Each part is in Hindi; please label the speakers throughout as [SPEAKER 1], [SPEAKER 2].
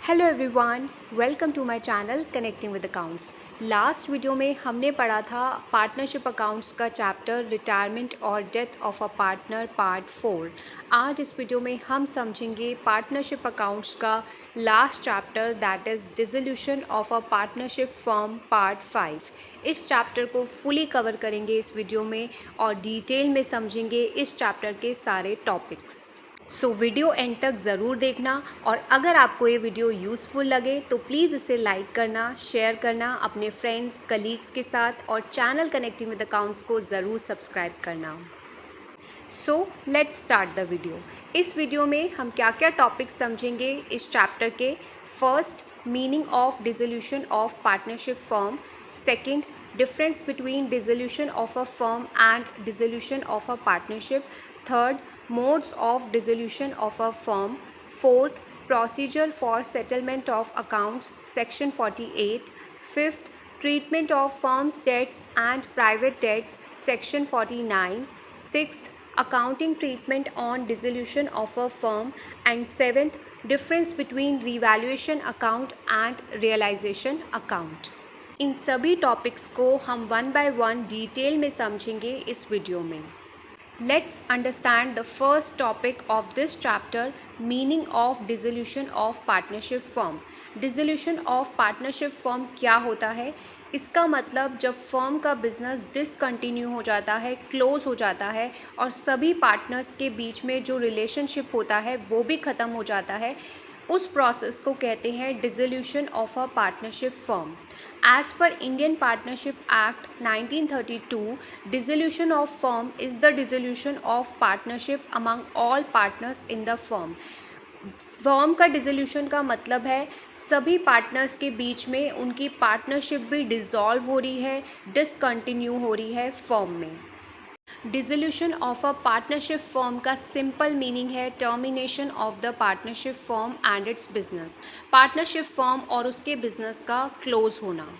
[SPEAKER 1] Hello everyone, welcome to my channel connecting with accounts. Last video में हमने पढ़ा था पार्टनरशिप अकाउंट्स का चैप्टर रिटायरमेंट और death of a partner part 4। आज इस वीडियो में हम समझेंगे पार्टनरशिप अकाउंट्स का last chapter that is dissolution of a partnership firm part 5। इस चैप्टर को फुली कवर करेंगे इस वीडियो में और डिटेल में समझेंगे इस चैप्टर के सारे टॉपिक्स। सो वीडियो एंड तक ज़रूर देखना और अगर आपको ये वीडियो यूज़फुल लगे तो प्लीज़ इसे लाइक करना, शेयर करना अपने फ्रेंड्स, कलीग्स के साथ और चैनल कनेक्टिंग विद अकाउंट्स को ज़रूर सब्सक्राइब करना। So let's start the video. इस वीडियो में हम क्या क्या टॉपिक्स समझेंगे इस चैप्टर के। First, meaning of dissolution of partnership firm. Second, difference between dissolution of a firm and dissolution of a partnership. Third, modes of dissolution of a firm. Fourth, procedure for settlement of accounts, section 48. Fifth, treatment of firm's debts and private debts, section 49. Sixth, accounting treatment on dissolution of a firm. And seventh, difference between revaluation account and realization account. इन सभी टॉपिक्स को हम वन बाय वन डिटेल में समझेंगे इस वीडियो में। Let's understand the first topic of this chapter, meaning of dissolution of partnership firm. Dissolution of partnership firm क्या होता है? इसका मतलब जब फर्म का बिजनेस डिसकंटिन्यू हो जाता है, क्लोज हो जाता है और सभी पार्टनर्स के बीच में जो रिलेशनशिप होता है वो भी ख़त्म हो जाता है, उस प्रोसेस को कहते हैं dissolution of a partnership firm. As per Indian partnership act 1932, dissolution of firm is the dissolution of partnership among all partners in the firm. Firm का डिसोल्यूशन का मतलब है सभी पार्टनर्स के बीच में उनकी पार्टनरशिप भी डिसॉल्व हो रही है, डिसकंटिन्यू हो रही है फर्म में। Dissolution of a partnership firm का सिंपल मीनिंग है termination of the partnership firm and it's business. Partnership firm और उसके बिजनेस का क्लोज होना।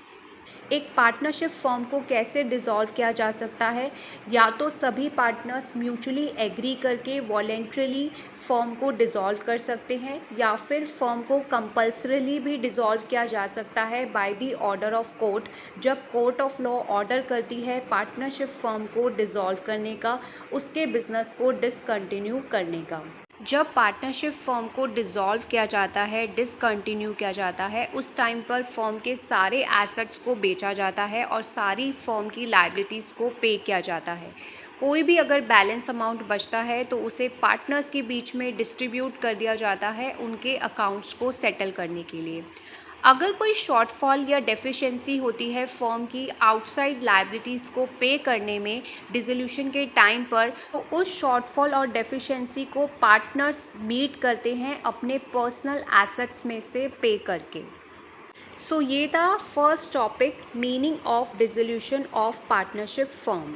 [SPEAKER 1] एक पार्टनरशिप फर्म को कैसे डिसॉल्व किया जा सकता है? या तो सभी पार्टनर्स म्यूचुअली एग्री करके वॉलेंट्रली फर्म को डिसॉल्व कर सकते हैं या फिर फर्म को कंपल्सरीली भी डिसॉल्व किया जा सकता है by the order of court. जब कोर्ट ऑफ लॉ ऑर्डर करती है पार्टनरशिप फर्म को डिसॉल्व करने का, उसके बिजनेस को डिसकंटिन्यू करने का। जब पार्टनरशिप फर्म को डिसॉल्व किया जाता है, डिसकंटिन्यू किया जाता है, उस टाइम पर फर्म के सारे एसेट्स को बेचा जाता है और सारी फर्म की लायबिलिटीज़ को पे किया जाता है। कोई भी अगर बैलेंस अमाउंट बचता है तो उसे पार्टनर्स के बीच में डिस्ट्रीब्यूट कर दिया जाता है उनके अकाउंट्स को सेटल करने के लिए। अगर कोई शॉर्टफॉल या डेफिशिएंसी होती है फर्म की आउटसाइड लायबिलिटीज़ को पे करने में डिसोल्यूशन के टाइम पर, तो उस शॉर्टफॉल और डेफिशिएंसी को पार्टनर्स मीट करते हैं अपने पर्सनल एसेट्स में से पे करके। सो ये था first topic, meaning of dissolution of partnership firm.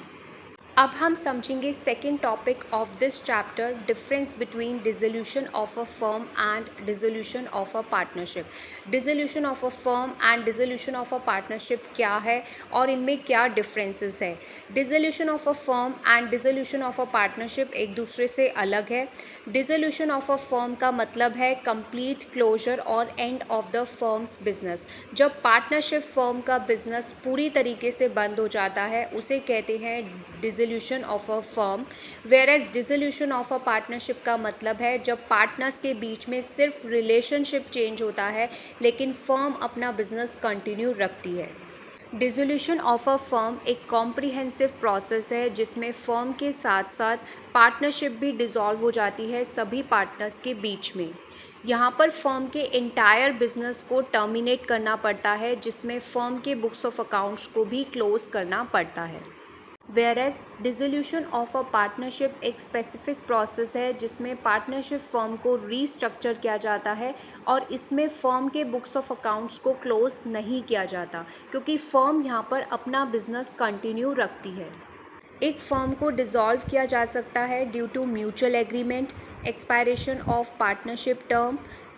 [SPEAKER 1] अब हम समझेंगे second topic of this chapter, difference between dissolution of a firm and dissolution of a partnership. Dissolution of a firm and dissolution of a partnership क्या है और इनमें क्या डिफरेंसेस है? Dissolution of a firm and dissolution of a partnership एक दूसरे से अलग है। डिसोल्यूशन ऑफ अ फर्म का मतलब है कंप्लीट क्लोजर और end of the firms business. जब पार्टनरशिप फर्म का बिजनेस पूरी तरीके से बंद हो जाता है उसे कहते हैं dissolution of a firm. Whereas dissolution of a partnership का मतलब है जब पार्टनर्स के बीच में सिर्फ रिलेशनशिप चेंज होता है लेकिन फर्म अपना बिजनेस कंटिन्यू रखती है। डिसोल्यूशन ऑफ अ फर्म एक कॉम्प्रिहेंसिव प्रोसेस है जिसमें फर्म के साथ साथ पार्टनरशिप भी डिसॉल्व हो जाती है सभी पार्टनर्स के बीच में। यहाँ पर फर्म के एंटायर बिजनेस को टर्मिनेट करना पड़ता है जिसमें फर्म के बुक्स ऑफ अकाउंट्स को भी क्लोज करना पड़ता है। Whereas dissolution of a partnership एक स्पेसिफिक प्रोसेस है जिसमें पार्टनरशिप फर्म को रीस्ट्रक्चर किया जाता है और इसमें फर्म के बुक्स ऑफ अकाउंट्स को क्लोज नहीं किया जाता क्योंकि फर्म यहाँ पर अपना बिजनेस कंटिन्यू रखती है। एक फर्म को डिसॉल्व किया जा सकता है due to mutual agreement, expiration of partnership term,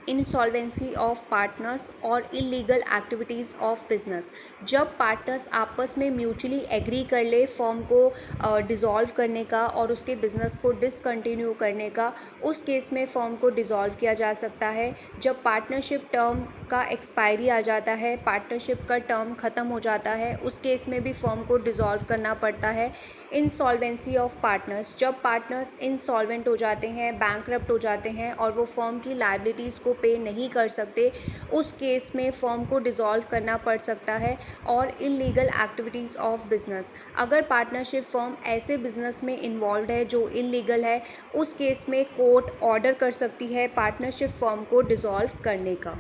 [SPEAKER 1] insolvency of partners और इलीगल एक्टिविटीज़ ऑफ बिजनेस। जब पार्टनर्स आपस में म्यूचुअली एग्री कर ले फर्म को डिज़ोल्व करने का और उसके बिज़नेस को डिसकंटिन्यू करने का, उस केस में फर्म को डिज़ोल्व किया जा सकता है। जब पार्टनरशिप टर्म का एक्सपायरी आ जाता है, पार्टनरशिप का टर्म ख़त्म हो जाता है, उस केस में भी फर्म को डिज़ोल्व करना पड़ता है। इंसॉल्वेंसी ऑफ पार्टनर्स, जब पार्टनर्स इंसॉल्वेंट हो जाते हैं, बैंकरप्ट हो जाते हैं और वो फर्म की लायबिलिटीज़ को पे नहीं कर सकते, उस केस में फर्म को डिज़ोल्व करना पड़ सकता है। और इलीगल एक्टिविटीज़ ऑफ बिजनेस, अगर पार्टनरशिप फर्म ऐसे बिजनेस में इन्वॉल्व है जो इलीगल है, उस केस में कोर्ट ऑर्डर कर सकती है पार्टनरशिप फर्म को डिज़ोल्व करने का।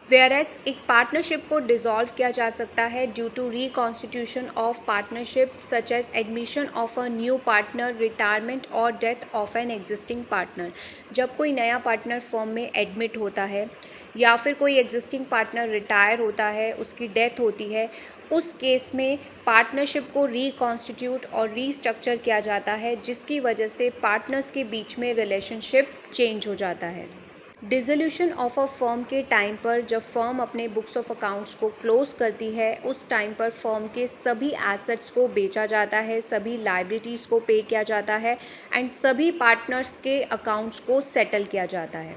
[SPEAKER 1] वेयरएस एक पार्टनरशिप को डिज़ोल्व किया जा सकता है due to reconstitution of partnership such as admission of a new partner, retirement और death of an existing partner. जब कोई नया पार्टनर फर्म में एडमिट होता है या फिर कोई एग्जिस्टिंग पार्टनर रिटायर होता है, उसकी डेथ होती है, उस केस में पार्टनरशिप को रिकॉन्स्टिट्यूट और रीस्ट्रक्चर किया जाता है, जिसकी वजह से पार्टनर्स के बीच में रिलेशनशिप चेंज हो जाता है। डिसोल्यूशन ऑफ अ फर्म के टाइम पर जब फर्म अपने बुक्स ऑफ अकाउंट्स को क्लोज करती है, उस टाइम पर फर्म के सभी एसेट्स को बेचा जाता है, सभी लायबिलिटीज़ को पे किया जाता है एंड सभी पार्टनर्स के अकाउंट्स को सेटल किया जाता है।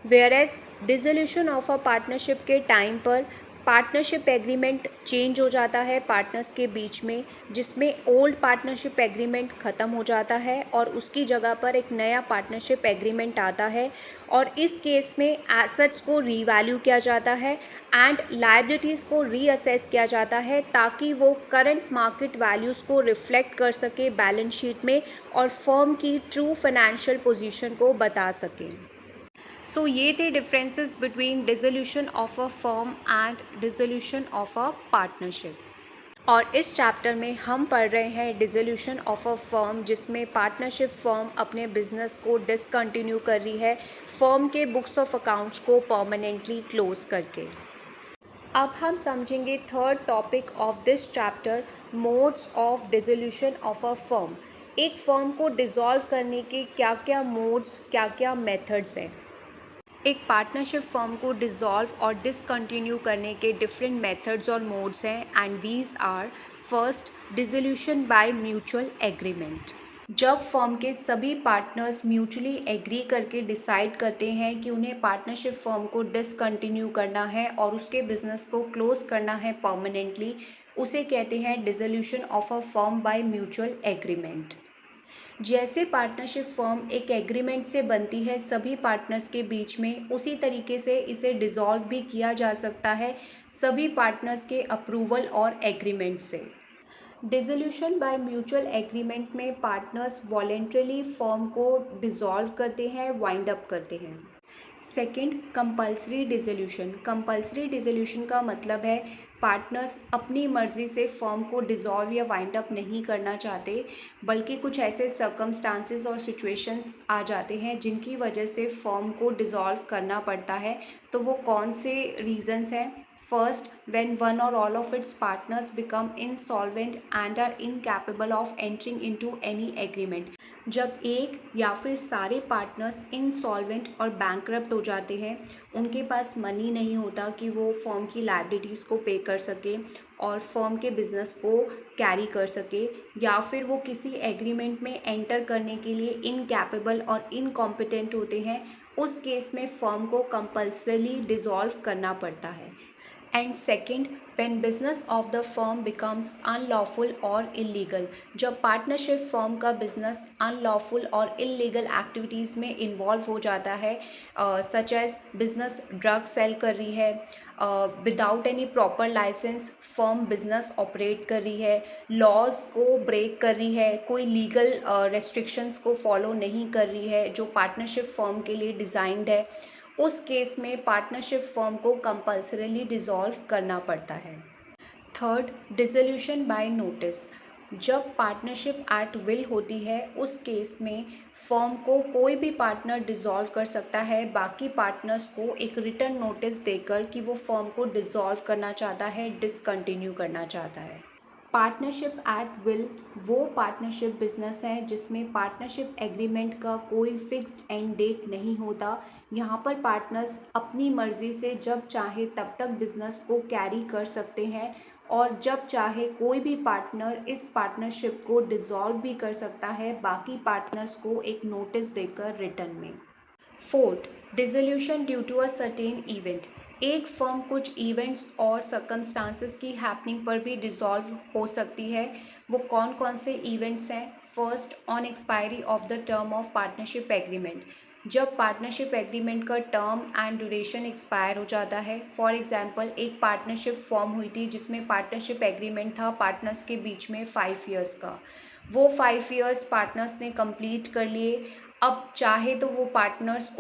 [SPEAKER 1] Whereas dissolution of a partnership के टाइम पर पार्टनरशिप एग्रीमेंट चेंज हो जाता है पार्टनर्स के बीच में, जिसमें ओल्ड पार्टनरशिप एग्रीमेंट ख़त्म हो जाता है और उसकी जगह पर एक नया पार्टनरशिप एग्रीमेंट आता है। और इस केस में एसेट्स को रीवैल्यू किया जाता है एंड लायबिलिटीज़ को रीअसेस किया जाता है, ताकि वो करंट मार्केट वैल्यूज़ को रिफ्लेक्ट कर सके बैलेंस शीट में और फर्म की ट्रू फाइनेंशियल पोजीशन को बता सके। सो ये थे differences between dissolution of a firm and dissolution of a partnership. और इस चैप्टर में हम पढ़ रहे हैं डिसोल्यूशन ऑफ अ फर्म, जिसमें पार्टनरशिप फर्म अपने बिजनेस को डिसकंटिन्यू कर रही है फर्म के बुक्स ऑफ अकाउंट्स को परमानेंटली क्लोज करके। अब हम समझेंगे third topic of this chapter, modes of dissolution of a firm. एक फर्म को डिसॉल्व करने के क्या क्या मोड्स, क्या क्या मेथड्स हैं। एक पार्टनरशिप फर्म को डिसॉल्व और डिसकंटिन्यू करने के डिफरेंट मेथड्स और मोड्स हैं and these are, first, dissolution by mutual agreement. जब फर्म के सभी पार्टनर्स म्यूचुअली एग्री करके डिसाइड करते हैं कि उन्हें पार्टनरशिप फर्म को डिसकंटिन्यू करना है और उसके बिजनेस को क्लोज करना है परमानेंटली, उसे कहते हैं dissolution of a firm bye mutual agreement. जैसे पार्टनरशिप फर्म एक एग्रीमेंट से बनती है सभी पार्टनर्स के बीच में, उसी तरीके से इसे डिसॉल्व भी किया जा सकता है सभी पार्टनर्स के अप्रूवल और एग्रीमेंट से। डिसोल्यूशन बाय म्यूचुअल एग्रीमेंट में पार्टनर्स वॉलेंट्रली फर्म को डिसॉल्व करते हैं, वाइंड अप करते हैं। Second, compulsory dissolution. Compulsory dissolution का मतलब है पार्टनर्स अपनी मर्ज़ी से फर्म को डिसॉल्व या वाइंड अप नहीं करना चाहते, बल्कि कुछ ऐसे सर्कमस्टांसेस और सिचुएशंस आ जाते हैं जिनकी वजह से फर्म को डिसॉल्व करना पड़ता है। तो वो कौन से रीजंस हैं? First, when one or all of its partners become insolvent and are incapable of entering into any agreement। जब एक या फिर सारे पार्टनर्स इंसॉल्वेंट और बैंकरप्ट हो जाते हैं, उनके पास मनी नहीं होता कि वो फर्म की लायबिलिटीज़ को पे कर सके और फर्म के बिजनेस को कैरी कर सके, या फिर वो किसी एग्रीमेंट में एंटर करने के लिए इनकैपेबल और इनकॉम्पिटेंट होते हैं, उस केस में फर्म को कंपल्सरीली डिसॉल्व करना पड़ता है। And second, when business of the firm becomes unlawful और इलीगल। जब पार्टनरशिप फर्म का बिजनेस अनलॉफुल और इलीगल एक्टिविटीज़ में इन्वॉल्व हो जाता है, such as business drug sale कर रही है, without any proper licence firm business operate कर रही है, लॉज को ब्रेक कर रही है, कोई लीगल रेस्ट्रिक्शंस को फॉलो नहीं कर रही है जो पार्टनरशिप फर्म के लिए डिज़ाइंड है, उस केस में पार्टनरशिप फर्म को कंपल्सरीली डिसॉल्व करना पड़ता है। Third, dissolution by notice. जब पार्टनरशिप एट विल होती है, उस केस में फर्म को कोई भी पार्टनर डिसॉल्व कर सकता है बाकी पार्टनर्स को एक रिटर्न नोटिस देकर कि वो फर्म को डिसॉल्व करना चाहता है, डिसकंटिन्यू करना चाहता है। पार्टनरशिप एट विल वो पार्टनरशिप बिजनेस है जिसमें पार्टनरशिप एग्रीमेंट का कोई फिक्स्ड एंड डेट नहीं होता। यहाँ पर पार्टनर्स अपनी मर्ज़ी से जब चाहे तब तक बिजनेस को कैरी कर सकते हैं और जब चाहे कोई भी पार्टनर इस पार्टनरशिप को डिसॉल्व भी कर सकता है बाकी पार्टनर्स को एक नोटिस देकर रिटर्न में। Fourth, dissolution due to a certain event. एक फर्म कुछ इवेंट्स और सर्कमस्टांसेस की हैपनिंग पर भी डिसॉल्व हो सकती है। वो कौन कौन से इवेंट्स हैं? First, on expiry of the term of partnership agreement. जब पार्टनरशिप एग्रीमेंट का टर्म एंड ड्यूरेशन एक्सपायर हो जाता है। फॉर एग्जांपल, एक पार्टनरशिप फॉर्म हुई थी जिसमें पार्टनरशिप एग्रीमेंट था पार्टनर्स के बीच में 5 ईयर्स का। वो 5 ईयर्स पार्टनर्स ने कंप्लीट कर लिए। अब चाहे तो वो पार्टनर्स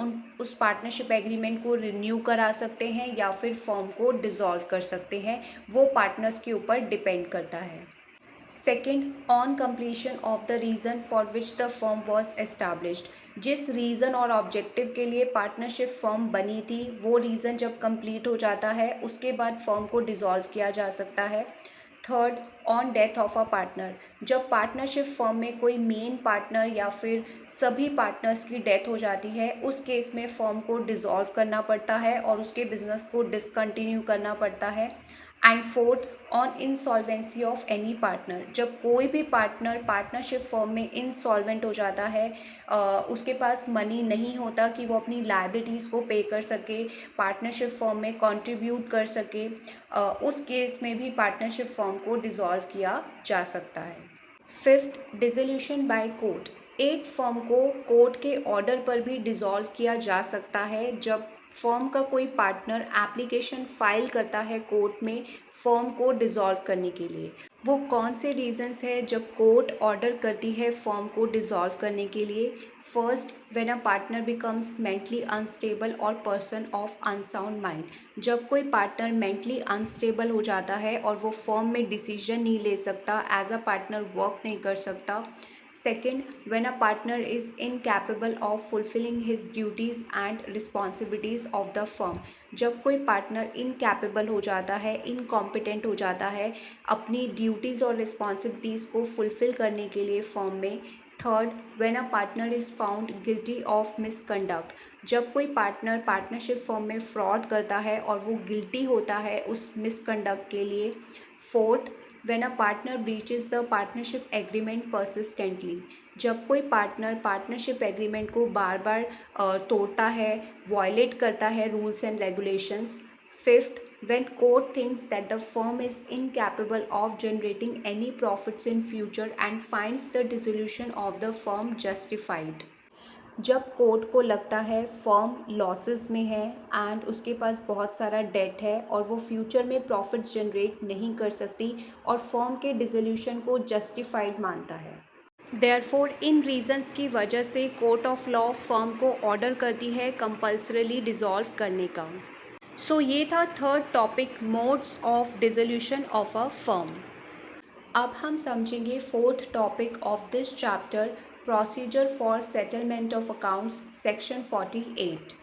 [SPEAKER 1] उस पार्टनरशिप एग्रीमेंट को रिन्यू करा सकते हैं या फिर फर्म को डिसॉल्व कर सकते हैं। वो पार्टनर्स के ऊपर डिपेंड करता है। Second, on completion of the reason for which the firm was established. जिस रीज़न और ऑब्जेक्टिव के लिए पार्टनरशिप फर्म बनी थी वो रीज़न जब कंप्लीट हो जाता है उसके बाद फर्म को डिसॉल्व किया जा सकता है। Third, on death of a partner. जब पार्टनरशिप फर्म में कोई मेन पार्टनर या फिर सभी पार्टनर्स की डेथ हो जाती है उस केस में फर्म को डिसॉल्व करना पड़ता है और उसके बिजनेस को डिसकंटिन्यू करना पड़ता है। And fourth, on insolvency of any partner. जब कोई भी पार्टनर पार्टनरशिप फर्म में इंसॉल्वेंट हो जाता है, उसके पास मनी नहीं होता कि वो अपनी लायबिलिटीज़ को पे कर सके, पार्टनरशिप फर्म में कंट्रीब्यूट कर सके, उस केस में भी पार्टनरशिप फर्म को डिसॉल्व किया जा सकता है। Fifth, dissolution by court. एक फर्म को कोर्ट के ऑर्डर पर भी डिसॉल्व किया जा सकता है जब फर्म का कोई पार्टनर एप्लीकेशन फाइल करता है कोर्ट में फर्म को डिसॉल्व करने के लिए। वो कौन से रीजंस है जब कोर्ट ऑर्डर करती है फर्म को डिसॉल्व करने के लिए? First, when a partner becomes mentally unstable और पर्सन ऑफ अनसाउंड माइंड। जब कोई पार्टनर मेंटली अनस्टेबल हो जाता है और वो फर्म में डिसीजन नहीं ले सकता, एज अ पार्टनर वर्क नहीं कर सकता। Second, when a partner is incapable of fulfilling his duties and responsibilities of the firm। जब कोई पार्टनर इनकैपेबल हो जाता है, इनकॉम्पिटेंट हो जाता है अपनी ड्यूटीज़ और रिस्पॉन्सिबिलिटीज़ को फुलफ़िल करने के लिए फर्म में। Third, when a partner is found guilty of misconduct. जब कोई पार्टनर पार्टनरशिप फर्म में फ्रॉड करता है और वो गिल्टी होता है उस मिसकंडक्ट के लिए। Fourth, when a partner breaches the partnership agreement persistently. जब कोई पार्टनर पार्टनरशिप एग्रीमेंट को बार बार तोड़ता है, वॉयलेट करता है rules and regulations. Fifth, when court thinks that the firm is incapable of generating any profits in future and finds the dissolution of the firm justified। जब कोर्ट को लगता है फर्म लॉसेस में है एंड उसके पास बहुत सारा डेट है और वो फ्यूचर में प्रॉफिट्स जनरेट नहीं कर सकती और फर्म के डिसोल्यूशन को जस्टिफाइड मानता है। देयरफॉर इन रीजंस की वजह से कोर्ट ऑफ लॉ फर्म को ऑर्डर करती है कंपल्सरीली डिसॉल्व करने का। सो ये था third topic, modes of dissolution of a firm. अब हम समझेंगे fourth topic of this chapter, procedure for settlement of accounts, section 48।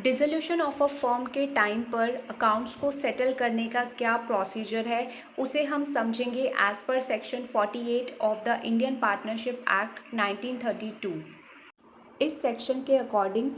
[SPEAKER 1] Dissolution of a firm के टाइम पर अकाउंट्स को सेटल करने का क्या प्रोसीजर है उसे हम समझेंगे as per section 48 of the Indian partnership act 1932। इस सेक्शन के अकॉर्डिंग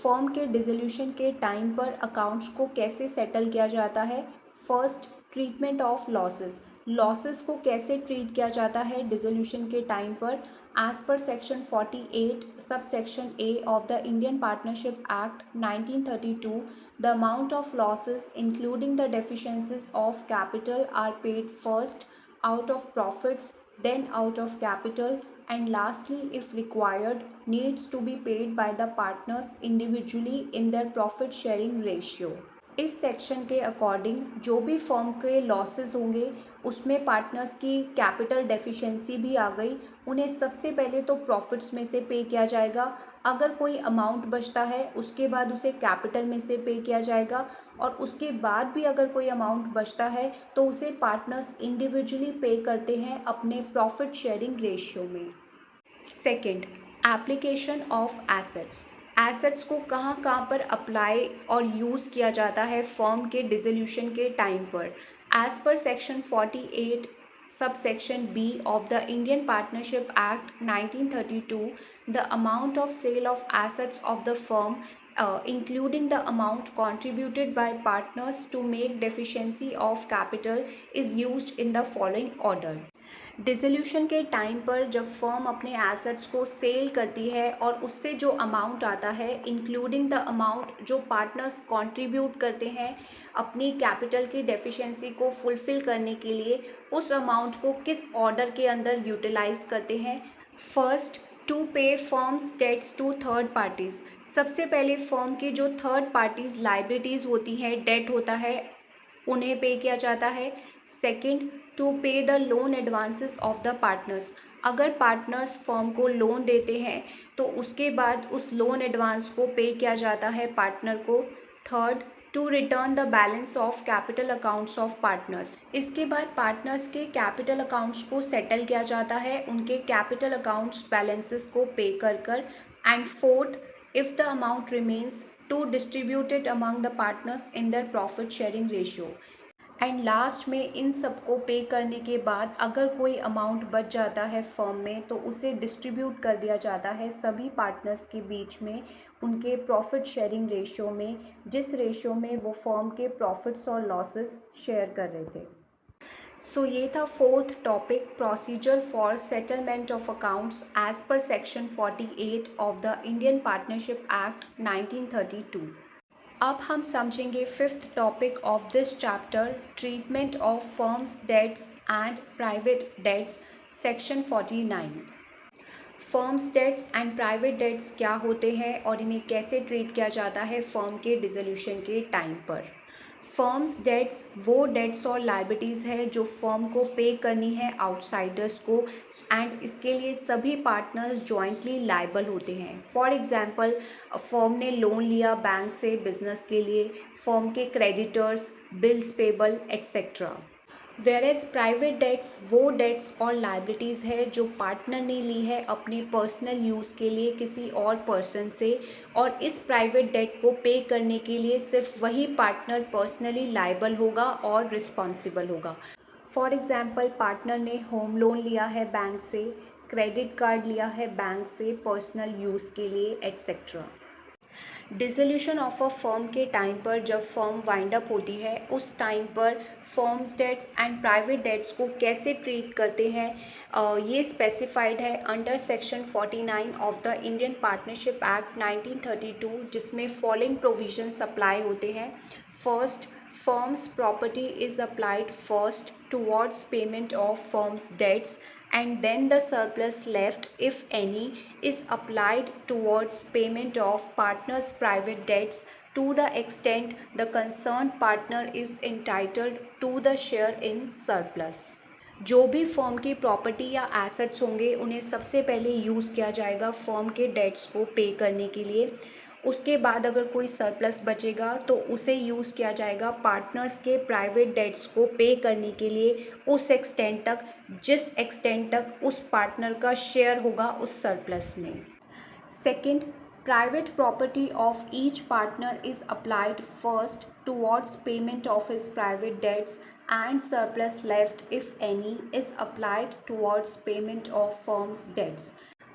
[SPEAKER 1] फर्म के डिसोल्यूशन के टाइम पर अकाउंट्स को कैसे सेटल किया जाता है। First, treatment of losses. Losses को कैसे ट्रीट किया जाता है डिसोल्यूशन के टाइम पर? As per section 48 sub section A of the Indian partnership act 1932, the amount of losses including the deficiencies of capital R paid first out of profits, then out of capital, and lastly, if required, needs to be paid by the partners individually in their profit sharing ratio। इस सेक्शन के अकॉर्डिंग जो भी फर्म के लॉसेस होंगे उसमें पार्टनर्स की कैपिटल डेफिशिएंसी भी आ गई, उन्हें सबसे पहले तो प्रॉफिट्स में से पे किया जाएगा। अगर कोई अमाउंट बचता है उसके बाद उसे कैपिटल में से पे किया जाएगा और उसके बाद भी अगर कोई अमाउंट बचता है तो उसे पार्टनर्स इंडिविजुअली पे करते हैं अपने प्रॉफिट शेयरिंग रेशियो में। Second, application of assets. Assets को कहाँ कहाँ पर अप्लाई और यूज़ किया जाता है फर्म के डिसोल्यूशन के टाइम पर? As per section 48 subsection B of the Indian Partnership Act 1932, the amount of sale of assets of the firm, including the amount contributed by partners to make deficiency of capital, is used in the following order. Dissolution के टाइम पर जब फर्म अपने एसेट्स को सेल करती है और उससे जो अमाउंट आता है इंक्लूडिंग द अमाउंट जो पार्टनर्स कंट्रीब्यूट करते हैं अपनी कैपिटल की डेफिशिएंसी को फुलफ़िल करने के लिए, उस अमाउंट को किस ऑर्डर के अंदर यूटिलाइज करते हैं। First, to pay firm's debts to third parties. सबसे पहले फर्म की जो थर्ड पार्टीज़ लाइबिलिटीज़ होती हैं, डेट होता है, उन्हें पे किया जाता है। सेकंड, टू पे the loan advances of the partners. अगर पार्टनर्स फर्म को लोन देते हैं तो उसके बाद उस लोन एडवांस को पे किया जाता है पार्टनर को। Third, to return the balance of capital accounts of partners. इसके बाद पार्टनर्स के कैपिटल अकाउंट्स को सेटल किया जाता है उनके कैपिटल अकाउंट्स बैलेंसेस को पे कर। And fourth, if the amount remains, to distribute it among the partners in their profit sharing ratio. And last में इन सबको पे करने के बाद अगर कोई अमाउंट बच जाता है फर्म में तो उसे डिस्ट्रीब्यूट कर दिया जाता है सभी पार्टनर्स के बीच में उनके प्रॉफिट शेयरिंग रेशियो में, जिस रेशियो में वो फर्म के प्रॉफिट्स और लॉसेस शेयर कर रहे थे। सो ये था fourth topic, procedure for settlement of accounts as per section 48 of the Indian partnership act 1932। अब हम समझेंगे fifth topic of this chapter, treatment of firm's debts and private debts, section 49। Firm's debts and private debts क्या होते हैं और इन्हें कैसे ट्रीट किया जाता है फर्म के डिसोल्यूशन के टाइम पर। फर्म्स डेट्स वो डेट्स और लाइबिलिटीज़ है जो फर्म को पे करनी है आउटसाइडर्स को, एंड इसके लिए सभी पार्टनर्स जॉइंटली लाइबल होते हैं। फॉर एग्जांपल, फर्म ने लोन लिया बैंक से बिजनेस के लिए, फर्म के creditors, bills payable etcetera. Whereas private debts वो डेट्स और लाइबिलिटीज़ है जो पार्टनर ने ली है अपने पर्सनल यूज़ के लिए किसी और पर्सन से, और इस प्राइवेट डेट को पे करने के लिए सिर्फ वही पार्टनर पर्सनली लाइबल होगा और रिस्पॉन्सिबल होगा। फॉर एग्जांपल, पार्टनर ने होम लोन लिया है बैंक से, क्रेडिट कार्ड लिया है बैंक से पर्सनल यूज़ के लिए etcetera. Dissolution of a firm के टाइम पर जब फर्म वाइंड अप होती है उस टाइम पर firm's debts and private debts को कैसे ट्रीट करते हैं, ये स्पेसिफाइड है under section 49 of the Indian partnership act 1932, जिसमें फॉलोइंग प्रोविजंस अप्लाई होते हैं। First, firm's property is applied first towards payment of firm's debts, and then the surplus left, if any, is applied towards payment of partners' private debts to the extent the concerned partner is entitled to the share in surplus। जो भी फर्म की प्रॉपर्टी या एसेट्स होंगे उन्हें सबसे पहले यूज़ किया जाएगा फर्म के डेट्स को पे करने के लिए। उसके बाद अगर कोई सरप्लस बचेगा तो उसे यूज़ किया जाएगा पार्टनर्स के प्राइवेट डेट्स को पे करने के लिए उस एक्सटेंट तक जिस एक्सटेंट तक उस पार्टनर का शेयर होगा उस सरप्लस में। Second, private property of each partner is applied first towards payment of his private debts, and surplus left, if any, is applied towards payment of firm's debts।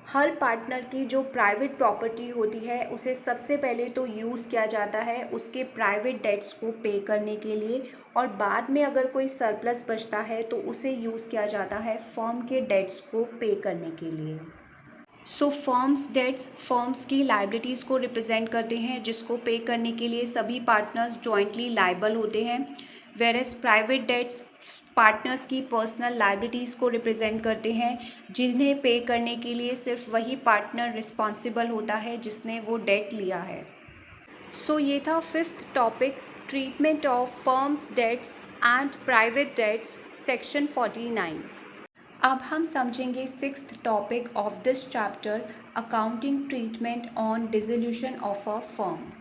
[SPEAKER 1] Her partner की जो प्राइवेट प्रॉपर्टी होती है उसे सबसे पहले तो यूज़ किया जाता है उसके प्राइवेट डेट्स को पे करने के लिए, और बाद में अगर कोई सरप्लस बचता है तो उसे यूज़ किया जाता है फर्म के डेट्स को पे करने के लिए। सो फर्म्स डेट्स फर्म्स की लाइबिलिटीज़ को रिप्रेजेंट करते हैं जिसको पे करने के लिए सभी पार्टनर्स जॉइंटली लाइबल होते हैं, वेरेस प्राइवेट डेट्स पार्टनर्स की पर्सनल लाइबिलिटीज़ को रिप्रेजेंट करते हैं जिन्हें पे करने के लिए सिर्फ वही पार्टनर रिस्पॉन्सिबल होता है जिसने वो डेट लिया है। सो ये था fifth topic, treatment of firm's debts and private debts, section 49। अब हम समझेंगे sixth topic of this chapter, accounting treatment on dissolution of a firm.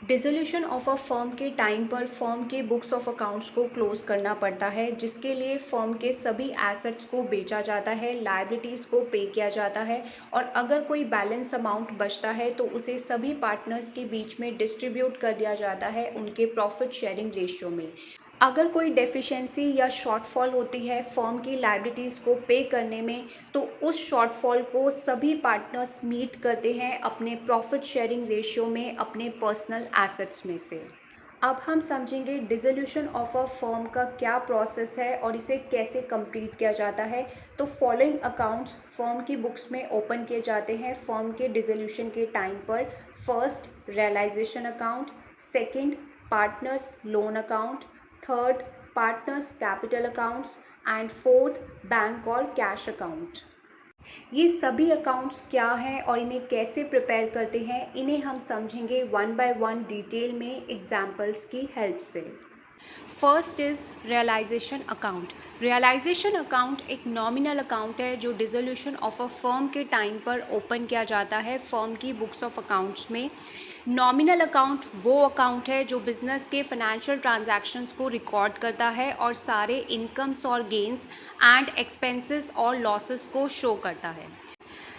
[SPEAKER 1] Dissolution of a firm के टाइम पर फर्म के बुक्स ऑफ अकाउंट्स को क्लोज करना पड़ता है, जिसके लिए फर्म के सभी एसेट्स को बेचा जाता है, लाइबिलिटीज़ को पे किया जाता है, और अगर कोई बैलेंस अमाउंट बचता है तो उसे सभी पार्टनर्स के बीच में डिस्ट्रीब्यूट कर दिया जाता है उनके प्रॉफिट शेयरिंग रेशियो में। अगर कोई डेफिशिएंसी या शॉर्टफॉल होती है फर्म की लायबिलिटीज़ को पे करने में, तो उस शॉर्टफॉल को सभी पार्टनर्स मीट करते हैं अपने प्रॉफिट शेयरिंग रेशियो में अपने पर्सनल एसेट्स में से। अब हम समझेंगे डिसोल्यूशन ऑफ अ फर्म का क्या प्रोसेस है और इसे कैसे कंप्लीट किया जाता है। तो फॉलोइंग अकाउंट्स फर्म की बुक्स में ओपन किए जाते हैं फर्म के डिसोल्यूशन के टाइम पर। First, realisation account. Second, partners loan account. Third, partners capital accounts. And fourth, bank और कैश अकाउंट। ये सभी अकाउंट्स क्या हैं और इन्हें कैसे प्रिपेयर करते हैं, इन्हें हम समझेंगे वन बाय वन डिटेल में एग्जाम्पल्स की हेल्प से। First is realisation account. Realisation account एक नॉमिनल अकाउंट है जो डिसोल्यूशन ऑफ अ फर्म के टाइम पर ओपन किया जाता है फर्म की बुक्स ऑफ अकाउंट्स में। नॉमिनल अकाउंट वो अकाउंट है जो बिजनेस के फाइनेंशियल ट्रांजैक्शंस को रिकॉर्ड करता है और सारे इनकम्स और गेन्स एंड एक्सपेंसेस और लॉसेस को शो करता है।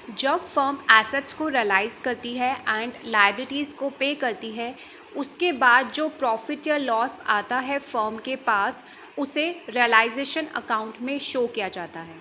[SPEAKER 1] जब फर्म एसेट्स को रियलाइज़ करती है एंड लायबिलिटीज़ को पे करती है, उसके बाद जो प्रॉफिट या लॉस आता है फर्म के पास, उसे रियलाइजेशन अकाउंट में शो किया जाता है।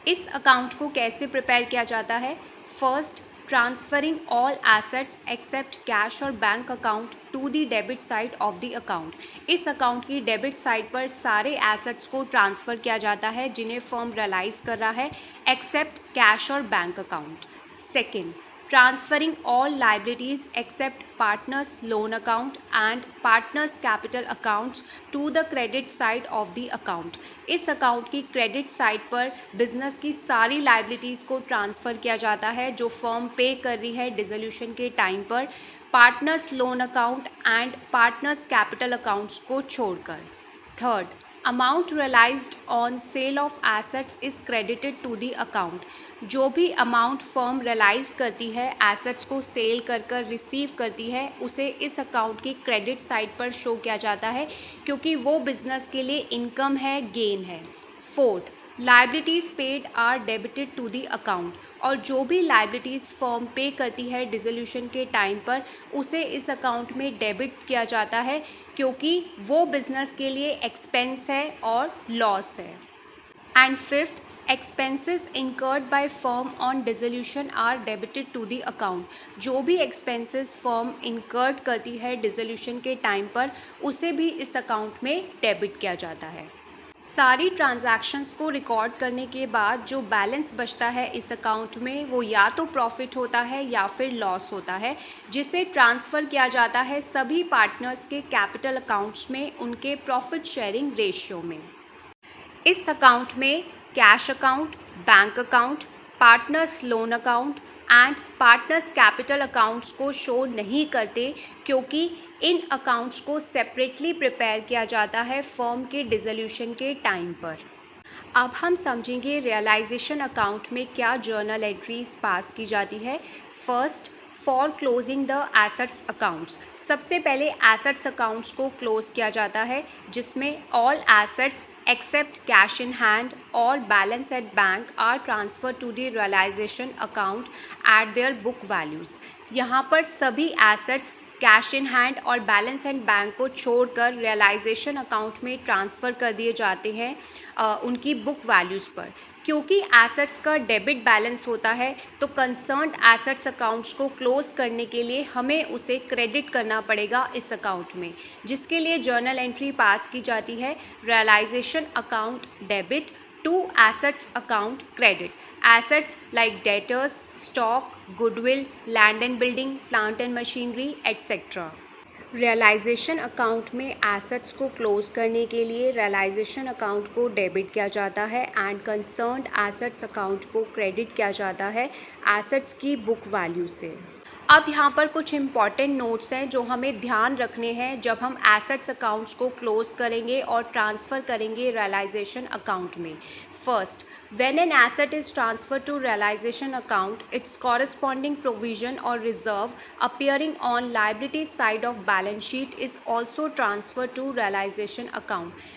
[SPEAKER 1] इस अकाउंट को कैसे प्रिपेयर किया जाता है? First, transferring all assets except cash और bank account to the debit side of the account. इस अकाउंट की डेबिट साइड पर सारे एसेट्स को ट्रांसफ़र किया जाता है जिन्हें फर्म रियलाइज़ कर रहा है, एक्सेप्ट कैश और bank account. Second, transferring all liabilities except partners loan account and partners capital accounts to the credit side of the account। इस अकाउंट की क्रेडिट साइड पर बिजनेस की सारी लाइबिलिटीज़ को ट्रांसफ़र किया जाता है जो फर्म पे कर रही है डिसोल्यूशन के टाइम पर, partners loan account and partners capital accounts को छोड़कर। Third, amount realised on sale of assets is credited to the account. जो भी अमाउंट फर्म रियलाइज़ करती है एसेट्स को सेल कर कर रिसीव करती है, उसे इस अकाउंट की क्रेडिट साइड पर शो किया जाता है क्योंकि वो बिजनेस के लिए इनकम है, गेन है। Fourth, liabilities paid are debited to the account. और जो भी लाइबिलिटीज़ फर्म पे करती है डिसोल्यूशन के टाइम पर, उसे इस अकाउंट में डेबिट किया जाता है क्योंकि वो बिजनेस के लिए एक्सपेंस है और लॉस है। And fifth, expenses incurred by firm on dissolution are debited to the account. जो भी एक्सपेंसेस फर्म इंकर्ड करती है डिसोल्यूशन के टाइम पर, उसे भी इस अकाउंट में डेबिट किया जाता है। सारी ट्रांजैक्शंस को रिकॉर्ड करने के बाद जो बैलेंस बचता है इस अकाउंट में, वो या तो प्रॉफिट होता है या फिर लॉस होता है, जिसे ट्रांसफ़र किया जाता है सभी पार्टनर्स के कैपिटल अकाउंट्स में उनके प्रॉफिट शेयरिंग रेशियो में। इस अकाउंट में cash account, bank account, partners loan account and partners capital accounts को शो नहीं करते क्योंकि इन अकाउंट्स को सेपरेटली प्रिपेयर किया जाता है फर्म के डिसोल्यूशन के टाइम पर। अब हम समझेंगे रियलाइजेशन अकाउंट में क्या जर्नल एंट्रीज पास की जाती है। First, for closing the assets accounts. सबसे पहले एसेट्स अकाउंट्स को क्लोज किया जाता है जिसमें all assets except cash in hand और balance at bank are transfer to the realisation account at their book values. यहाँ पर सभी एसेट्स कैश इन हैंड और बैलेंस एंड बैंक को छोड़कर रियलाइजेशन अकाउंट में ट्रांसफ़र कर दिए जाते हैं उनकी बुक वैल्यूज़ पर। क्योंकि एसेट्स का डेबिट बैलेंस होता है, तो कंसर्न्ड एसेट्स अकाउंट्स को क्लोज करने के लिए हमें उसे क्रेडिट करना पड़ेगा इस अकाउंट में, जिसके लिए जर्नल एंट्री पास की जाती है realisation account debit to assets account credit. Assets like debtors, stock, goodwill, land and building, plant and machinery et cetera. Realisation account में एसेट्स को क्लोज करने के लिए रियलाइजेशन अकाउंट को डेबिट किया जाता है एंड कंसर्न्ड एसेट्स अकाउंट को क्रेडिट किया जाता है एसेट्स की बुक वैल्यू से। अब यहाँ पर कुछ इम्पॉर्टेंट नोट्स हैं जो हमें ध्यान रखने हैं जब हम एसेट्स अकाउंट्स को क्लोज करेंगे और ट्रांसफ़र करेंगे रियलाइजेशन अकाउंट में। First, when an asset is transferred to realization account, its corresponding provision or reserve appearing on liability side of balance sheet is also transferred to realization account।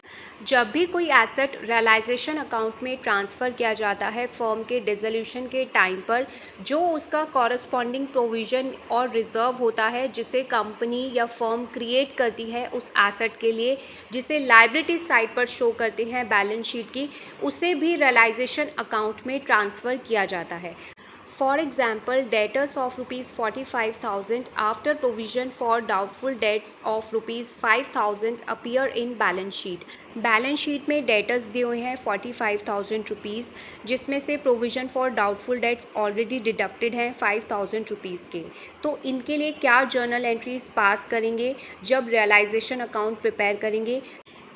[SPEAKER 1] जब भी कोई एसेट रियलाइजेशन अकाउंट में ट्रांसफ़र किया जाता है फर्म के डिसोल्यूशन के टाइम पर, जो उसका कॉरस्पॉन्डिंग प्रोविज़न और रिज़र्व होता है जिसे कंपनी या फर्म क्रिएट करती है उस एसेट के लिए, जिसे लायबिलिटी साइड पर शो करते हैं बैलेंस शीट की, उसे भी रियलाइजेशन अकाउंट में ट्रांसफ़र किया जाता है। For example, debtors of rupees 45,000 after provision for doubtful debts of rupees 5,000 appear in balance sheet. Balance sheet में डेटर्स दिए हुए हैं 45,000 रुपीज़, जिसमें से provision for doubtful dates already deducted हैं 5,000 रुपीज़ के। तो इनके लिए क्या जर्नल एंट्रीज पास करेंगे जब रियलाइजेशन अकाउंट प्रिपेयर करेंगे?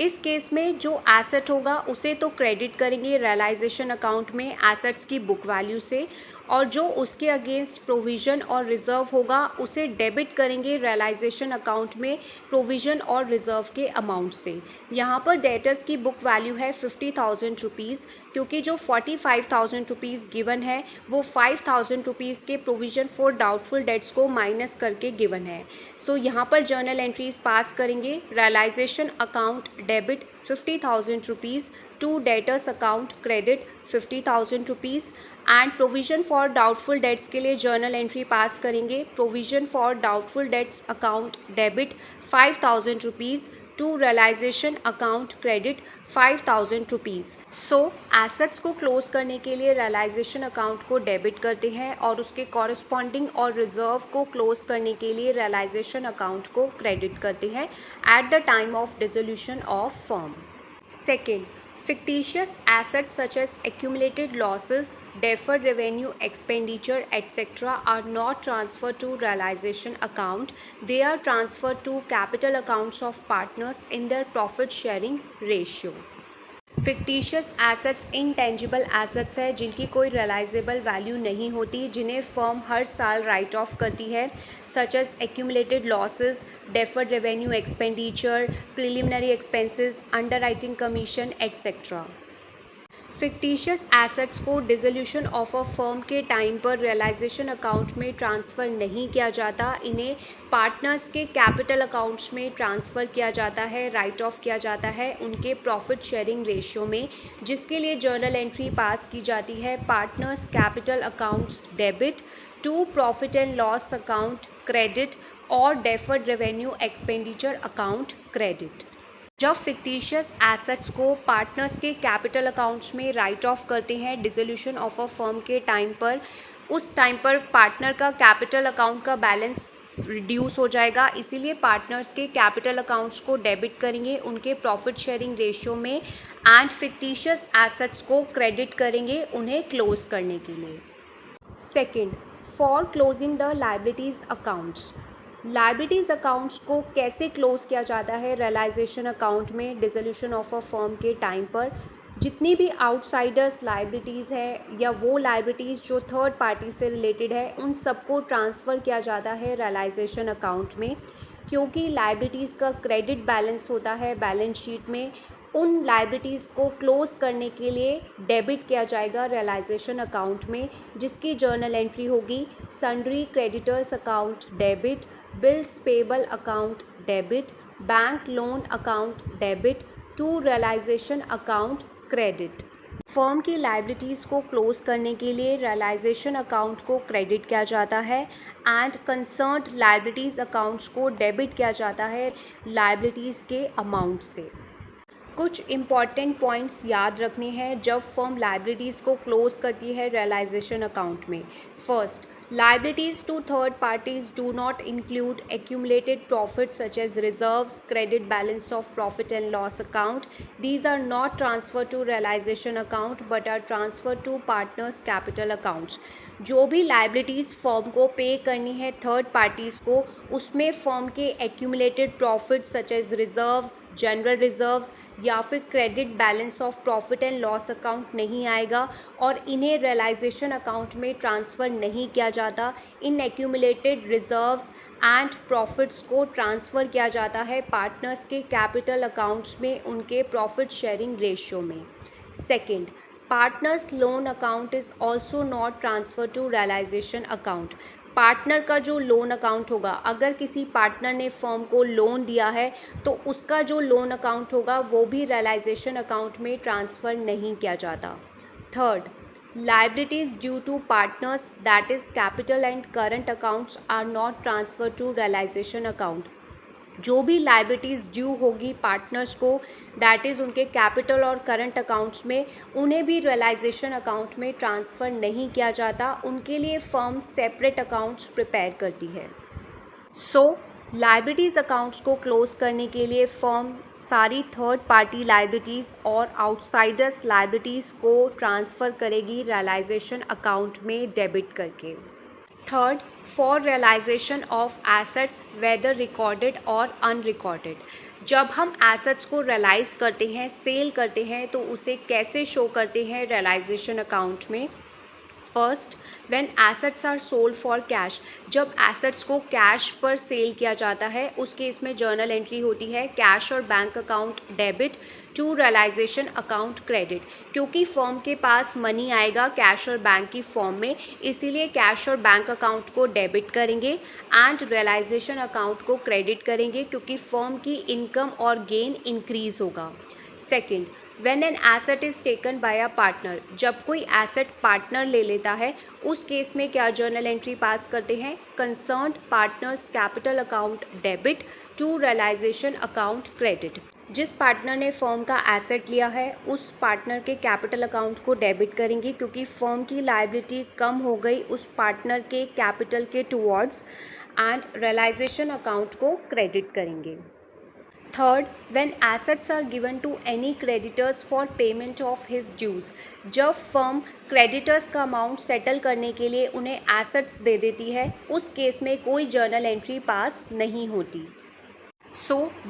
[SPEAKER 1] इस केस में जो एसेट होगा उसे तो क्रेडिट करेंगे रियलाइजेशन अकाउंट में एसेट्स की बुक वैल्यू से, और जो उसके अगेंस्ट प्रोविज़न और रिज़र्व होगा उसे डेबिट करेंगे रियलाइजेशन अकाउंट में प्रोविज़न और रिज़र्व के अमाउंट से। यहाँ पर डेटर्स की बुक वैल्यू है 50,000 रुपीज़, क्योंकि जो 45,000 रुपीज़ गिवन है वो 5,000 रुपीज़ के प्रोविज़न फॉर डाउटफुल डेट्स को माइनस करके गिवन है। सो यहाँ पर जर्नल एंट्रीज पास करेंगे realisation account debit 50,000 rupees to debtors account credit 50,000 rupees, and provision for doubtful debts के लिए जर्नल एंट्री पास करेंगे provision for doubtful debts account debit 5,000 rupees to realisation account credit 5,000 rupees. So assets को क्लोज करने के लिए रियलाइजेशन अकाउंट को डेबिट करते हैं और उसके कॉरस्पॉन्डिंग और रिजर्व को क्लोज करने के लिए रियलाइजेशन अकाउंट को क्रेडिट करते हैं eight the time of dissolution of firm. Second, fictitious assets such as accumulated losses, deferred revenue expenditure, etc. are not transferred to realization account. They are transferred to capital accounts of partners in their profit sharing ratio. Fictitious assets intangible assets है जिनकी कोई रियलाइजेबल वैल्यू नहीं होती, जिन्हें फर्म हर साल राइट ऑफ करती है, such as accumulated losses, deferred revenue expenditure, preliminary expenses, underwriting commission et cetera. Fictitious assets को डिसोल्यूशन ऑफ अ फर्म के टाइम पर रियलाइजेशन अकाउंट में ट्रांसफ़र नहीं किया जाता, इन्हें पार्टनर्स के कैपिटल अकाउंट्स में ट्रांसफ़र किया जाता है, राइट ऑफ किया जाता है उनके प्रॉफिट शेयरिंग रेशियो में, जिसके लिए जर्नल एंट्री पास की जाती है partners capital accounts debit to profit and loss account credit और deferred revenue expenditure account credit. जब फिक्टिशियस एसेट्स को पार्टनर्स के कैपिटल अकाउंट्स में राइट ऑफ करते हैं डिसोल्यूशन ऑफ अ फर्म के टाइम पर, उस टाइम पर पार्टनर का कैपिटल अकाउंट का बैलेंस रिड्यूस हो जाएगा, इसीलिए पार्टनर्स के कैपिटल अकाउंट्स को डेबिट करेंगे उनके प्रॉफिट शेयरिंग रेशियो में, एंड फिक्टिशियस एसेट्स को क्रेडिट करेंगे उन्हें क्लोज करने के लिए। Second, for closing the liabilities accounts. Liabilities accounts को कैसे क्लोज किया जाता है रियलाइजेशन अकाउंट में डिसोल्यूशन ऑफ अ फर्म के टाइम पर? जितनी भी आउटसाइडर्स लायबिलिटीज़ है या वो लायबिलिटीज़ जो थर्ड पार्टी से रिलेटेड है, उन सबको ट्रांसफ़र किया जाता है रियलाइजेशन अकाउंट में, क्योंकि लायबिलिटीज़ का क्रेडिट बैलेंस होता है बैलेंस शीट में। उन लायबिलिटीज़ को क्लोज करने के लिए डेबिट किया जाएगा रियलाइजेशन अकाउंट में, जिसकी जर्नल एंट्री होगी sundry creditors account debit, bills payable account debit, bank loan account debit to realisation account credit. Firm की लायबिलिटीज़ को क्लोज करने के लिए रियलाइजेशन अकाउंट को क्रेडिट किया जाता है एंड कंसर्न्ड लायबिलिटीज़ अकाउंट्स को डेबिट किया जाता है लायबिलिटीज़ के अमाउंट से। कुछ इम्पॉर्टेंट पॉइंट्स याद रखने हैं जब फर्म लायबिलिटीज़ को क्लोज करती है रियलाइजेशन अकाउंट में। First, liabilities to third parties do not include accumulated profits such as reserves, credit balance of profit and loss account. These are not transferred to realization account but are transferred to partners capital accounts. जो भी लायबिलिटीज़ फर्म को पे करनी है थर्ड पार्टीज़ को, उसमें फर्म के accumulated profit such as reserves, general reserves या फिर credit balance of profit and loss account नहीं आएगा और इन्हें रियलाइजेशन अकाउंट में ट्रांसफ़र नहीं किया जाता। इन एक्यूमुलेटेड रिजर्व्स एंड प्रॉफिट्स को ट्रांसफ़र किया जाता है पार्टनर्स के कैपिटल अकाउंट्स में उनके प्रॉफिट शेयरिंग रेशियो में। Second, partners loan account is also not transferred to realization account. Partner का जो लोन अकाउंट होगा, अगर किसी पार्टनर ने फर्म को लोन दिया है तो उसका जो लोन अकाउंट होगा वो भी रियलाइजेशन अकाउंट में ट्रांसफ़र नहीं किया जाता। Third, liabilities due to partners, that is capital and current accounts, are not transferred to realization account. जो भी लाइबिलिटीज़ ड्यू होगी पार्टनर्स को, दैट इज़ उनके कैपिटल और करंट अकाउंट्स में, उन्हें भी रियलाइजेशन अकाउंट में ट्रांसफ़र नहीं किया जाता। उनके लिए फर्म सेपरेट अकाउंट्स प्रिपेयर करती है। सो लाइबिलिटीज़ अकाउंट्स को क्लोज करने के लिए फर्म सारी थर्ड पार्टी लाइबिलिटीज़ और आउटसाइडर्स लाइबिलिटीज़ को ट्रांसफ़र करेगी रियलाइजेशन अकाउंट में डेबिट करके। Third, for realisation of assets whether recorded और अनरिकॉर्डेड। जब हम एसेट्स को रियलाइज़ करते हैं, सेल करते हैं, तो उसे कैसे शो करते हैं रियलाइजेशन अकाउंट में? First, when assets are sold for cash. जब एसेट्स को कैश पर सेल किया जाता है उस केस में जर्नल एंट्री होती है कैश और bank account debit to realisation account credit. क्योंकि फर्म के पास मनी आएगा कैश और बैंक की फॉर्म में, इसीलिए कैश और बैंक अकाउंट को डेबिट करेंगे एंड रियलाइजेशन अकाउंट को क्रेडिट करेंगे, क्योंकि फर्म की इनकम और गेन इंक्रीज होगा। Second, when an asset is taken by a partner. जब कोई एसेट पार्टनर ले लेता है उस केस में क्या जर्नल एंट्री पास करते हैं? Concerned partners capital account debit to realisation account credit. जिस पार्टनर ने फर्म का एसेट लिया है उस पार्टनर के कैपिटल अकाउंट को डेबिट करेंगे, क्योंकि फर्म की लायबिलिटी कम हो गई उस पार्टनर के कैपिटल के टुवर्ड्स, एंड रियलाइजेशन अकाउंट को क्रेडिट करेंगे। Third, when assets are given to any creditors for payment of his dues. जब फर्म क्रेडिटर्स का अमाउंट सेटल करने के लिए उन्हें एसेट्स दे देती है उस केस में कोई जर्नल एंट्री पास नहीं होती।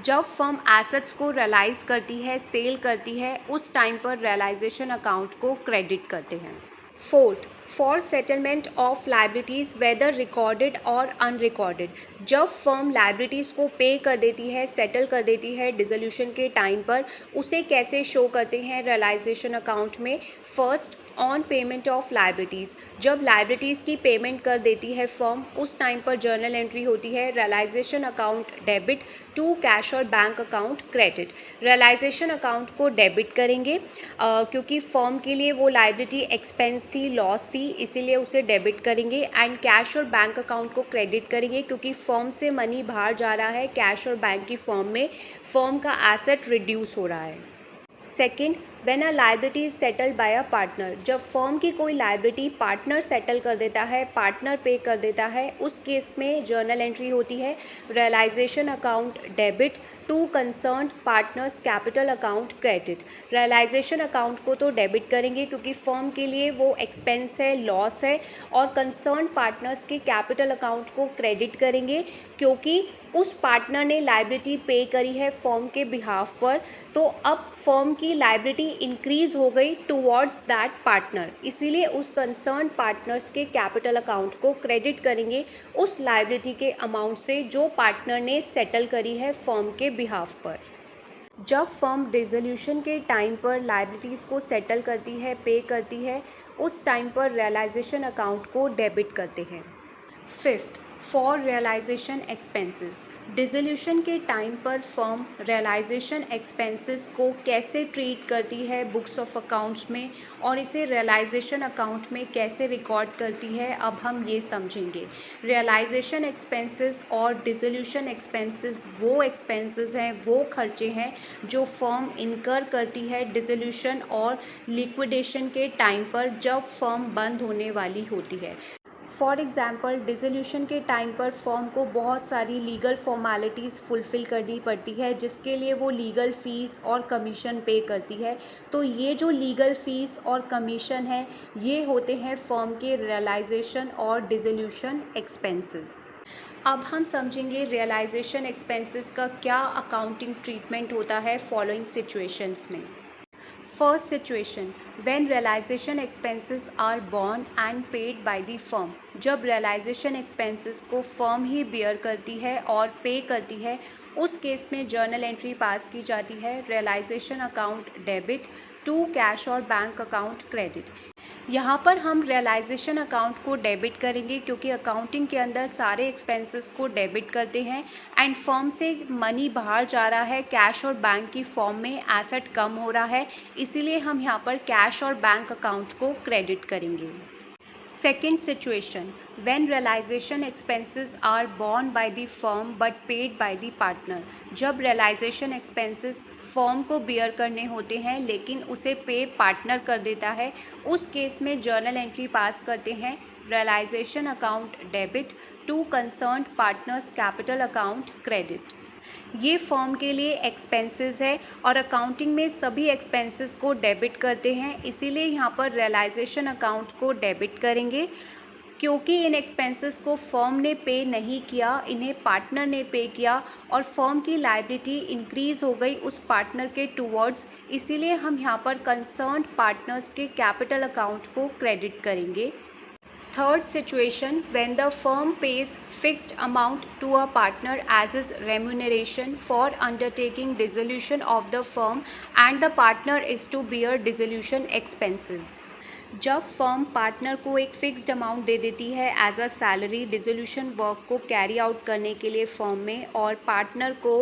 [SPEAKER 1] जब फर्म एसेट्स को रियलाइज़ करती है, सेल करती है, उस टाइम पर रियलाइजेशन अकाउंट को क्रेडिट करते हैं। Fourth, for settlement of liabilities whether recorded और अनरिकॉर्डेड। जब फर्म लाइबिलिटीज़ को पे कर देती है, सेटल कर देती है डिसोल्यूशन के टाइम पर, उसे कैसे शो करते हैं रियलाइजेशन अकाउंट में? First, on payment of liabilities. जब लाइबिलिटीज़ की पेमेंट कर देती है फर्म उस टाइम पर जर्नल एंट्री होती है realisation account debit to cash और bank account credit. Realisation account को डेबिट करेंगे क्योंकि फर्म के लिए वो लाइबिलिटी एक्सपेंस थी, लॉस थी, इसीलिए उसे डेबिट करेंगे। एंड कैश और बैंक अकाउंट को क्रेडिट करेंगे क्योंकि फर्म से मनी बाहर जा रहा है कैश और बैंक की फॉर्म में, फर्म का एसेट रिड्यूस हो रहा है। Second, when a liability is settled bye a partner. जब फर्म की कोई लाइबिलिटी पार्टनर सेटल कर देता है, पार्टनर पे कर देता है, उस केस में जर्नल एंट्री होती है realisation account debit to concerned partners capital account credit. Realisation account को तो डेबिट करेंगे क्योंकि फर्म के लिए वो एक्सपेंस है, लॉस है, और कंसर्न्ड पार्टनर्स के कैपिटल अकाउंट को क्रेडिट करेंगे क्योंकि उस पार्टनर ने लाइबिलिटी पे करी है फर्म के बिहाफ पर, तो अब फर्म की लाइबिलिटी इंक्रीज हो गई टुवर्ड्स दैट पार्टनर, इसीलिए उस कंसर्न पार्टनर्स के कैपिटल अकाउंट को क्रेडिट करेंगे उस लाइबिलिटी के अमाउंट से जो पार्टनर ने सेटल करी है फर्म के बिहाफ पर। जब फर्म डिसोल्यूशन के टाइम पर लाइबिलिटीज़ को सेटल करती है, पे करती है, उस टाइम पर रियलाइजेशन अकाउंट को डेबिट करते हैं। Fifth, for realisation expenses. Dissolution के टाइम पर फर्म रियलाइजेशन एक्सपेंसेस को कैसे ट्रीट करती है बुक्स ऑफ अकाउंट्स में और इसे रियलाइजेशन अकाउंट में कैसे रिकॉर्ड करती है, अब हम ये समझेंगे। रियलाइजेशन एक्सपेंसेस और डिसोल्यूशन एक्सपेंसेस वो एक्सपेंसेस हैं, वो खर्चे हैं जो फर्म इनकर करती है डिसोल्यूशन और लिक्विडेशन के टाइम पर जब फर्म बंद होने वाली होती है। फॉर एग्ज़ाम्पल, डिसोल्यूशन के टाइम पर फर्म को बहुत सारी लीगल फॉर्मेलिटीज़ फुलफ़िल करनी पड़ती है जिसके लिए वो लीगल फ़ीस और कमीशन पे करती है। तो ये जो लीगल फ़ीस और कमीशन है ये होते हैं फर्म के रियलाइजेशन और डिसोल्यूशन एक्सपेंसेस। अब हम समझेंगे रियलाइजेशन एक्सपेंसेस का क्या अकाउंटिंग ट्रीटमेंट होता है फॉलोइंग सिचुएशंस में। First situation, when realisation expenses are borne and paid by the firm, जब रियलाइजेशन एक्सपेंसेस को फर्म ही बियर करती है और पे करती है, उस केस में जर्नल एंट्री पास की जाती है realisation account debit to cash और बैंक अकाउंट क्रेडिट। यहाँ पर हम रियलाइजेशन अकाउंट को डेबिट करेंगे क्योंकि अकाउंटिंग के अंदर सारे एक्सपेंसेस को डेबिट करते हैं एंड फर्म से मनी बाहर जा रहा है कैश और बैंक की फॉर्म में, एसेट कम हो रहा है, इसीलिए हम यहाँ पर कैश और बैंक अकाउंट को क्रेडिट करेंगे। Second situation, when realization expenses are borne by the firm but paid by the partner, जब realization expenses फर्म को बियर करने होते हैं लेकिन उसे पे पार्टनर कर देता है, उस केस में जर्नल एंट्री पास करते हैं realisation account debit to concerned partners capital account credit. ये फर्म के लिए एक्सपेंसेस है और अकाउंटिंग में सभी एक्सपेंसेस को डेबिट करते हैं, इसीलिए यहाँ पर रियलाइजेशन अकाउंट को डेबिट करेंगे। क्योंकि इन एक्सपेंसेस को फर्म ने पे नहीं किया, इन्हें पार्टनर ने पे किया और फर्म की लायबिलिटी इंक्रीज़ हो गई उस पार्टनर के टूवर्ड्स, इसीलिए हम यहाँ पर कंसर्न्ड पार्टनर्स के कैपिटल अकाउंट को क्रेडिट करेंगे। Third situation, when the firm pays fixed amount to a partner as his remuneration for undertaking dissolution of the firm and the partner is to bear dissolution expenses. जब फर्म पार्टनर को एक फिक्स्ड अमाउंट दे देती है as a salary dissolution work को कैरी आउट करने के लिए फर्म में और पार्टनर को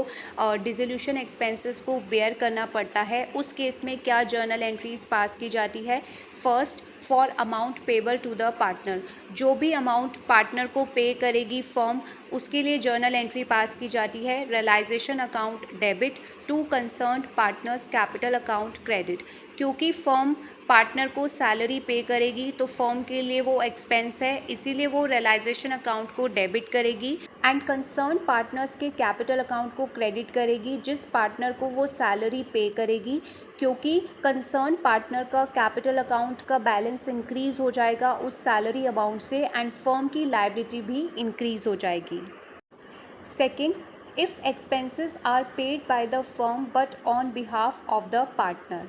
[SPEAKER 1] डिसोल्यूशन एक्सपेंसेस को बेयर करना पड़ता है, उस केस में क्या जर्नल एंट्रीज पास की जाती है। First, for amount payable to the partner, जो भी अमाउंट पार्टनर को पे करेगी फर्म, उसके लिए जर्नल एंट्री पास की जाती है realisation account debit to concerned partners capital account credit. क्योंकि फर्म पार्टनर को सैलरी पे करेगी तो फर्म के लिए वो एक्सपेंस है, इसीलिए वो रियलाइजेशन अकाउंट को डेबिट करेगी एंड कंसर्न पार्टनर्स के कैपिटल अकाउंट को क्रेडिट करेगी जिस पार्टनर को वो सैलरी पे करेगी। क्योंकि कंसर्न पार्टनर का कैपिटल अकाउंट का बैलेंस इंक्रीज़ हो जाएगा उस सैलरी अमाउंट से एंड फर्म की लायबिलिटी भी इंक्रीज़ हो जाएगी। Second, if expenses are paid by the firm but on behalf of the partner,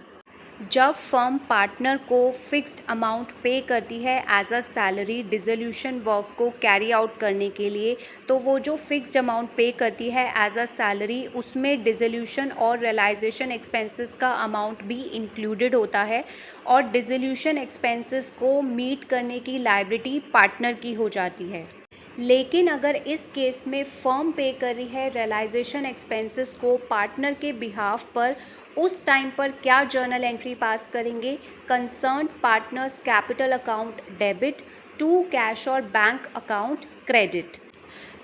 [SPEAKER 1] जब फर्म पार्टनर को फिक्स्ड अमाउंट पे करती है as a salary dissolution work को कैरी आउट करने के लिए, तो वो जो फिक्स्ड अमाउंट पे करती है एज अ सैलरी उसमें डिसोल्यूशन और रियलाइजेशन एक्सपेंसेस का अमाउंट भी इंक्लूडेड होता है और डिसोल्यूशन एक्सपेंसेस को मीट करने की लायबिलिटी पार्टनर की हो जाती है। लेकिन अगर इस केस में फर्म पे कर रही है रियलाइजेशन एक्सपेंसेस को पार्टनर के बिहाफ पर, उस टाइम पर क्या जर्नल एंट्री पास करेंगे, concerned partners capital account debit to cash और बैंक अकाउंट क्रेडिट।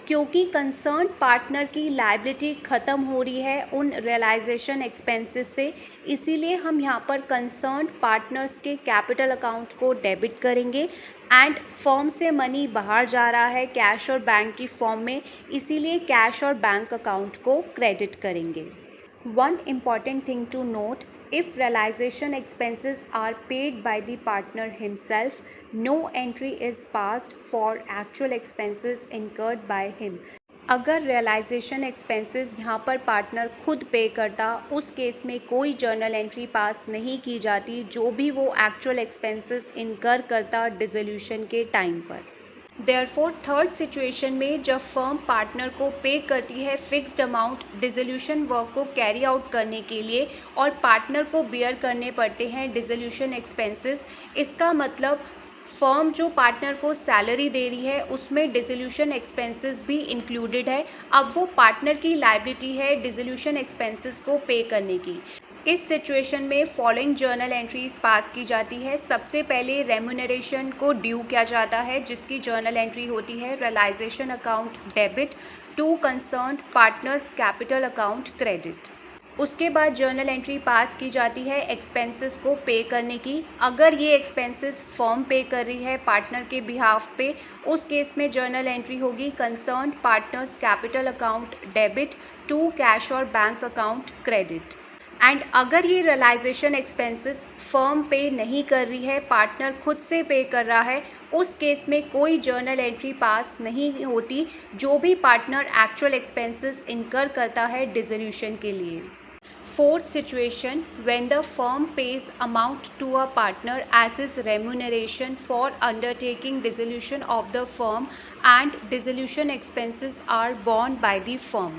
[SPEAKER 1] क्योंकि कंसर्न पार्टनर की लायबिलिटी ख़त्म हो रही है उन रियलाइजेशन एक्सपेंसेस से, इसीलिए हम यहाँ पर कंसर्न पार्टनर्स के कैपिटल अकाउंट को डेबिट करेंगे एंड फर्म से मनी बाहर जा रहा है कैश और बैंक की फॉर्म में, इसीलिए कैश और बैंक अकाउंट को क्रेडिट करेंगे। One important thing to note, if realization expenses are paid by the partner himself, no entry is passed for actual expenses incurred by him. अगर रियलाइजेशन एक्सपेंसेस यहाँ पर पार्टनर खुद पे करता, उस केस में कोई जर्नल एंट्री पास नहीं की जाती जो भी वो एक्चुअल एक्सपेंसेस इनकर करता डिसोल्यूशन के टाइम पर। देयरफॉर थर्ड सिचुएशन में जब फर्म पार्टनर को पे करती है फिक्स्ड अमाउंट डिसोल्यूशन वर्क को कैरी आउट करने के लिए और पार्टनर को बियर करने पड़ते हैं डिसोल्यूशन एक्सपेंसेस, इसका मतलब फर्म जो पार्टनर को सैलरी दे रही है उसमें डिसोल्यूशन एक्सपेंसेस भी इंक्लूडेड है। अब वो पार्टनर की लायबिलिटी है डिसोल्यूशन एक्सपेंसेस को पे करने की। इस सिचुएशन में फॉलोइंग जर्नल एंट्रीज पास की जाती है। सबसे पहले रेम्यूनरेशन को ड्यू किया जाता है जिसकी जर्नल एंट्री होती है realisation account debit to concerned partners capital account credit. उसके बाद जर्नल एंट्री पास की जाती है एक्सपेंसेस को पे करने की। अगर ये एक्सपेंसेस फर्म पे कर रही है पार्टनर के बिहाफ पे, उस केस में जर्नल एंट्री होगी concerned partners capital account debit to cash और बैंक अकाउंट क्रेडिट। एंड अगर ये रियलाइजेशन एक्सपेंसेस फर्म पे नहीं कर रही है, पार्टनर खुद से पे कर रहा है, उस केस में कोई जर्नल एंट्री पास नहीं होती जो भी पार्टनर एक्चुअल एक्सपेंसेस इनकर करता है डिसोल्यूशन के लिए। Fourth situation, when the firm pays amount to a partner as his remuneration for undertaking dissolution of the firm and dissolution expenses are borne by the firm.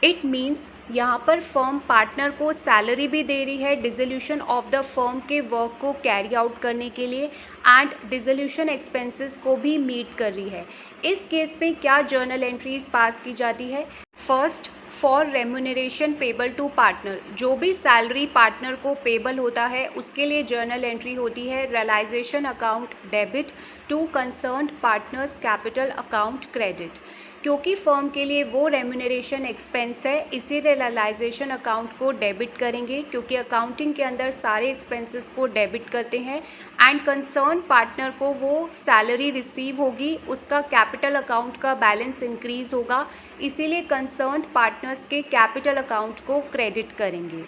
[SPEAKER 1] It means यहाँ पर फर्म पार्टनर को सैलरी भी दे रही है डिसोल्यूशन ऑफ द फर्म के वर्क को कैरी आउट करने के लिए एंड डिसोल्यूशन एक्सपेंसेस को भी मीट कर रही है। इस केस में क्या जर्नल एंट्रीज पास की जाती है? First, for remuneration payable to partner, जो भी सैलरी पार्टनर को पेबल होता है उसके लिए जर्नल एंट्री होती है realisation account debit to concerned partners capital account credit. क्योंकि फर्म के लिए वो रेम्यूनरेशन एक्सपेंस है, इसी रियलाइजेशन अकाउंट को डेबिट करेंगे क्योंकि अकाउंटिंग के अंदर सारे एक्सपेंसेस को डेबिट करते हैं एंड कंसर्न पार्टनर को वो सैलरी रिसीव होगी, उसका कैपिटल अकाउंट का बैलेंस इंक्रीज होगा, इसीलिए कंसर्न पार्टनर्स के कैपिटल अकाउंट को क्रेडिट करेंगे।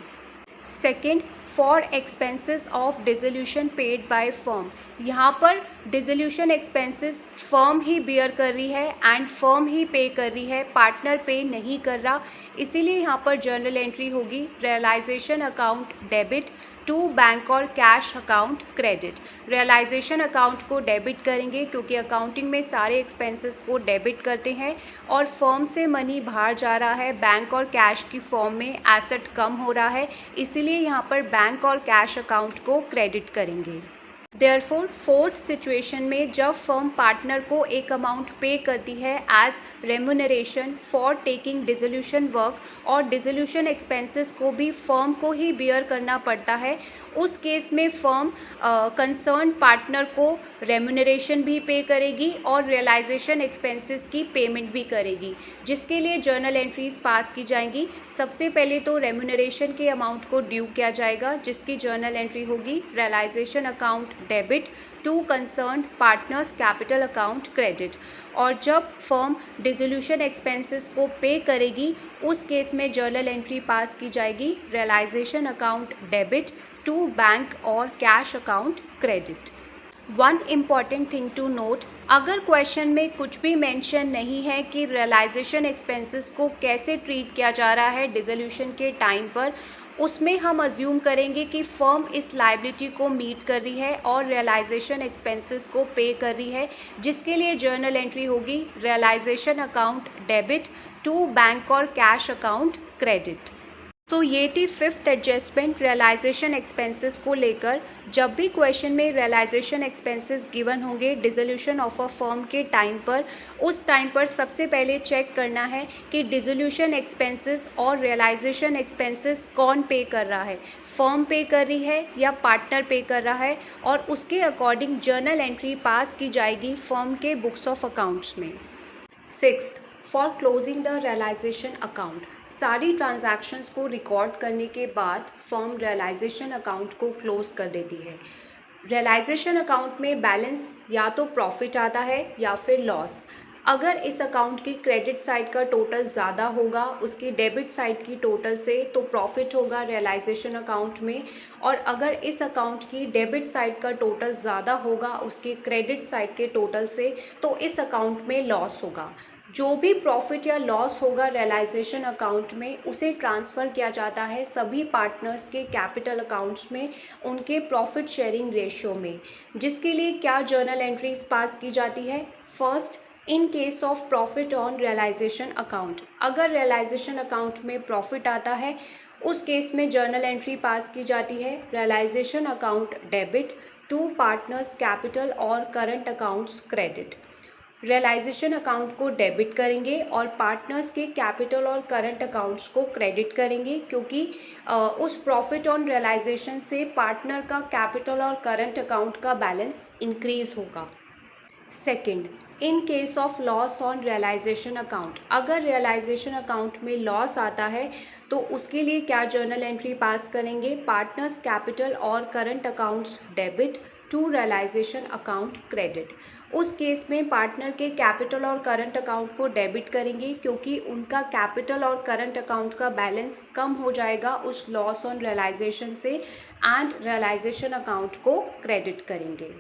[SPEAKER 1] Second, for expenses of dissolution paid by firm, यहाँ पर डिसोल्यूशन एक्सपेंसेस फर्म ही बियर कर रही है एंड फर्म ही पे कर रही है, पार्टनर पे नहीं कर रहा, इसीलिए यहाँ पर जर्नल एंट्री होगी realisation account debit to bank और cash account credit. Realisation account को डेबिट करेंगे क्योंकि अकाउंटिंग में सारे एक्सपेंसेस को डेबिट करते हैं और फर्म से मनी बाहर जा रहा है बैंक और कैश की फॉर्म में, एसेट कम हो रहा है, इसीलिए यहाँ पर बैंक और कैश अकाउंट को क्रेडिट करेंगे। देयरफॉर फोर्थ सिचुएशन में जब फर्म पार्टनर को एक अमाउंट पे करती है as remuneration for taking dissolution work और डिसोल्यूशन एक्सपेंसेस को भी फर्म को ही बियर करना पड़ता है, उस केस में फर्म कंसर्न पार्टनर को रेम्यूनरेशन भी पे करेगी और रियलाइजेशन एक्सपेंसेस की पेमेंट भी करेगी, जिसके लिए जर्नल एंट्रीज पास की जाएंगी। सबसे पहले तो रेम्यूनरेशन के अमाउंट को ड्यू किया जाएगा जिसकी जर्नल एंट्री होगी realisation account debit to concern partners capital account credit, और जब फर्म डिसोल्यूशन एक्सपेंसेस को पे करेगी उस केस में जर्नल एंट्री पास की जाएगी realisation account debit to bank और cash account credit. One important thing to note, अगर क्वेश्चन में कुछ भी मेंशन नहीं है कि रियलाइजेशन एक्सपेंसेस को कैसे ट्रीट किया जा रहा है डिसोल्यूशन के टाइम पर, उसमें हम अज्यूम करेंगे कि फर्म इस लाइबिलिटी को मीट कर रही है और रियलाइजेशन एक्सपेंसेस को पे कर रही है, जिसके लिए जर्नल एंट्री होगी realisation account debit to bank और कैश अकाउंट क्रेडिट। तो ये थी फिफ्थ एडजस्टमेंट रियलाइजेशन एक्सपेंसेस को लेकर। जब भी क्वेश्चन में रियलाइजेशन एक्सपेंसेस गिवन होंगे डिसोल्यूशन ऑफ अ फर्म के टाइम पर, उस टाइम पर सबसे पहले चेक करना है कि डिसोल्यूशन एक्सपेंसेस और रियलाइजेशन एक्सपेंसेस कौन पे कर रहा है, फर्म पे कर रही है या पार्टनर पे कर रहा है, और उसके अकॉर्डिंग जर्नल एंट्री पास की जाएगी फर्म के बुक्स ऑफ अकाउंट्स में। Sixth, for closing the realisation account, सारी ट्रांजैक्शंस को रिकॉर्ड करने के बाद फर्म रियलाइजेशन अकाउंट को क्लोज कर देती है। रियलाइजेशन अकाउंट में बैलेंस या तो प्रॉफिट आता है या फिर लॉस। अगर इस अकाउंट की क्रेडिट साइड का टोटल ज़्यादा होगा उसकी डेबिट साइड की टोटल से, तो प्रॉफिट होगा रियलाइजेशन अकाउंट में, और अगर इस अकाउंट की डेबिट साइड का टोटल ज़्यादा होगा उसकी क्रेडिट साइड के टोटल से, तो इस अकाउंट में लॉस होगा। जो भी प्रॉफिट या लॉस होगा रियलाइजेशन अकाउंट में उसे ट्रांसफ़र किया जाता है सभी पार्टनर्स के कैपिटल अकाउंट्स में उनके प्रॉफिट शेयरिंग रेशियो में, जिसके लिए क्या जर्नल एंट्रीज पास की जाती है। First, in case of profit on realisation account, अगर रियलाइजेशन अकाउंट में प्रॉफिट आता है उस केस में जर्नल एंट्री पास की जाती है realisation account debit to partners capital और current accounts credit. Realisation account को डेबिट करेंगे और पार्टनर्स के कैपिटल और करंट अकाउंट्स को क्रेडिट करेंगे, क्योंकि उस प्रॉफिट ऑन रियलाइजेशन से पार्टनर का कैपिटल और करंट अकाउंट का बैलेंस इंक्रीज होगा। Second, in case of loss on realisation account, अगर रियलाइजेशन अकाउंट में लॉस आता है तो उसके लिए क्या जर्नल एंट्री पास करेंगे, पार्टनर्स कैपिटल और current accounts debit to realisation account credit. उस केस में पार्टनर के कैपिटल और करंट अकाउंट को डेबिट करेंगे क्योंकि उनका कैपिटल और करंट अकाउंट का बैलेंस कम हो जाएगा उस लॉस ऑन रियलाइजेशन से, एंड रियलाइजेशन अकाउंट को क्रेडिट करेंगे।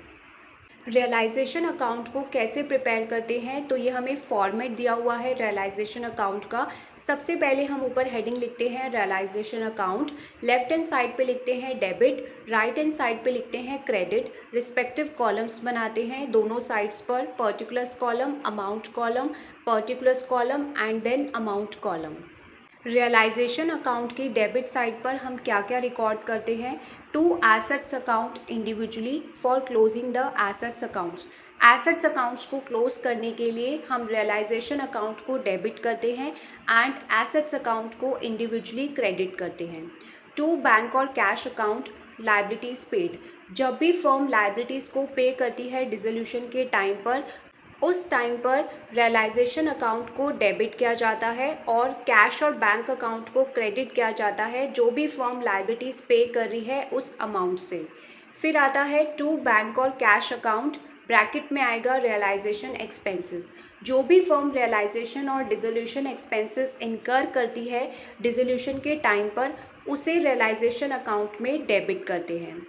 [SPEAKER 1] रियलाइजेशन अकाउंट को कैसे प्रिपेयर करते हैं, तो ये हमें फॉर्मेट दिया हुआ है रियलाइजेशन अकाउंट का। सबसे पहले हम ऊपर हेडिंग लिखते हैं realisation account, left hand side पे लिखते हैं डेबिट, राइट हैंड साइड पे लिखते हैं क्रेडिट। रिस्पेक्टिव कॉलम्स बनाते हैं दोनों साइड्स पर, particulars column, amount column, particulars column and then amount column. Realisation account की डेबिट साइड पर हम क्या क्या रिकॉर्ड करते हैं, to assets account individually for closing the assets accounts. Assets accounts को क्लोज करने के लिए हम रियलाइजेशन अकाउंट को डेबिट करते हैं एंड एसेट्स अकाउंट को इंडिविजुअली क्रेडिट करते हैं। टू बैंक और कैश अकाउंट लाइबिलिटीज़ पेड। जब भी फर्म लाइबिलिटीज़ को पे करती है डिसोल्यूशन के टाइम पर, उस टाइम पर रियलाइजेशन अकाउंट को डेबिट किया जाता है और कैश और बैंक अकाउंट को क्रेडिट किया जाता है जो भी फर्म लाइबिलिटीज़ पे कर रही है उस अमाउंट से। फिर आता है टू बैंक और कैश अकाउंट, ब्रैकेट में आएगा रियलाइजेशन एक्सपेंसेस। जो भी फर्म रियलाइजेशन और डिसोल्यूशन एक्सपेंसेस इनकर करती है डिसोल्यूशन के टाइम पर, उसे रियलाइजेशन अकाउंट में डेबिट करते हैं।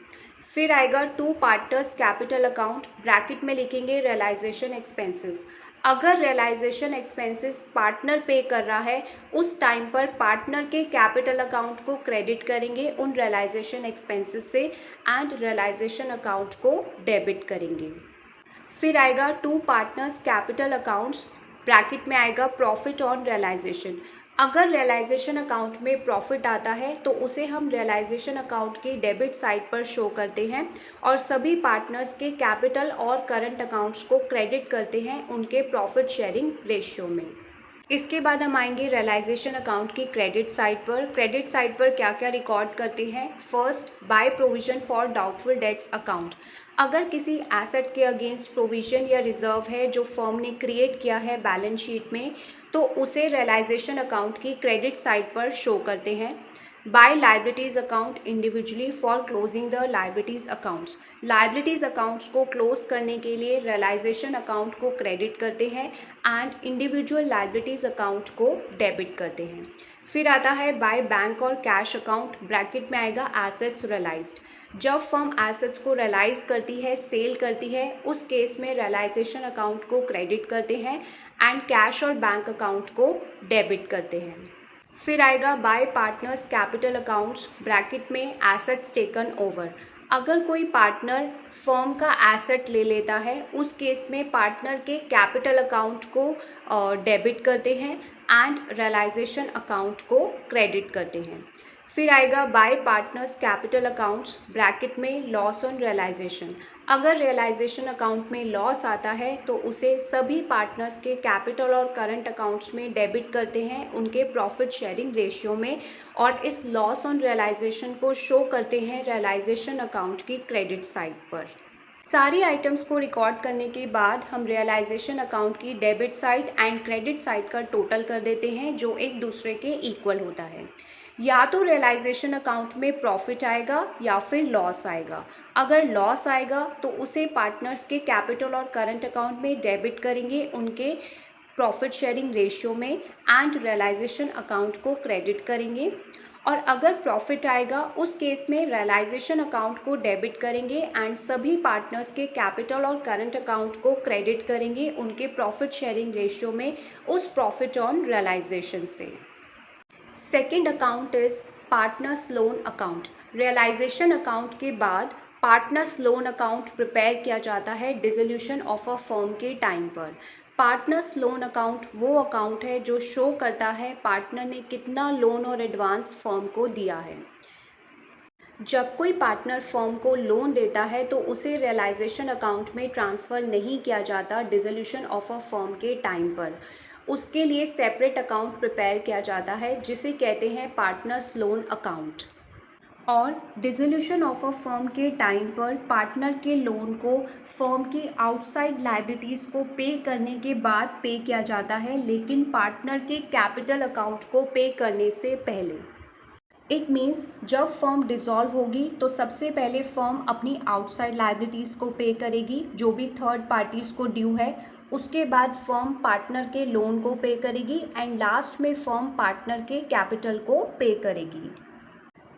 [SPEAKER 1] फिर आएगा to partners capital account, bracket में लिखेंगे रियलाइजेशन एक्सपेंसेस। अगर रियलाइजेशन एक्सपेंसेस पार्टनर पे कर रहा है उस टाइम पर पार्टनर के कैपिटल अकाउंट को क्रेडिट करेंगे उन रियलाइजेशन एक्सपेंसेस से एंड रियलाइजेशन अकाउंट को डेबिट करेंगे। फिर आएगा to partners capital accounts, bracket में आएगा प्रॉफिट ऑन रियलाइजेशन। अगर रियलाइजेशन अकाउंट में प्रॉफिट आता है तो उसे हम रियलाइजेशन अकाउंट की डेबिट साइड पर शो करते हैं और सभी पार्टनर्स के कैपिटल और करंट अकाउंट्स को क्रेडिट करते हैं उनके प्रॉफिट शेयरिंग रेशियो में। इसके बाद हम आएंगे रियलाइजेशन अकाउंट की क्रेडिट साइड पर। क्रेडिट साइड पर क्या क्या रिकॉर्ड करते हैं, first by provision for doubtful debts account. अगर किसी एसेट के अगेंस्ट प्रोविजन या रिजर्व है जो फर्म ने क्रिएट किया है बैलेंस शीट में, तो उसे रियलाइजेशन अकाउंट की क्रेडिट साइड पर शो करते हैं। By liabilities account individually for closing the liabilities accounts. Liabilities accounts को क्लोज करने के लिए रियलाइजेशन अकाउंट को क्रेडिट करते हैं एंड इंडिविजुअल लाइबिलिटीज़ अकाउंट को डेबिट करते हैं। फिर आता है बाय बैंक और कैश अकाउंट, ब्रैकेट में आएगा एसेट्स रियलाइज्ड। जब फर्म एसेट्स को रियलाइज करती है, सेल करती है, उस केस में रियलाइजेशन अकाउंट को क्रेडिट करते हैं एंड कैश और बैंक अकाउंट को डेबिट करते हैं। फिर आएगा bye partners capital accounts, bracket में एसेट्स टेकन ओवर। अगर कोई पार्टनर फर्म का एसेट ले लेता है उस केस में पार्टनर के कैपिटल अकाउंट को डेबिट करते हैं एंड रियलाइजेशन अकाउंट को क्रेडिट करते हैं। फिर आएगा bye partners capital accounts, bracket में लॉस ऑन रियलाइजेशन। अगर रियलाइजेशन अकाउंट में लॉस आता है तो उसे सभी पार्टनर्स के कैपिटल और करंट अकाउंट्स में डेबिट करते हैं उनके प्रॉफिट शेयरिंग रेशियो में और इस लॉस ऑन रियलाइजेशन को शो करते हैं रियलाइजेशन अकाउंट की क्रेडिट साइड पर। सारी आइटम्स को रिकॉर्ड करने के बाद हम रियलाइजेशन अकाउंट की debit side and credit side का टोटल कर देते हैं जो एक दूसरे के इक्वल होता है। या तो रियलाइजेशन अकाउंट में प्रॉफिट आएगा या फिर लॉस आएगा। अगर लॉस आएगा तो उसे पार्टनर्स के कैपिटल और करंट अकाउंट में डेबिट करेंगे उनके प्रॉफिट शेयरिंग रेशियो में एंड रियलाइजेशन अकाउंट को क्रेडिट करेंगे। और अगर प्रॉफिट आएगा उस केस में रियलाइजेशन अकाउंट को डेबिट करेंगे एंड सभी पार्टनर्स के कैपिटल और करंट अकाउंट को क्रेडिट करेंगे उनके प्रॉफिट शेयरिंग रेशियो में उस प्रॉफिट ऑन रियलाइजेशन से। Second account is partners loan account. Realisation account के बाद पार्टनर्स लोन अकाउंट प्रिपेयर किया जाता है डिसोल्यूशन ऑफ अ फर्म के टाइम पर। पार्टनर्स लोन अकाउंट वो अकाउंट है जो शो करता है पार्टनर ने कितना लोन और एडवांस फर्म को दिया है। जब कोई पार्टनर फर्म को लोन देता है तो उसे रियलाइजेशन अकाउंट में ट्रांसफ़र नहीं किया जाता डिसोल्यूशन ऑफ अ फर्म के टाइम पर। उसके लिए सेपरेट अकाउंट प्रिपेयर किया जाता है जिसे कहते हैं पार्टनर्स लोन अकाउंट। और डिसोल्यूशन ऑफ अ फर्म के टाइम पर पार्टनर के लोन को फर्म की आउटसाइड लाइबिलिटीज़ को पे करने के बाद पे किया जाता है, लेकिन पार्टनर के कैपिटल अकाउंट को पे करने से पहले। इट मीन्स जब फर्म डिसॉल्व होगी तो सबसे पहले फर्म अपनी आउटसाइड लाइबिलिटीज़ को पे करेगी जो भी थर्ड पार्टीज़ को ड्यू है। उसके बाद फर्म पार्टनर के लोन को पे करेगी एंड लास्ट में फर्म पार्टनर के कैपिटल को पे करेगी।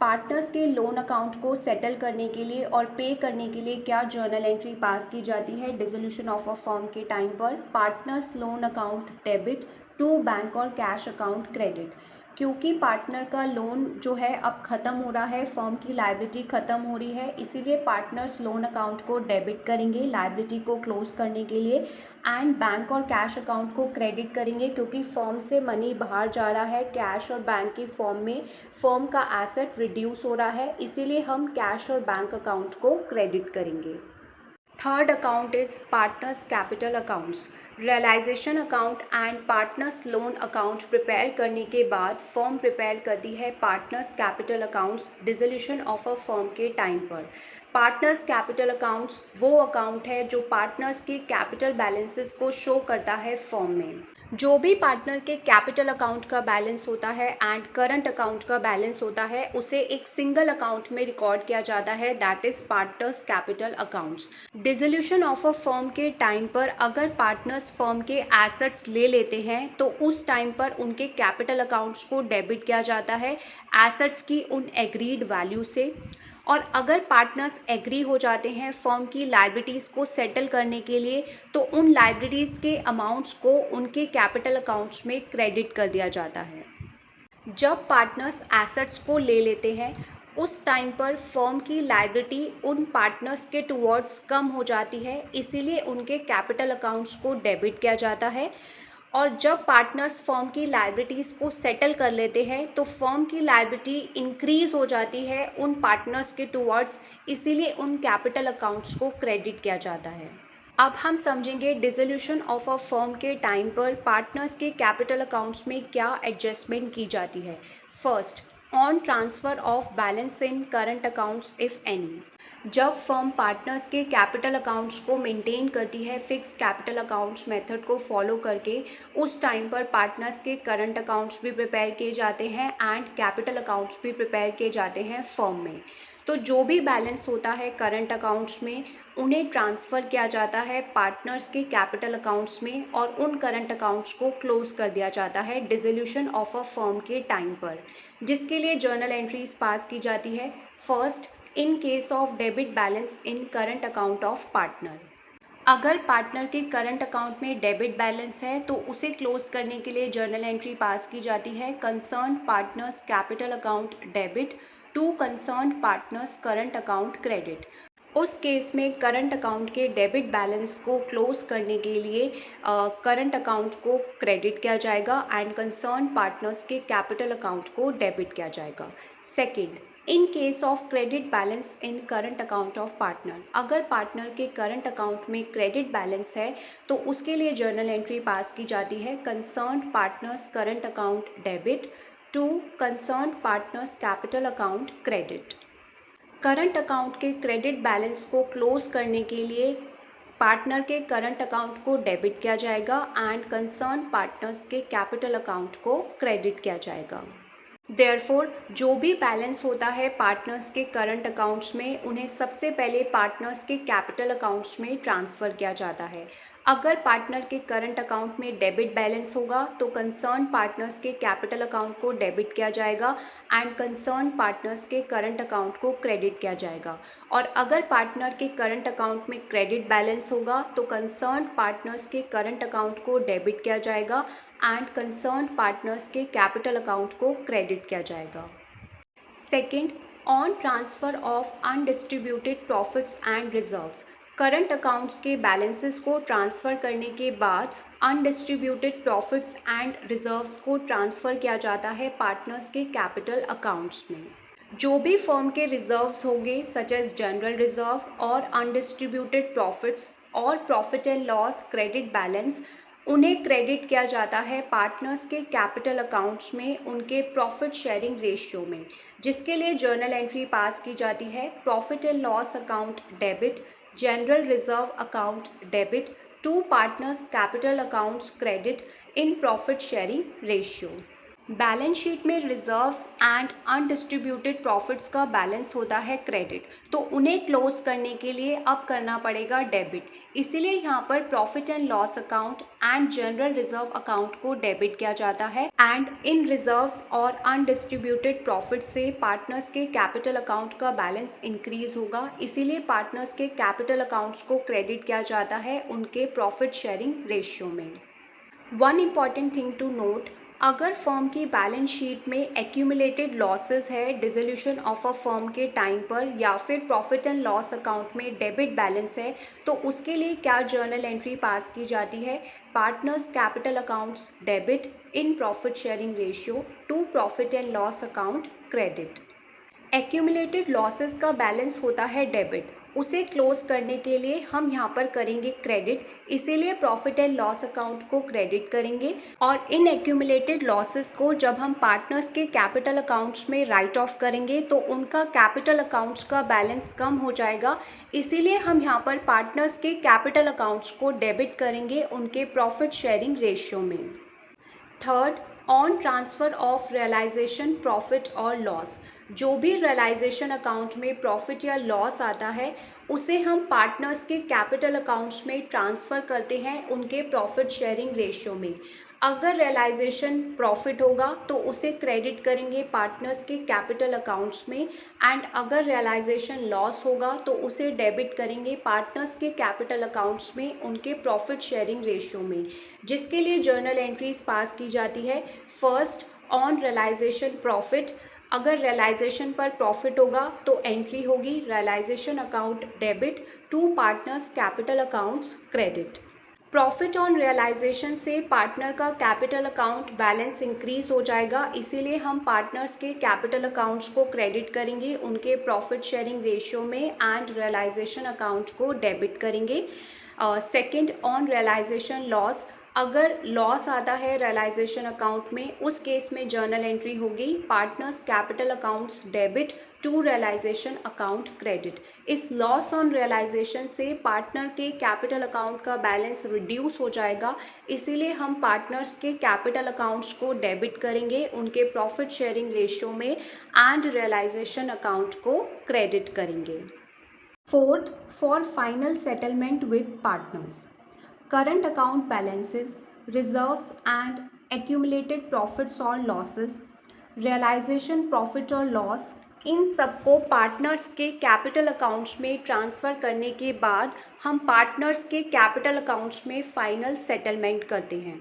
[SPEAKER 1] पार्टनर्स के लोन अकाउंट को सेटल करने के लिए और पे करने के लिए क्या जर्नल एंट्री पास की जाती है डिसोल्यूशन ऑफ अ फर्म के टाइम पर? Partners loan account debit to bank और कैश अकाउंट क्रेडिट। क्योंकि पार्टनर का लोन जो है अब ख़त्म हो रहा है, फर्म की लायबिलिटी ख़त्म हो रही है, इसीलिए पार्टनर्स लोन अकाउंट को डेबिट करेंगे लायबिलिटी को क्लोज करने के लिए, एंड बैंक और कैश अकाउंट को क्रेडिट करेंगे क्योंकि फर्म से मनी बाहर जा रहा है कैश और बैंक की फॉर्म में, फर्म का एसेट रिड्यूस हो रहा है, इसीलिए हम कैश और बैंक अकाउंट को क्रेडिट करेंगे। Third account is partners capital accounts. Realisation account and partners loan account prepare करने के बाद फर्म प्रिपेयर करती है partners capital accounts dissolution of a firm के टाइम पर। पार्टनर्स कैपिटल अकाउंट्स वो अकाउंट है जो पार्टनर्स के कैपिटल बैलेंसेस को शो करता है फर्म में। जो भी पार्टनर के कैपिटल अकाउंट का बैलेंस होता है एंड करंट अकाउंट का बैलेंस होता है उसे एक सिंगल अकाउंट में रिकॉर्ड किया जाता है, that is partners capital accounts. Dissolution of a firm के टाइम पर अगर पार्टनर्स फर्म के एसेट्स ले लेते हैं तो उस टाइम पर उनके कैपिटल अकाउंट्स को डेबिट किया जाता है एसेट्स की उन एग्रीड वैल्यू से। और अगर पार्टनर्स एग्री हो जाते हैं फर्म की लायबिलिटीज़ को सेटल करने के लिए तो उन लायबिलिटीज़ के अमाउंट्स को उनके कैपिटल अकाउंट्स में क्रेडिट कर दिया जाता है। जब पार्टनर्स एसेट्स को ले लेते हैं उस टाइम पर फर्म की लायबिलिटी उन पार्टनर्स के टुवर्ड्स कम हो जाती है, इसीलिए उनके कैपिटल अकाउंट्स को डेबिट किया जाता है। और जब पार्टनर्स फर्म की लायबिलिटीज़ को सेटल कर लेते हैं तो फर्म की लायबिलिटी इंक्रीज़ हो जाती है उन पार्टनर्स के टुवर्ड्स, इसीलिए उन कैपिटल अकाउंट्स को क्रेडिट किया जाता है। अब हम समझेंगे डिसोल्यूशन ऑफ अ फर्म के टाइम पर पार्टनर्स के कैपिटल अकाउंट्स में क्या एडजस्टमेंट की जाती है। First, on transfer of balance in current accounts if any. जब फर्म पार्टनर्स के कैपिटल अकाउंट्स को मेंटेन करती है फिक्स्ड कैपिटल अकाउंट्स मेथड को फॉलो करके, उस टाइम पर पार्टनर्स के करंट अकाउंट्स भी प्रिपेयर किए जाते हैं एंड कैपिटल अकाउंट्स भी प्रिपेयर किए जाते हैं फर्म में। तो जो भी बैलेंस होता है करंट अकाउंट्स में उन्हें ट्रांसफ़र किया जाता है पार्टनर्स के कैपिटल अकाउंट्स में और उन करंट अकाउंट्स को क्लोज कर दिया जाता है डिसोल्यूशन ऑफ अ फर्म के टाइम पर, जिसके लिए जर्नल एंट्रीज पास की जाती है। First, in case of debit balance in current account of partner. अगर पार्टनर के करंट अकाउंट में डेबिट बैलेंस है तो उसे क्लोज करने के लिए जर्नल एंट्री पास की जाती है concern partners capital account debit to concern partners current account credit. उस केस में करंट अकाउंट के डेबिट बैलेंस को क्लोज करने के लिए करंट अकाउंट को क्रेडिट किया जाएगा एंड कंसर्न पार्टनर्स के कैपिटल अकाउंट को डेबिट किया जाएगा। Second, in case of credit balance in current account of partner. अगर पार्टनर के करंट अकाउंट में क्रेडिट बैलेंस है तो उसके लिए जर्नल एंट्री पास की जाती है concern partners current account debit to concern partners capital account credit. Current account के क्रेडिट बैलेंस को क्लोज करने के लिए पार्टनर के करंट अकाउंट को डेबिट किया जाएगा एंड कंसर्न पार्टनर्स के कैपिटल अकाउंट को क्रेडिट किया जाएगा। देयरफॉर जो भी बैलेंस होता है पार्टनर्स के करंट अकाउंट्स में उन्हें सबसे पहले पार्टनर्स के कैपिटल अकाउंट्स में ट्रांसफ़र किया जाता है। अगर पार्टनर के करंट अकाउंट में डेबिट बैलेंस होगा तो कंसर्न पार्टनर्स के कैपिटल अकाउंट को डेबिट किया जाएगा एंड कंसर्न पार्टनर्स के करंट अकाउंट को क्रेडिट किया जाएगा। और अगर पार्टनर के करंट अकाउंट में क्रेडिट बैलेंस होगा तो कंसर्न पार्टनर्स के करंट अकाउंट को डेबिट किया जाएगा एंड कंसर्न पार्टनर्स के कैपिटल अकाउंट को क्रेडिट किया जाएगा। Second, on transfer of undistributed profits and reserves. Current accounts के बैलेंसेस को ट्रांसफ़र करने के बाद अनडिस्ट्रीब्यूटेड प्रॉफिट्स एंड रिजर्व्स को ट्रांसफ़र किया जाता है पार्टनर्स के कैपिटल अकाउंट्स में। जो भी फर्म के रिजर्व्स होंगे सच एज जनरल रिजर्व और अनडिस्ट्रीब्यूटेड प्रॉफिट्स और profit and loss credit balance, उन्हें क्रेडिट किया जाता है पार्टनर्स के कैपिटल अकाउंट्स में उनके प्रॉफिट शेयरिंग रेशियो में, जिसके लिए जर्नल एंट्री पास की जाती है profit and loss account debit general reserve account debit to partners capital accounts credit in profit sharing ratio. Balance sheet में रिजर्व्स एंड अनडिस्ट्रीब्यूटेड प्रॉफिट्स का बैलेंस होता है क्रेडिट, तो उन्हें क्लोज करने के लिए अब करना पड़ेगा डेबिट। इसीलिए यहाँ पर profit and loss account and general reserve account को डेबिट किया जाता है। एंड इन रिजर्व्स और अनडिस्ट्रीब्यूटेड प्रॉफिट से पार्टनर्स के कैपिटल अकाउंट का बैलेंस इंक्रीज होगा, इसीलिए पार्टनर्स के कैपिटल अकाउंट्स को क्रेडिट किया जाता है उनके प्रॉफिट शेयरिंग रेशियो में। One important thing to note, अगर फर्म की बैलेंस शीट में एक्यूमुलेटेड लॉसेस है डिसोल्यूशन ऑफ अ फर्म के टाइम पर, या फिर प्रॉफिट एंड लॉस अकाउंट में डेबिट बैलेंस है, तो उसके लिए क्या जर्नल एंट्री पास की जाती है? Partners capital accounts debit in profit sharing ratio two profit and loss account credit. Accumulated losses का बैलेंस होता है डेबिट, उसे क्लोज करने के लिए हम यहाँ पर करेंगे क्रेडिट, इसीलिए प्रॉफिट एंड लॉस अकाउंट को क्रेडिट करेंगे। और इन एक्यूमुलेटेड लॉसेस को जब हम पार्टनर्स के कैपिटल अकाउंट्स में राइट ऑफ करेंगे तो उनका कैपिटल अकाउंट्स का बैलेंस कम हो जाएगा, इसीलिए हम यहाँ पर पार्टनर्स के कैपिटल अकाउंट्स को डेबिट करेंगे उनके प्रॉफिट शेयरिंग रेशियो में। Third, on transfer of realisation profit और लॉस, जो भी रियलाइजेशन अकाउंट में प्रॉफिट या लॉस आता है उसे हम पार्टनर्स के कैपिटल अकाउंट्स में ट्रांसफ़र करते हैं उनके प्रॉफिट शेयरिंग रेशियो में। अगर रियलाइजेशन प्रॉफिट होगा तो उसे क्रेडिट करेंगे पार्टनर्स के कैपिटल अकाउंट्स में, एंड अगर रियलाइजेशन लॉस होगा तो उसे डेबिट करेंगे पार्टनर्स के कैपिटल अकाउंट्स में उनके प्रॉफिट शेयरिंग रेशियो में, जिसके लिए जर्नल एंट्रीज पास की जाती है। फर्स्ट, ऑन रियलाइजेशन प्रॉफिट, अगर रियलाइजेशन पर प्रॉफिट होगा तो एंट्री होगी realisation account debit to partners capital accounts credit. Profit on realisation से पार्टनर का कैपिटल अकाउंट बैलेंस इंक्रीज हो जाएगा, इसीलिए हम पार्टनर्स के कैपिटल अकाउंट्स को क्रेडिट करेंगे उनके प्रॉफिट शेयरिंग रेशियो में एंड रियलाइजेशन अकाउंट को डेबिट करेंगे। सेकंड, ऑन रियलाइजेशन लॉस, अगर लॉस आता है रियलाइजेशन अकाउंट में उस केस में जर्नल एंट्री होगी partners capital accounts debit to realisation account credit. इस लॉस ऑन रियलाइजेशन से पार्टनर के कैपिटल अकाउंट का बैलेंस रिड्यूस हो जाएगा, इसीलिए हम पार्टनर्स के कैपिटल अकाउंट्स को डेबिट करेंगे उनके प्रॉफिट शेयरिंग रेशियो में एंड रियलाइजेशन अकाउंट को क्रेडिट करेंगे। Fourth, for final settlement with partners, current account balances, reserves and accumulated profits or losses, realization profit और loss, इन सबको पार्टनर्स के कैपिटल अकाउंट्स में ट्रांसफ़र करने के बाद हम पार्टनर्स के कैपिटल अकाउंट्स में फाइनल सेटलमेंट करते हैं।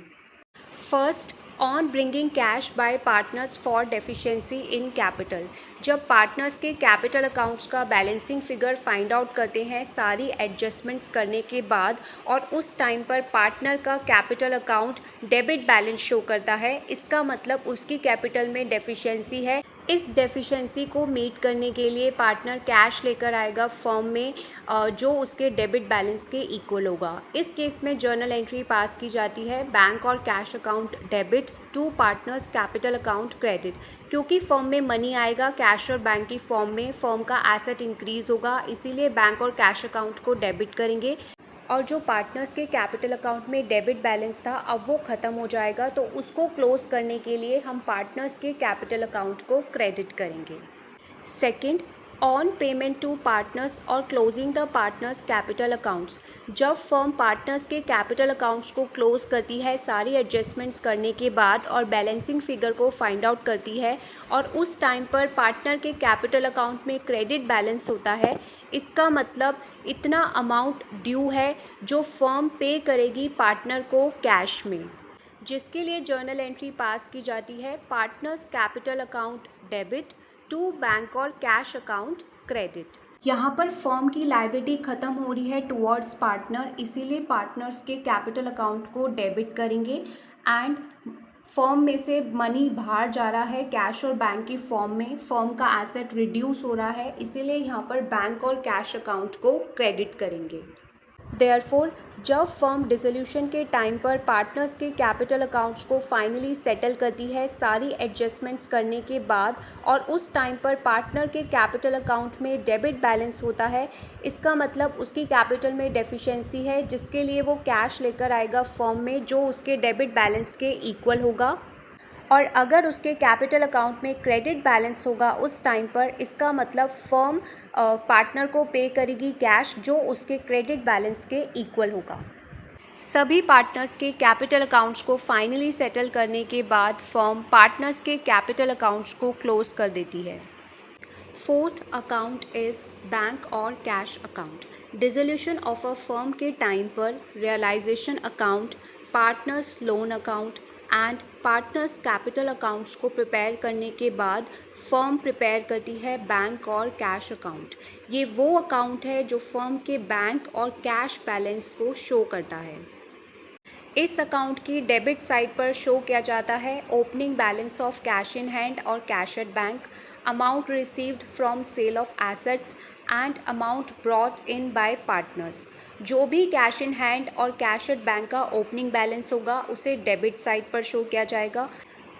[SPEAKER 1] First, on bringing cash by partners for deficiency in capital, जब पार्टनर्स के कैपिटल अकाउंट्स का बैलेंसिंग फिगर फाइंड आउट करते हैं सारी एडजस्टमेंट्स करने के बाद, और उस टाइम पर पार्टनर का capital account debit balance show करता है, इसका मतलब उसकी कैपिटल में डेफिशिएंसी है। इस डेफिशिएंसी को मीट करने के लिए पार्टनर कैश लेकर आएगा फर्म में जो उसके डेबिट बैलेंस के इक्वल होगा। इस केस में जर्नल एंट्री पास की जाती है बैंक और cash account debit to partners capital account credit, क्योंकि फर्म में मनी आएगा कैश और बैंक की फॉर्म में, फर्म का एसेट इंक्रीज होगा, इसीलिए बैंक और कैश अकाउंट को डेबिट करेंगे। और जो पार्टनर्स के कैपिटल अकाउंट में डेबिट बैलेंस था अब वो ख़त्म हो जाएगा, तो उसको क्लोज करने के लिए हम पार्टनर्स के कैपिटल अकाउंट को क्रेडिट करेंगे। Second, on payment to partners और closing the partners capital accounts, जब फर्म पार्टनर्स के कैपिटल अकाउंट्स को क्लोज करती है सारी एडजस्टमेंट्स करने के बाद और बैलेंसिंग फिगर को फाइंड आउट करती है और उस टाइम पर पार्टनर के कैपिटल अकाउंट में क्रेडिट बैलेंस होता है, इसका मतलब इतना अमाउंट ड्यू है जो फर्म पे करेगी पार्टनर को कैश में, जिसके लिए जर्नल एंट्री पास की जाती है partners capital account debit to bank और कैश अकाउंट क्रेडिट। यहाँ पर फर्म की लायबिलिटी ख़त्म हो रही है टुवर्ड्स पार्टनर, इसीलिए पार्टनर्स के कैपिटल अकाउंट को डेबिट करेंगे एंड फर्म में से मनी बाहर जा रहा है कैश और बैंक की फॉर्म में, फर्म का एसेट रिड्यूस हो रहा है, इसीलिए यहाँ पर बैंक और कैश अकाउंट को क्रेडिट करेंगे। देयरफॉर जब फर्म डिसोल्यूशन के टाइम पर पार्टनर्स के कैपिटल अकाउंट्स को फाइनली सेटल करती है सारी एडजस्टमेंट्स करने के बाद और उस टाइम पर पार्टनर के कैपिटल अकाउंट में डेबिट बैलेंस होता है, इसका मतलब उसकी कैपिटल में डेफिशिएंसी है, जिसके लिए वो कैश लेकर आएगा फर्म में जो उसके डेबिट बैलेंस के इक्वल होगा। और अगर उसके कैपिटल अकाउंट में क्रेडिट बैलेंस होगा उस टाइम पर, इसका मतलब फर्म पार्टनर को पे करेगी कैश जो उसके क्रेडिट बैलेंस के इक्वल होगा। सभी पार्टनर्स के कैपिटल अकाउंट्स को फाइनली सेटल करने के बाद फर्म पार्टनर्स के कैपिटल अकाउंट्स को क्लोज कर देती है। फोर्थ अकाउंट इज़ बैंक और cash account. Dissolution of a firm के टाइम पर realisation account, partners loan account and partners capital accounts को प्रिपेयर करने के बाद फर्म प्रिपेयर करती है बैंक और कैश अकाउंट। ये वो अकाउंट है जो फर्म के बैंक और कैश बैलेंस को शो करता है। इस अकाउंट की डेबिट साइड पर शो किया जाता है opening balance of cash in hand और cash at bank, amount received from sale of assets and amount brought in by partners. जो भी कैश इन हैंड और कैश एट बैंक का ओपनिंग बैलेंस होगा उसे डेबिट साइड पर शो किया जाएगा।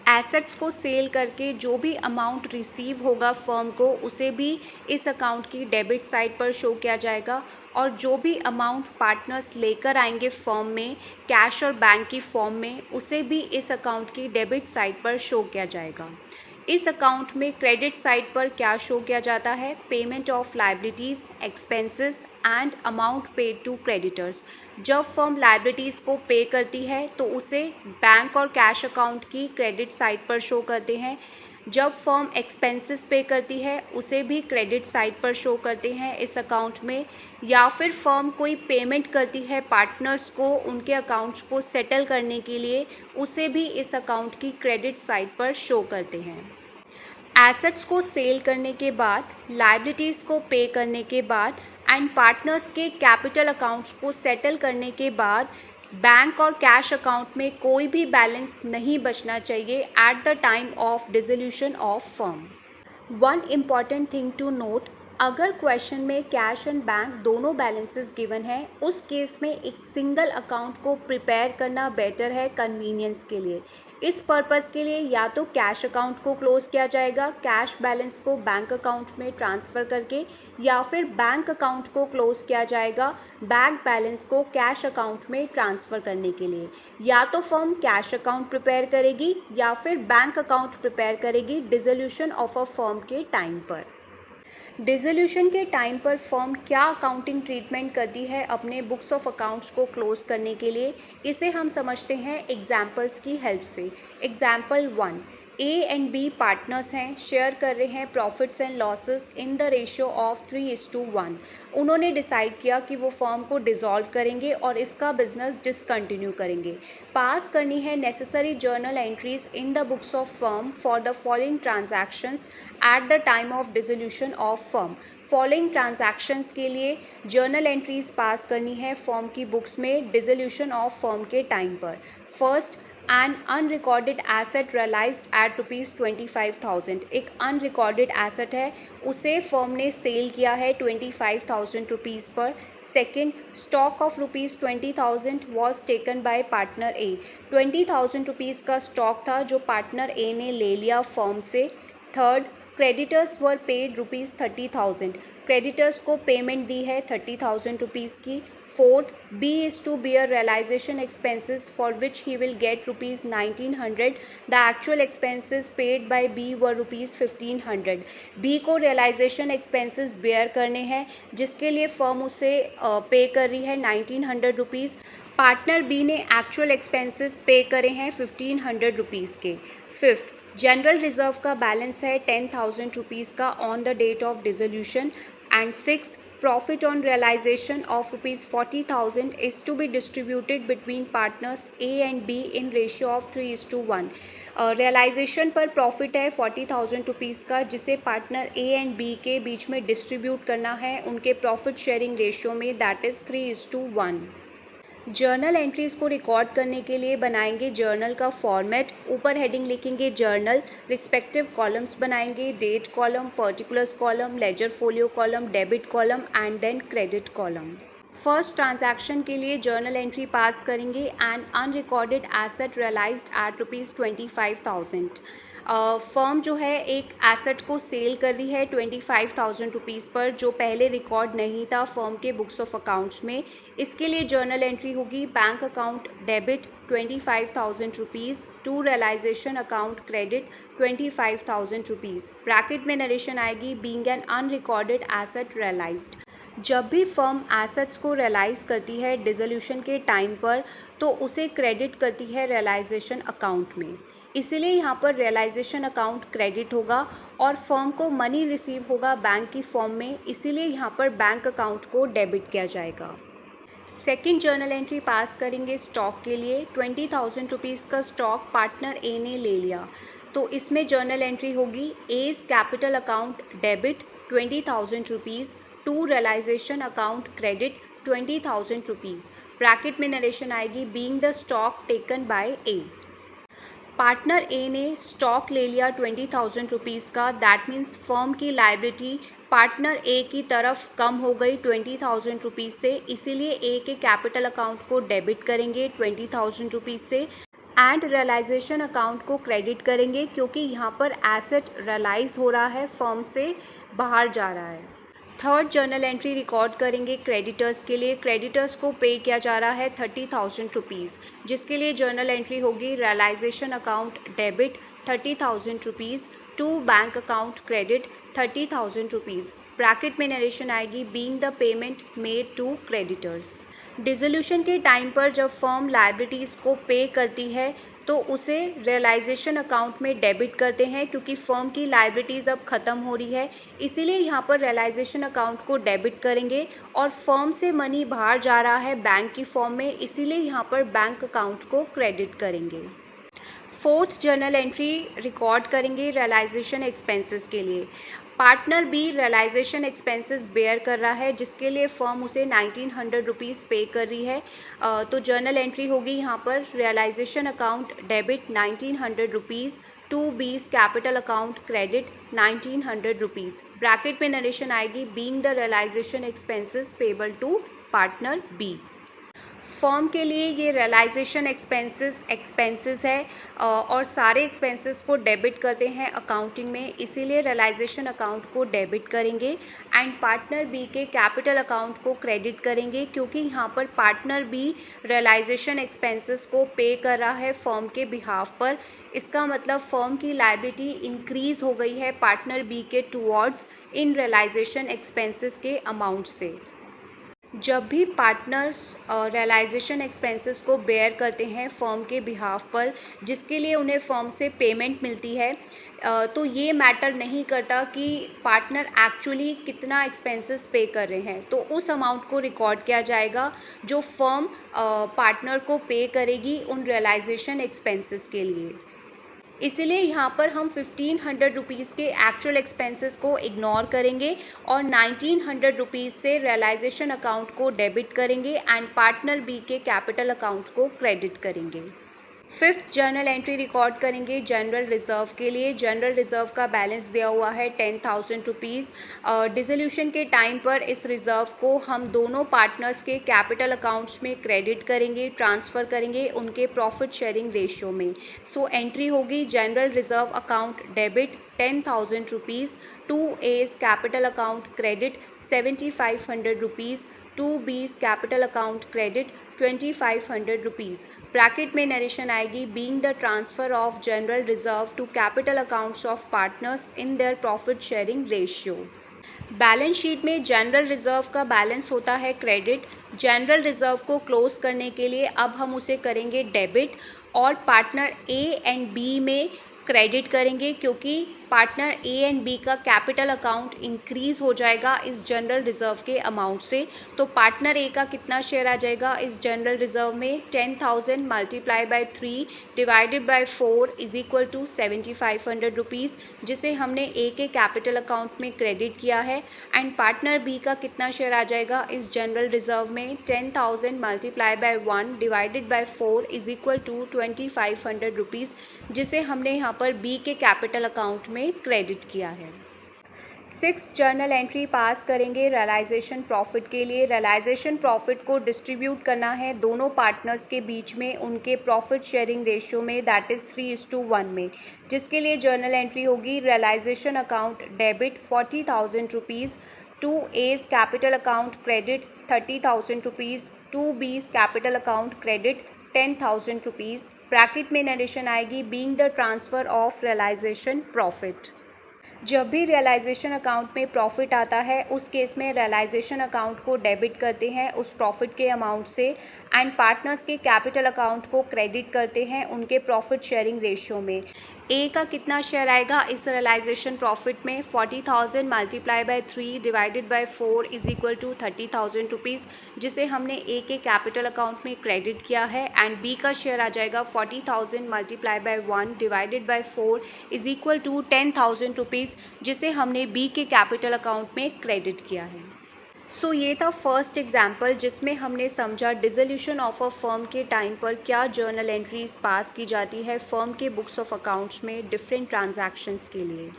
[SPEAKER 1] एसेट्स को सेल करके जो भी अमाउंट रिसीव होगा फर्म को उसे भी इस अकाउंट की डेबिट साइड पर शो किया जाएगा, और जो भी अमाउंट पार्टनर्स लेकर आएंगे फर्म में कैश और बैंक की फॉर्म में उसे भी इस अकाउंट की डेबिट साइड पर शो किया जाएगा। इस अकाउंट में क्रेडिट साइड पर क्या शो किया जाता है? Payment of liabilities, expenses and amount paid to creditors. जब फर्म लायबिलिटीज़ को पे करती है तो उसे बैंक और कैश अकाउंट की क्रेडिट साइड पर शो करते हैं। जब फर्म एक्सपेंसेस पे करती है उसे भी क्रेडिट साइड पर शो करते हैं इस अकाउंट में, या फिर फर्म कोई पेमेंट करती है पार्टनर्स को उनके अकाउंट्स को सेटल करने के लिए उसे भी इस अकाउंट की क्रेडिट साइड पर शो करते हैं। एसेट्स को सेल करने के बाद, लायबिलिटीज़ को पे करने के बाद एंड पार्टनर्स के कैपिटल अकाउंट्स को सेटल करने के बाद बैंक और कैश अकाउंट में कोई भी बैलेंस नहीं बचना चाहिए at the time of dissolution of firm. One important thing to note, अगर क्वेश्चन में कैश एंड बैंक दोनों बैलेंसेस गिवन है उस केस में एक सिंगल अकाउंट को प्रिपेयर करना बेटर है कन्वीनियंस के लिए। इस पर्पस के लिए या तो कैश अकाउंट को क्लोज किया जाएगा कैश बैलेंस को बैंक अकाउंट में ट्रांसफ़र करके, या फिर बैंक अकाउंट को क्लोज किया जाएगा बैंक बैलेंस को कैश अकाउंट में ट्रांसफ़र करने के लिए। या तो फर्म कैश अकाउंट प्रिपेयर करेगी या फिर बैंक अकाउंट प्रिपेयर करेगी डिसोल्यूशन ऑफ अ फर्म के टाइम पर। डिसोल्यूशन के टाइम पर फर्म क्या अकाउंटिंग ट्रीटमेंट करती है अपने बुक्स ऑफ अकाउंट्स को क्लोज करने के लिए, इसे हम समझते हैं एग्जाम्पल्स की हेल्प से। Example 1, A and B partners हैं, शेयर कर रहे हैं profits and losses in the ratio of 3:1। उन्होंने डिसाइड किया कि वो फर्म को डिसॉल्व करेंगे और इसका बिजनेस डिसकंटिन्यू करेंगे। पास करनी है necessary journal entries in the books of firm for the following transactions eight the time of dissolution of firm. Following transactions के लिए जर्नल एंट्रीज पास करनी है फर्म की बुक्स में डिसोल्यूशन ऑफ फर्म के टाइम पर। First, an unrecorded asset realised at ₹25,000। एक अनरिकॉर्डेड एसेट है, उसे फर्म ने सेल किया है ₹25,000 पर। Second, stock of ₹20,000 was taken by partner A. ₹20,000 का स्टॉक था जो पार्टनर ए ने ले लिया फर्म से। Third, creditors were paid ₹30,000। Creditors को पेमेंट दी है ₹30,000 की। Fourth, B is to bear realization expenses for which he will get ₹1,900. The actual expenses paid by B were ₹1,500. B को realization expenses bear करने हैं जिसके लिए फर्म उसे पे कर रही है ₹1,900। पार्टनर बी ने एक्चुअल एक्सपेंसेस पे करे हैं ₹1,500 के। फिफ्थ, जनरल रिजर्व का बैलेंस है ₹10,000 का on the date of dissolution. And sixth, profit on realization of ₹40,000 is to be distributed between partners A and B in ratio of 3:1। realization पर profit है ₹40,000 का जिसे पार्टनर A and B के बीच में डिस्ट्रीब्यूट करना है उनके प्रॉफिट शेयरिंग रेशियो में, दैट इज़ 3:1। जर्नल एंट्रीज़ को रिकॉर्ड करने के लिए बनाएंगे जर्नल का फॉर्मेट। ऊपर हेडिंग लिखेंगे जर्नल, रिस्पेक्टिव कॉलम्स बनाएंगे, date column, particulars column, ledger folio column, debit column and then credit column. First transaction के लिए जर्नल एंट्री पास करेंगे and unrecorded asset realised at ₹25,000। Firm जो है एक एसेट को सेल कर रही है 25,000 रुपीज़ पर, जो पहले रिकॉर्ड नहीं था फर्म के बुक्स ऑफ अकाउंट्स में। इसके लिए जर्नल एंट्री होगी bank account debit 25,000 rupees to realisation account credit 25,000 rupees. Bracket में नरेशन आएगी being an unrecorded asset realised. जब भी फर्म एसेट्स को रियलाइज़ करती है डिसोल्यूशन के टाइम पर, तो उसे क्रेडिट करती है रियलाइजेशन अकाउंट में। इसीलिए यहाँ पर रियलाइजेशन अकाउंट क्रेडिट होगा और फर्म को मनी रिसीव होगा बैंक की फॉर्म में, इसीलिए यहाँ पर बैंक अकाउंट को डेबिट किया जाएगा। सेकेंड जर्नल एंट्री पास करेंगे स्टॉक के लिए। 20,000 रुपीज़ का स्टॉक पार्टनर ए ने ले लिया, तो इसमें जर्नल एंट्री होगी as capital account debit 20,000 rupees to realisation account credit 20,000 rupees. Bracket में नरेशन आएगी being the stock taken by A. Partner A ने स्टॉक ले लिया 20,000 रुपीज़ का, दैट मीन्स फर्म की लायबिलिटी पार्टनर ए की तरफ कम हो गई 20,000 रुपीज़ से, इसीलिए ए के कैपिटल अकाउंट को डेबिट करेंगे 20,000 रुपीज़ से एंड रियलाइजेशन अकाउंट को क्रेडिट करेंगे, क्योंकि यहाँ पर एसेट रियलाइज़ हो रहा है, फर्म से बाहर जा रहा है। थर्ड जर्नल एंट्री रिकॉर्ड करेंगे क्रेडिटर्स के लिए। क्रेडिटर्स को पे किया जा रहा है 30,000 रुपीज़, जिसके लिए जर्नल एंट्री होगी realisation account debit 30,000 rupees to bank account credit 30,000 rupees. Bracket में नरेशन आएगी being the payment made to creditors. Dissolution के टाइम पर जब फर्म लायबिलिटीज़ को पे करती है तो उसे रियलाइजेशन अकाउंट में डेबिट करते हैं, क्योंकि फर्म की लायबिलिटीज़ अब ख़त्म हो रही है, इसीलिए यहाँ पर रियलाइजेशन अकाउंट को डेबिट करेंगे और फर्म से मनी बाहर जा रहा है बैंक की फॉर्म में, इसीलिए यहाँ पर बैंक अकाउंट को क्रेडिट करेंगे। फोर्थ जर्नल एंट्री रिकॉर्ड करेंगे रियलाइजेशन एक्सपेंसेस के लिए। Partner B realisation expenses bear कर रहा है, जिसके लिए फर्म उसे 1,900 रुपीज़ पे कर रही है, तो जर्नल एंट्री होगी यहाँ पर realisation account debit 1,900 rupees to B's capital account credit 1,900 rupees. Bracket में नरेशन आएगी being the realisation expenses payable to partner B. Firm के लिए ये रियलाइजेशन एक्सपेंसेस है और सारे एक्सपेंसेस को डेबिट करते हैं अकाउंटिंग में, इसीलिए रियलाइजेशन अकाउंट को डेबिट करेंगे एंड पार्टनर बी के कैपिटल अकाउंट को क्रेडिट करेंगे, क्योंकि यहाँ पर पार्टनर बी रियलाइजेशन एक्सपेंसेस को पे कर रहा है फर्म के बिहाफ पर। इसका मतलब फर्म की लायबिलिटी इंक्रीज़ हो गई है पार्टनर बी के टुवर्ड्स इन रियलाइजेशन एक्सपेंसेस के अमाउंट से। जब भी पार्टनर्स रियलाइजेशन एक्सपेंसेस को बेयर करते हैं फर्म के बिहाफ पर, जिसके लिए उन्हें फर्म से पेमेंट मिलती है, तो ये मैटर नहीं करता कि पार्टनर एक्चुअली कितना एक्सपेंसेस पे कर रहे हैं, तो उस अमाउंट को रिकॉर्ड किया जाएगा जो फर्म पार्टनर को पे करेगी उन रियलाइजेशन एक्सपेंसेस के लिए। इसीलिए यहाँ पर हम 1,500 रुपीज़ के एक्चुअल एक्सपेंसेस को इग्नोर करेंगे और 1,900 रुपीज़ से रियलाइजेशन अकाउंट को डेबिट करेंगे एंड पार्टनर बी के कैपिटल अकाउंट को क्रेडिट करेंगे। फिफ्थ जर्नल एंट्री रिकॉर्ड करेंगे जनरल रिज़र्व के लिए। जनरल रिज़र्व का बैलेंस दिया हुआ है 10,000 रुपीज़। डिसोल्यूशन के टाइम पर इस रिज़र्व को हम दोनों पार्टनर्स के कैपिटल अकाउंट्स में क्रेडिट करेंगे, ट्रांसफ़र करेंगे उनके प्रॉफिट शेयरिंग रेशियो में। सो एंट्री होगी general reserve account debit 10,000 rupees to A's capital account credit 7,500 rupees to B's capital account credit 2,500 rupees. Bracket में नरेशन आएगी being the transfer of general reserve to capital accounts of partners in their profit sharing ratio. Balance sheet में जनरल रिजर्व का बैलेंस होता है क्रेडिट। जनरल रिजर्व को क्लोज करने के लिए अब हम उसे करेंगे डेबिट और पार्टनर ए एंड बी में क्रेडिट करेंगे, क्योंकि पार्टनर ए एंड बी का कैपिटल अकाउंट इंक्रीज़ हो जाएगा इस जनरल रिज़र्व के अमाउंट से। तो पार्टनर ए का कितना शेयर आ जाएगा इस जनरल रिज़र्व में, 10,000 multiply by 3 divided by 4 is equal to 7,500 rupees, जिसे हमने ए के कैपिटल अकाउंट में क्रेडिट किया है। एंड पार्टनर बी का कितना शेयर आ जाएगा इस जनरल रिज़र्व में, 10,000 multiply by 1 divided by 4 is equal to 2,500 rupees, जिसे हमने यहाँ पर बी के कैपिटल अकाउंट में क्रेडिट किया है। सिक्स्थ जर्नल एंट्री पास करेंगे रियलाइजेशन प्रॉफिट के लिए। रियलाइजेशन प्रॉफिट को डिस्ट्रीब्यूट करना है दोनों पार्टनर्स के बीच में उनके प्रॉफिट शेयरिंग रेशियो में, दैट इज़ 3:1 में, जिसके लिए जर्नल एंट्री होगी realisation account debit 40,000 rupees, to A's capital account credit 30,000 rupees, to B's capital account credit 10,000 rupees. Bracket में नरेशन आएगी being the transfer of realisation profit. जब भी रियलाइजेशन अकाउंट में प्रॉफिट आता है उस केस में रियलाइजेशन अकाउंट को डेबिट करते हैं उस प्रॉफिट के अमाउंट से, एंड पार्टनर्स के कैपिटल अकाउंट को क्रेडिट करते हैं उनके प्रॉफिट शेयरिंग रेशियो में। ए का कितना शेयर आएगा इस रियलाइजेशन प्रॉफिट में? 40,000 multiply by 3 divided by 4 is equal to 30,000 rupees, जिसे हमने ए के कैपिटल अकाउंट में क्रेडिट किया है, एंड बी का शेयर आ जाएगा 40,000 multiply by 1 divided by 4 is equal to 10,000 rupees, जिसे हमने बी के कैपिटल अकाउंट में क्रेडिट किया है। सो ये था फर्स्ट एग्जाम्पल जिसमें हमने समझा डिसोल्यूशन ऑफ अ फर्म के टाइम पर क्या जर्नल एंट्रीज पास की जाती है फर्म के बुक्स ऑफ अकाउंट्स में डिफरेंट ट्रांजैक्शंस के लिए।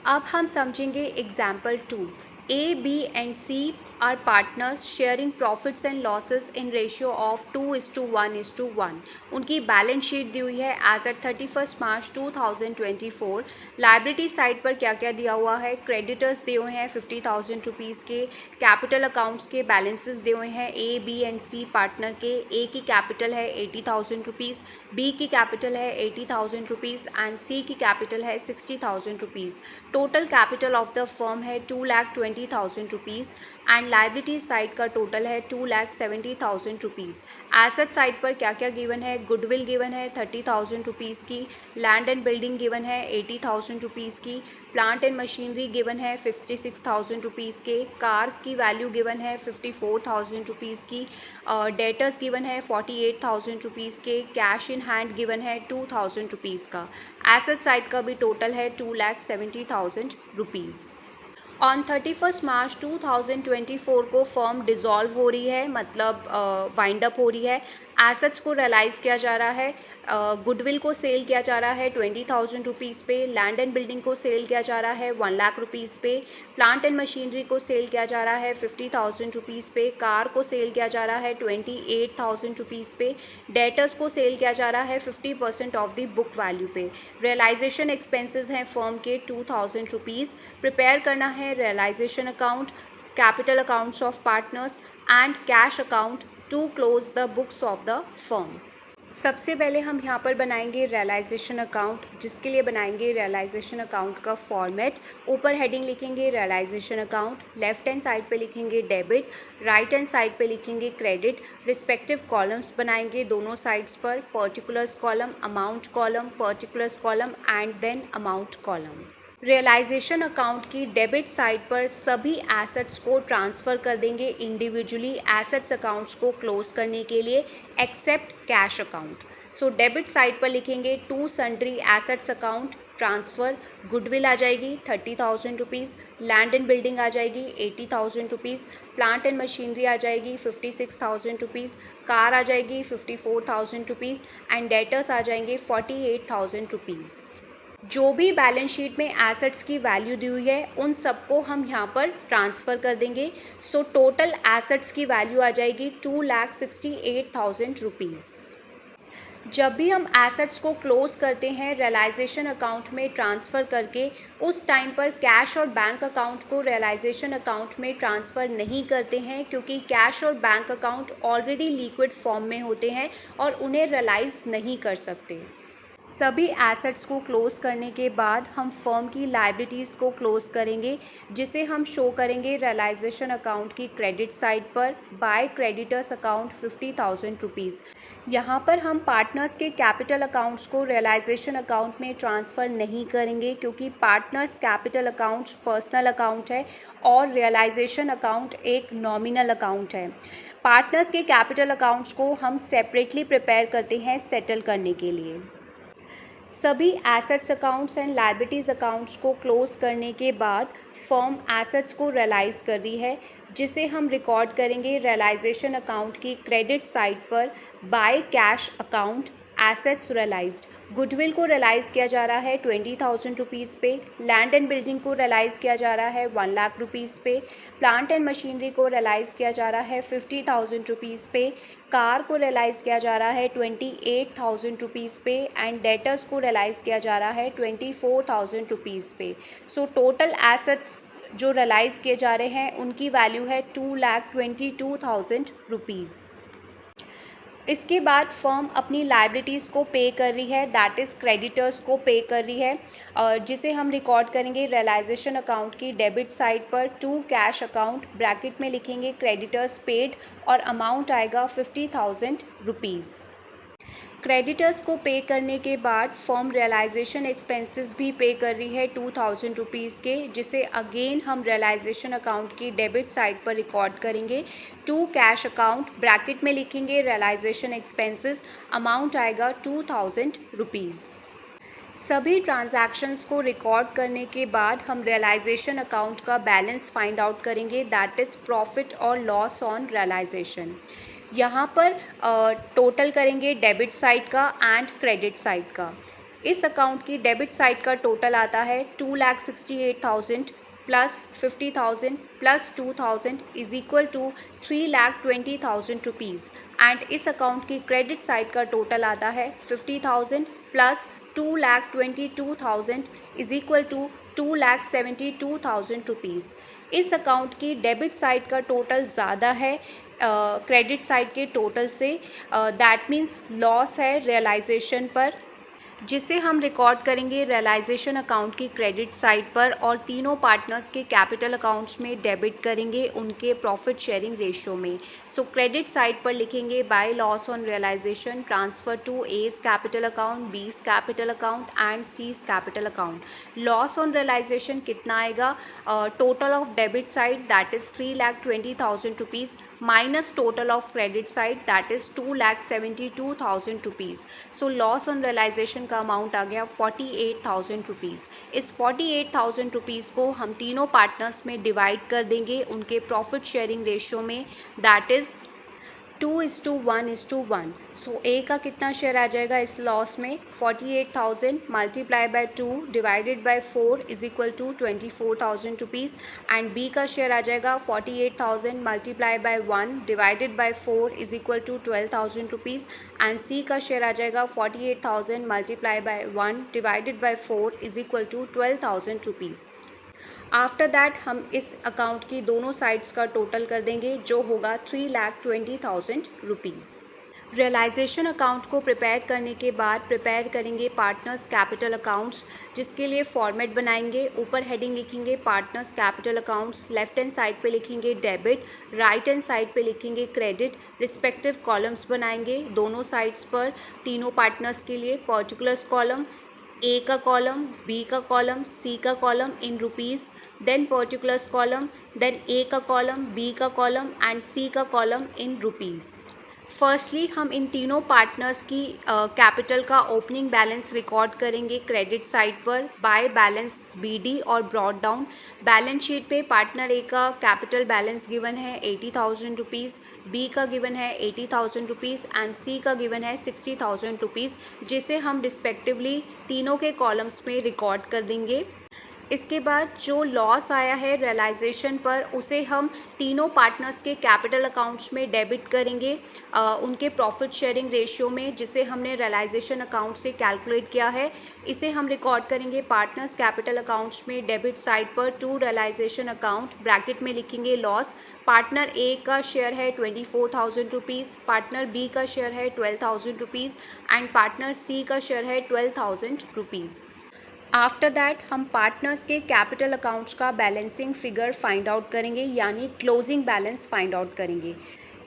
[SPEAKER 1] अब हम समझेंगे example 2। A, B and C are partners sharing profits and losses in ratio of 2:1:1। उनकी बैलेंस शीट दी हुई है as at 31 March 2024। Liability side पर क्या क्या दिया हुआ है? क्रेडिटर्स दिए हुए हैं 50,000 रुपीज़ के, कैपिटल अकाउंट्स के बैलेंसेस दिए हुए हैं ए, बी एंड सी पार्टनर के। ए की कैपिटल है 80,000 रुपीज़, बी की कैपिटल है 80,000 रुपीज़ एंड सी की कैपिटल है 60,000 rupees. Total capital of the firm है 2,20,000 रुपीज़ एंड लाइबिलिटीज साइड का टोटल है 2,70,000 रुपीज़। एसेट साइड पर क्या क्या गिवन है? गुडविल गिवन है 30,000 रुपीज़ की, लैंड एंड बिल्डिंग गिवन है 80,000 रुपीज़ की, प्लांट एंड मशीनरी गिवन है 56,000 रुपीज़ के, कार की वैल्यू गिवन है 54,000 रुपीज़ की, डेटर्स गिवन है 48,000 रुपीज़ के, कैश इन हैंड गिवन है 2,000 रुपीज़ का। एसेट साइड का भी टोटल है 2,70,000 रुपीज़। ऑन 31 मार्च 2024 को फर्म डिज़ोल्व हो रही है, मतलब वाइंड अप हो रही है। एसेट्स को रियलाइज़ किया जा रहा है, गुडविल को सेल किया जा रहा है 20,000 रुपीज़ पे, लैंड एंड बिल्डिंग को सेल किया जा रहा है 1 लाख रुपीज़ पे, प्लांट एंड मशीनरी को सेल किया जा रहा है 50,000 रुपीज़ पे, कार को सेल किया जा रहा है 28,000 रुपीज़ पे, डेटर्स को सेल किया जा रहा है 50% ऑफ द बुक वैल्यू पे। रियलाइजेशन एक्सपेंसेस हैं फर्म के 2,000 रुपीज़। प्रिपेयर करना है realisation account, capital accounts of partners and cash account to close the books of the firm. सबसे पहले हम यहाँ पर बनाएंगे रियलाइजेशन अकाउंट, जिसके लिए बनाएंगे रियलाइजेशन अकाउंट का फॉर्मेट। ऊपर हेडिंग लिखेंगे realisation account, left hand side पे लिखेंगे डेबिट, राइट हैंड साइड पे लिखेंगे क्रेडिट। रिस्पेक्टिव कॉलम्स बनाएंगे दोनों साइड्स पर, particulars column, amount column, particulars column and then amount column. Realisation account की डेबिट साइड पर सभी एसेट्स को ट्रांसफ़र कर देंगे इंडिविजुअली एसेट्स अकाउंट्स को क्लोज करने के लिए, except cash account. So debit side पर लिखेंगे to sundry assets account transfer. Goodwill आ जाएगी 30,000 रुपीज़, लैंड एंड बिल्डिंग आ जाएगी 80,000 रुपीज़, प्लांट एंड मशीनरी आ जाएगी 56,000 रुपीज़, कार आ जाएगी 54,000 रुपीज़ एंड डेटर्स आ जाएंगे 48,000 रुपीज़। जो भी बैलेंस शीट में एसेट्स की वैल्यू दी हुई है उन सबको हम यहाँ पर ट्रांसफ़र कर देंगे। सो टोटल एसेट्स की वैल्यू आ जाएगी 2,68,000 रुपीज़। जब भी हम एसेट्स को क्लोज करते हैं रियलाइजेशन अकाउंट में ट्रांसफ़र करके, उस टाइम पर कैश और बैंक अकाउंट को रियलाइजेशन अकाउंट में ट्रांसफ़र नहीं करते हैं, क्योंकि कैश और bank account already liquid form में होते हैं और उन्हें रियलाइज़ नहीं कर सकते। सभी एसेट्स को क्लोज करने के बाद हम फर्म की लायबिलिटीज़ को क्लोज करेंगे, जिसे हम शो करेंगे रियलाइजेशन अकाउंट की क्रेडिट साइड पर बाय क्रेडिटर्स अकाउंट 50,000 रुपीज़। यहाँ पर हम पार्टनर्स के कैपिटल अकाउंट्स को रियलाइजेशन अकाउंट में ट्रांसफ़र नहीं करेंगे, क्योंकि partners capital accounts personal account है और रियलाइजेशन अकाउंट एक नॉमिनल अकाउंट है। पार्टनर्स के कैपिटल अकाउंट्स को हम सेपरेटली प्रिपेयर करते हैं सेटल करने के लिए। सभी assets accounts and liabilities accounts को क्लोज करने के बाद फर्म एसेट्स को रियलाइज़ कर रही है, जिसे हम रिकॉर्ड करेंगे रियलाइजेशन अकाउंट की क्रेडिट साइड पर by cash account assets realised, goodwill को रियलाइज़ किया जा रहा है 20,000 रुपीज़ पे, लैंड एंड बिल्डिंग को रियलाइज़ किया जा रहा है 1 लाख रुपीज़ पे, प्लांट एंड मशीनरी को रियलाइज़ किया जा रहा है 50,000 रुपीज़ पे, कार को रियलाइज़ किया जा रहा है 28,000 रुपीज़ पे एंड डेटर्स को रियलाइज़ किया जा रहा है 24,000 रुपीज़ पे। सो टोटल एसेट्स जो रियलाइज़ किए जा रहे हैं उनकी वैल्यू है 2,22,000 रुपीज़। इसके बाद फर्म अपनी लाइबिलिटीज़ को पे कर रही है, दैट इज़ क्रेडिटर्स को पे कर रही है, जिसे हम रिकॉर्ड करेंगे रियलाइजेशन अकाउंट की डेबिट साइड पर टू कैश अकाउंट, ब्रैकेट में लिखेंगे क्रेडिटर्स पेड और अमाउंट आएगा 50,000 रुपीज़। क्रेडिटर्स को पे करने के बाद फर्म रियलाइजेशन एक्सपेंसेस भी पे कर रही है 2,000 रुपीज़ के, जिसे अगेन हम रियलाइजेशन अकाउंट की डेबिट साइड पर रिकॉर्ड करेंगे टू कैश अकाउंट, ब्रैकेट में लिखेंगे रियलाइजेशन एक्सपेंसेस, अमाउंट आएगा 2,000 रुपीज़। सभी ट्रांजैक्शंस को रिकॉर्ड करने के बाद हम रियलाइजेशन अकाउंट का बैलेंस फाइंड आउट करेंगे, दैट इज़ प्रॉफिट और लॉस ऑन रियलाइजेशन। यहाँ पर टोटल करेंगे डेबिट साइड का एंड क्रेडिट साइड का। इस अकाउंट की डेबिट साइड का टोटल आता है 2,68,000 plus 50,000 plus 2,000 is equal to 3,20,000 rupees and इस अकाउंट की क्रेडिट साइड का टोटल आता है 50,000 plus 2,22,000 is equal to 2,72,000 rupees. इस अकाउंट की डेबिट साइड का टोटल ज़्यादा है क्रेडिट साइड के टोटल से, दैट मीन्स लॉस है रियलाइजेशन पर, जिसे हम रिकॉर्ड करेंगे रियलाइजेशन अकाउंट की क्रेडिट साइड पर और तीनों पार्टनर्स के कैपिटल अकाउंट्स में डेबिट करेंगे उनके प्रॉफिट शेयरिंग रेशियो में। सो क्रेडिट साइड पर लिखेंगे by loss on realisation transfer to A's capital account, B's capital account and C's capital account. Loss on realisation कितना आएगा, total of debit side that is 3,20,000 rupees minus total of credit side that is 2,72,000 rupees. So loss on realisation का अमाउंट आ गया 48,000 रुपीज़। इस 48,000 रुपीज़ को हम तीनों पार्टनर्स में डिवाइड कर देंगे उनके प्रॉफिट शेयरिंग रेशियो में, दैट इज़ 2:1:1। सो ए का कितना शेयर आ जाएगा इस लॉस में, 48,000 multiply by 2 divided by 4 is equal to 24,000 rupees and B का शेयर आ जाएगा 48,000 multiply by 1 divided by 4 is equal to 12,000 rupees and C का शेयर आ जाएगा 48,000 multiply by 1 divided by 4 is equal to 12,000 rupees. After that हम इस अकाउंट की दोनों साइड्स का टोटल कर देंगे जो होगा 3,20,000 रुपीज़। रियलाइजेशन अकाउंट को प्रिपेयर करने के बाद प्रिपेयर करेंगे पार्टनर्स कैपिटल अकाउंट्स, जिसके लिए फॉर्मेट बनाएंगे। ऊपर हेडिंग लिखेंगे partners capital accounts, left hand side पे लिखेंगे डेबिट, राइट हैंड साइड पे लिखेंगे क्रेडिट, रिस्पेक्टिव कॉलम्स बनाएंगे दोनों साइड्स पर तीनों पार्टनर्स के लिए। पर्टिकुलर्स कॉलम, ए का कॉलम, बी का कॉलम, सी का column in rupees, then particulars column, then A का कॉलम, बी का कॉलम एंड सी का कॉलम इन रुपीज़। फर्स्टली हम इन तीनों पार्टनर्स की कैपिटल का ओपनिंग बैलेंस रिकॉर्ड करेंगे क्रेडिट साइड पर बाय बैलेंस बीडी और ब्रॉड डाउन। बैलेंस शीट पे पार्टनर ए का कैपिटल बैलेंस गिवन है 80,000 रुपीज़, बी का गिवन है 80,000 रुपीज़ एंड सी का गिवन है 60,000 रुपीज़, जिसे हम रिस्पेक्टिवली तीनों के कॉलम्स में रिकॉर्ड कर देंगे। इसके बाद जो लॉस आया है रियलाइजेशन पर उसे हम तीनों पार्टनर्स के कैपिटल अकाउंट्स में डेबिट करेंगे उनके प्रॉफिट शेयरिंग रेशियो में, जिसे हमने रियलाइजेशन अकाउंट से कैलकुलेट किया है। इसे हम रिकॉर्ड करेंगे पार्टनर्स कैपिटल अकाउंट्स में डेबिट साइड पर टू रियलाइजेशन अकाउंट, ब्रैकेट में लिखेंगे लॉस। पार्टनर ए का शेयर है 24,000 रुपीज़, पार्टनर बी का शेयर है 12,000 रुपीज़ एंड पार्टनर सी का शेयर है 12,000 रुपीज़। आफ्टर दैट हम पार्टनर्स के कैपिटल अकाउंट्स का बैलेंसिंग फिगर फाइंड आउट करेंगे, यानी क्लोजिंग बैलेंस फाइंड आउट करेंगे।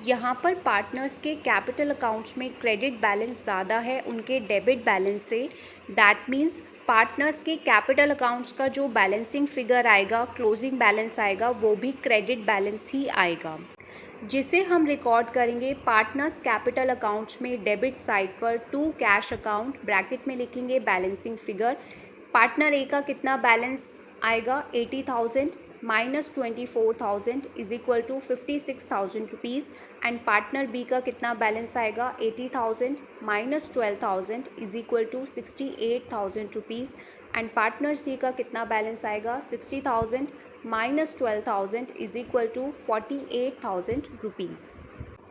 [SPEAKER 1] यहाँ पर पार्टनर्स के कैपिटल अकाउंट्स में क्रेडिट बैलेंस ज़्यादा है उनके डेबिट बैलेंस से, दैट मीन्स पार्टनर्स के कैपिटल अकाउंट्स का जो बैलेंसिंग फिगर आएगा, क्लोजिंग बैलेंस आएगा, वो भी क्रेडिट बैलेंस ही आएगा, जिसे हम रिकॉर्ड करेंगे पार्टनर्स कैपिटल अकाउंट्स में डेबिट साइड पर टू कैश अकाउंट, ब्रैकेट में लिखेंगे बैलेंसिंग फिगर। पार्टनर ए का कितना बैलेंस आएगा 80,000 minus 24,000 is equal to 56,000 rupees and partner B का कितना बैलेंस आएगा 80,000 minus 12,000 is equal to 68,000 rupees and partner C का कितना बैलेंस आएगा 60,000 minus 12,000 is equal to 48,000 rupees.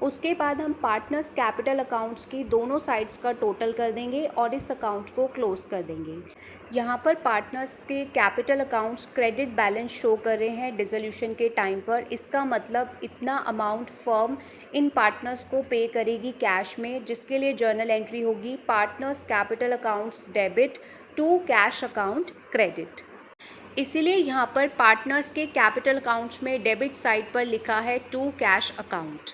[SPEAKER 1] उसके बाद हम पार्टनर्स कैपिटल अकाउंट्स की दोनों साइड्स का टोटल कर देंगे और इस अकाउंट को क्लोज कर देंगे। यहाँ पर पार्टनर्स के capital accounts credit balance show कर रहे हैं डिसोल्यूशन के टाइम पर। इसका मतलब इतना अमाउंट फर्म इन पार्टनर्स को पे करेगी कैश में, जिसके लिए जर्नल एंट्री होगी partners capital accounts debit to cash account credit. इसीलिए यहाँ पर पार्टनर्स के कैपिटल अकाउंट्स में डेबिट साइड पर लिखा है to cash account.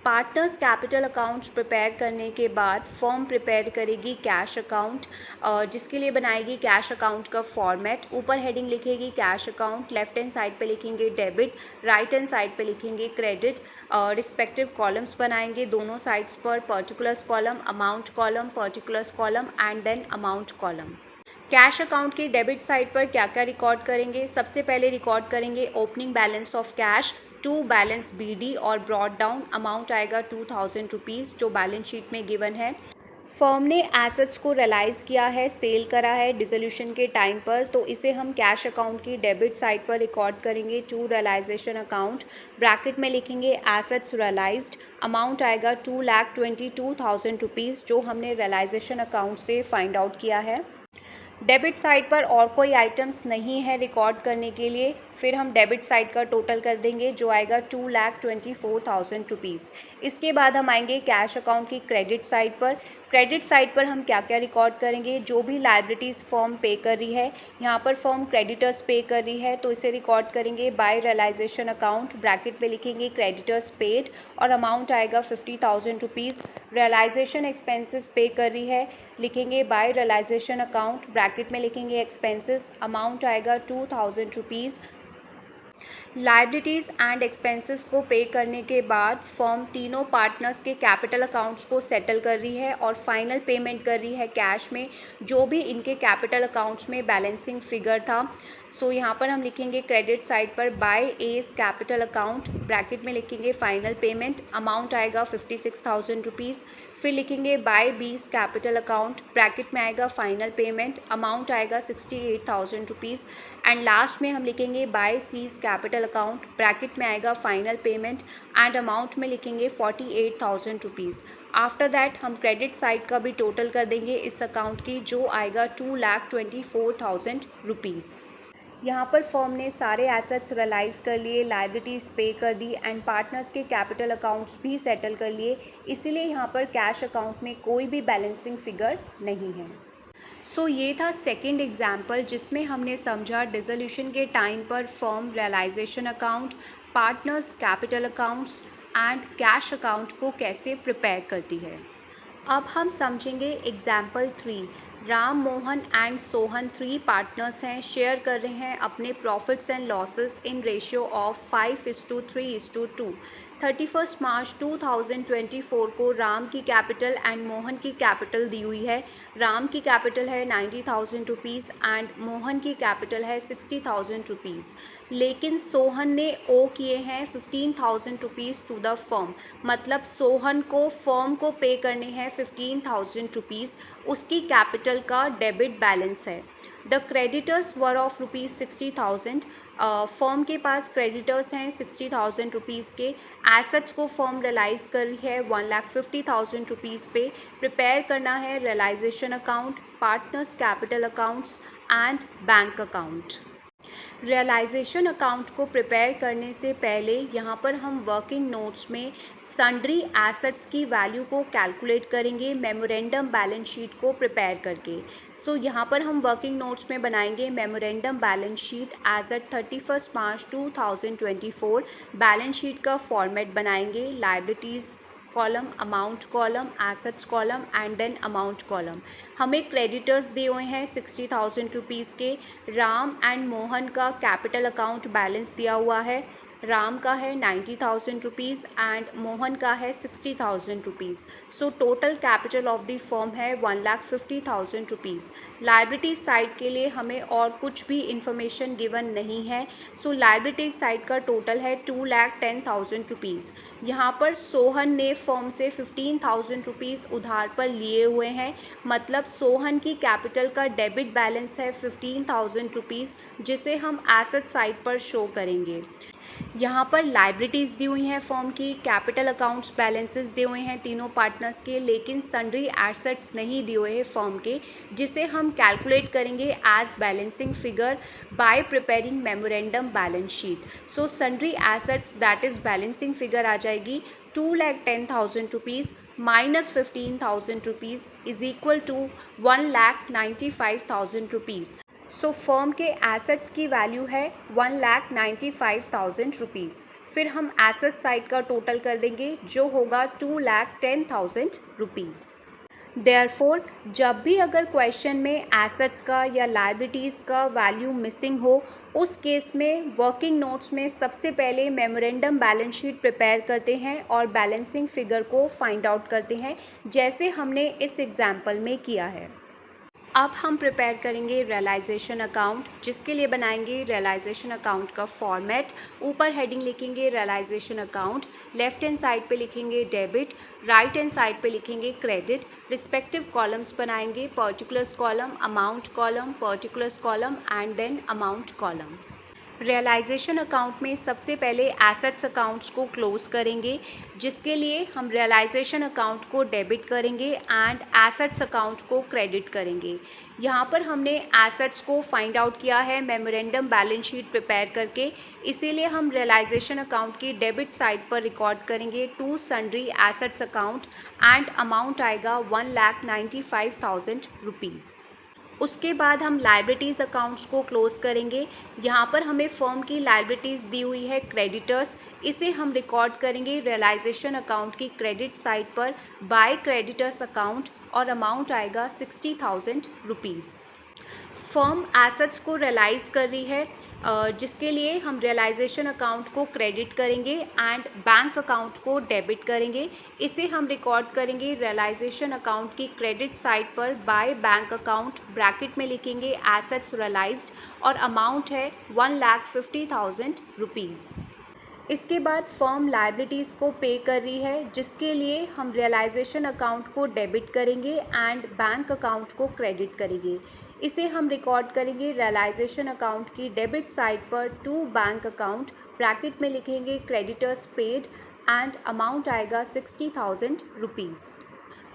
[SPEAKER 1] Partners capital accounts prepare करने के बाद फर्म प्रिपेयर करेगी कैश अकाउंट, जिसके लिए बनाएगी कैश अकाउंट का फॉर्मेट। ऊपर हेडिंग लिखेगी cash account, left hand side पे लिखेंगे डेबिट, राइट हैंड साइड पे लिखेंगे क्रेडिट। रिस्पेक्टिव कॉलम्स बनाएंगे दोनों साइड्स पर, particulars column, amount column, particulars column and then amount column. Cash account की डेबिट साइड पर क्या क्या रिकॉर्ड करेंगे? सबसे पहले रिकॉर्ड करेंगे opening balance of cash to balance BD और ब्रॉड डाउन। अमाउंट आएगा 2,000 रुपीज़ जो बैलेंस शीट में गिवन है। फर्म ने एसेट्स को रियलाइज़ किया है, सेल करा है डिसोल्यूशन के टाइम पर, तो इसे हम कैश अकाउंट की डेबिट साइड पर रिकॉर्ड करेंगे टू रियलाइजेशन अकाउंट। ब्रैकेट में लिखेंगे एसेट्स रियलाइज्ड। अमाउंट आएगा 2,22,000 रुपीज़ जो हमने रियलाइजेशन अकाउंट से फाइंड आउट किया है। डेबिट साइड पर और कोई आइटम्स नहीं है रिकॉर्ड करने के लिए, फिर हम डेबिट साइड का टोटल कर देंगे जो आएगा 2,24,000 रुपीज़। इसके बाद हम आएंगे कैश अकाउंट की क्रेडिट साइड पर। क्रेडिट साइड पर हम क्या क्या रिकॉर्ड करेंगे? जो भी लायबिलिटीज़ फर्म पे कर रही है, यहाँ पर फर्म क्रेडिटर्स पे कर रही है तो इसे रिकॉर्ड करेंगे बाय रियलाइजेशन अकाउंट। ब्रैकेट में लिखेंगे क्रेडिटर्स पेड और अमाउंट आएगा 50,000 रुपीज़। रियलाइजेशन एक्सपेंसेस पे कर रही है, लिखेंगे बाय रियलाइजेशन अकाउंट। ब्रैकेट में लिखेंगे एक्सपेंसेस, अमाउंट आएगा 2,000 रुपीज़। लायबिलिटीज़ एंड एक्सपेंसेस को पे करने के बाद फर्म तीनों पार्टनर्स के कैपिटल अकाउंट्स को सेटल कर रही है और फाइनल पेमेंट कर रही है कैश में जो भी इनके कैपिटल अकाउंट्स में बैलेंसिंग फिगर था। सो यहाँ पर हम लिखेंगे क्रेडिट साइड पर by S capital account, bracket में लिखेंगे फाइनल पेमेंट, अमाउंट आएगा 56,000 रुपीज़। फिर लिखेंगे बाय बीस कैपिटल अकाउंट, ब्रैकेट में आएगा फाइनल पेमेंट, अमाउंट आएगा 68,000 रुपीज़ एंड लास्ट में हम लिखेंगे by C's capital account, bracket में आएगा फाइनल पेमेंट एंड अमाउंट में लिखेंगे 48,000 रुपीज़। आफ्टर दैट हम क्रेडिट साइड का भी टोटल कर देंगे इस अकाउंट की जो आएगा 2,24,000 रुपीज़। यहाँ पर फर्म ने सारे एसेट्स रियलाइज़ कर लिए, लायबिलिटीज़ पे कर दी एंड पार्टनर्स के कैपिटल अकाउंट्स भी सेटल कर लिए, इसीलिए यहाँ पर कैश अकाउंट में कोई भी बैलेंसिंग फिगर नहीं है। सो ये था सेकंड एग्जाम्पल जिसमें हमने समझा डिसोल्यूशन के टाइम पर firm realisation account, partners capital accounts and cash account को कैसे प्रिपेयर करती है। अब हम समझेंगे example 3। Ram, Mohan and Sohan 3 partners हैं, शेयर कर रहे हैं अपने profits and losses in ratio of 5:3:2। 31 March 2024 को राम की कैपिटल एंड मोहन की कैपिटल दी हुई है। राम की कैपिटल है 90,000 रुपीज़ एंड मोहन की कैपिटल है 60,000 रुपीज़, लेकिन सोहन ने ओ किए हैं 15,000 रुपीज़ टू द फर्म। मतलब सोहन को फर्म को पे करने हैं 15,000 रुपीज़, उसकी कैपिटल का डेबिट बैलेंस है। The creditors were of rupees 60,000। Firm के पास क्रेडिटर्स हैं 60,000 रुपीज़ के। एसेट्स को फर्म रियलाइज़ कर रही है 1,50,000 रुपीज़ पे। प्रिपेयर करना है realisation account, partners capital accounts and bank account. Realisation account को प्रिपेयर करने से पहले यहाँ पर हम वर्किंग नोट्स में सन्ड्री एसेट्स की वैल्यू को कैलकुलेट करेंगे मेमोरेंडम बैलेंस शीट को प्रिपेयर करके। सो यहाँ पर हम वर्किंग नोट्स में बनाएंगे memorandum balance sheet as at 31 March 2024। Balance sheet का फॉर्मेट बनाएंगे liabilities column, amount column, assets column and then amount column. हमें क्रेडिटर्स दिए हुए हैं 60,000 रुपीज़ के। राम एंड मोहन का कैपिटल अकाउंट बैलेंस दिया हुआ है राम का है 90,000 रुपीज़ एंड मोहन का है 60,000 rupees. So total capital of the firm है 1,50,000 रुपीज़। लायबिलिटीज साइड के लिए हमें और कुछ भी इंफॉर्मेशन गिवन नहीं है। सो लायबिलिटीज साइड का टोटल है 2,10,000 रुपीज़। यहाँ पर सोहन ने फर्म से 15,000 रुपीज़ उधार पर लिए हुए हैं, मतलब सोहन की कैपिटल का डेबिट बैलेंस है 15,000 रुपीज़, जिसे हम एसेट साइड पर शो करेंगे। यहाँ पर लाइबिलिटीज़ दी हुई हैं फर्म की, कैपिटल अकाउंट्स बैलेंसेस दिए हुए हैं तीनों पार्टनर्स के, लेकिन सन्ड्री एसेट्स नहीं दिए हुए हैं फर्म के, जिसे हम कैलकुलेट करेंगे as balancing figure by preparing memorandum balance sheet. So sundry assets that is balancing figure आ जाएगी 2,10,000 rupees minus 15,000 rupees is equal to 1,95,000 rupees. So firm के एसेट्स की वैल्यू है 1,95,000 रुपीज़। फिर हम एसेट साइड का टोटल कर देंगे जो होगा 2,10,000 रुपीज़। देयरफॉर जब भी अगर क्वेश्चन में एसेट्स का या लायबिलिटीज़ का वैल्यू मिसिंग हो, उस केस में वर्किंग नोट्स में सबसे पहले मेमोरेंडम बैलेंस शीट प्रिपेयर करते हैं और बैलेंसिंग फिगर को फाइंड आउट करते हैं, जैसे हमने इस एग्जाम्पल में किया है। अब हम प्रिपेयर करेंगे रियलाइजेशन अकाउंट, जिसके लिए बनाएंगे रियलाइजेशन अकाउंट का फॉर्मेट। ऊपर हेडिंग लिखेंगे realisation account, left hand side पे लिखेंगे डेबिट, राइट हैंड साइड पे लिखेंगे क्रेडिट। रिस्पेक्टिव कॉलम्स बनाएंगे, particulars column, amount column, particulars column and then amount column. Realisation account में सबसे पहले एसेट्स अकाउंट्स को क्लोज करेंगे, जिसके लिए हम रियलाइजेशन अकाउंट को डेबिट करेंगे एंड एसेट्स अकाउंट को क्रेडिट करेंगे। यहाँ पर हमने एसेट्स को फाइंड आउट किया है मेमोरेंडम बैलेंस शीट प्रिपेयर करके, इसीलिए हम रियलाइजेशन अकाउंट की डेबिट साइड पर रिकॉर्ड करेंगे to sundry assets account and amount आएगा 1,95,000 रुपीज़। उसके बाद हम लायबिलिटीज़ अकाउंट्स को क्लोज करेंगे। यहाँ पर हमें फर्म की लायबिलिटीज़ दी हुई है क्रेडिटर्स, इसे हम रिकॉर्ड करेंगे रियलाइजेशन अकाउंट की क्रेडिट साइड पर बाय क्रेडिटर्स अकाउंट और अमाउंट आएगा 60,000 रुपीज़। फर्म एसेट्स को रियलाइज़ कर रही है, जिसके लिए हम रियलाइजेशन अकाउंट को क्रेडिट करेंगे एंड बैंक अकाउंट को डेबिट करेंगे। इसे हम रिकॉर्ड करेंगे रियलाइजेशन अकाउंट की क्रेडिट साइड पर बाय बैंक अकाउंट, ब्रैकेट में लिखेंगे एसेट्स रियलाइज्ड और अमाउंट है 1,50,000 रुपीज़। इसके बाद फर्म लायबिलिटीज़ को पे कर रही है, जिसके लिए हम रियलाइजेशन अकाउंट को डेबिट करेंगे एंड बैंक अकाउंट को क्रेडिट करेंगे। इसे हम रिकॉर्ड करेंगे रियलाइजेशन अकाउंट की डेबिट साइड पर टू बैंक अकाउंट, ब्रैकेट में लिखेंगे क्रेडिटर्स पेड एंड अमाउंट आएगा 60,000 रुपीज़।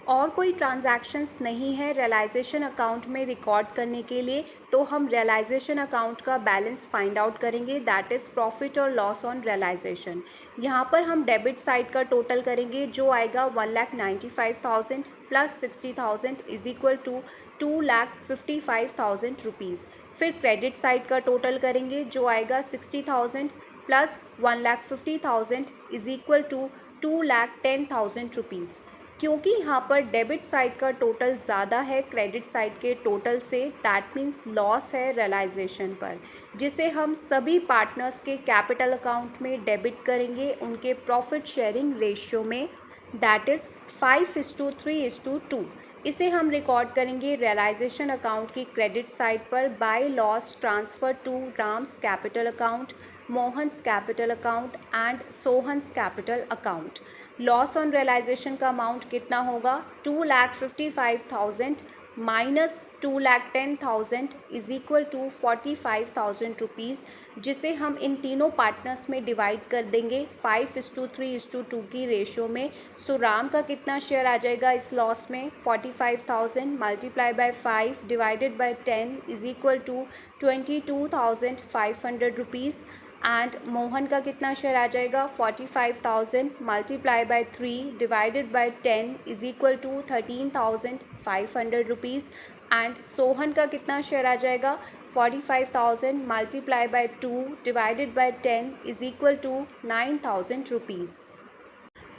[SPEAKER 1] और कोई ट्रांजैक्शंस नहीं है रियलाइजेशन अकाउंट में रिकॉर्ड करने के लिए, तो हम रियलाइजेशन अकाउंट का बैलेंस फाइंड आउट करेंगे, दैट इज़ प्रॉफिट और लॉस ऑन रियलाइजेशन। यहाँ पर हम डेबिट साइड का टोटल करेंगे जो आएगा 1,95,000 plus 60,000 is equal to 2,55,000 rupees. फिर क्रेडिट साइड का टोटल करेंगे जो आएगा 60,000 plus 1,50,000 is equal to 2,10,000 rupees. क्योंकि यहाँ पर डेबिट साइड का टोटल ज़्यादा है क्रेडिट साइड के टोटल से, दैट मीन्स लॉस है रियलाइजेशन पर, जिसे हम सभी पार्टनर्स के कैपिटल अकाउंट में डेबिट करेंगे उनके प्रॉफिट शेयरिंग रेशियो में, दैट इज़ 5:3:2। इसे हम रिकॉर्ड करेंगे रियलाइजेशन अकाउंट की क्रेडिट साइड पर by loss transfer to Ram's capital account, Mohan's capital account and Sohan's capital account. Loss on realisation का अमाउंट कितना होगा, 2,55,000 minus 2,10,000 is equal to 45,000 rupees, जिसे हम इन तीनों पार्टनर्स में डिवाइड कर देंगे 5:3:2 की रेशियो में। सो राम का कितना शेयर आ जाएगा इस लॉस में, 45,000 multiply by 5 divided by 10 is equal to 22,500 rupees. And Mohan का कितना शेयर आ जाएगा, 45,000 multiply by 3 divided by 10 is equal to 13,500 rupees. And Sohan का कितना शेयर आ जाएगा, 45,000 multiply by 2 divided by 10 is equal to 9,000 rupees.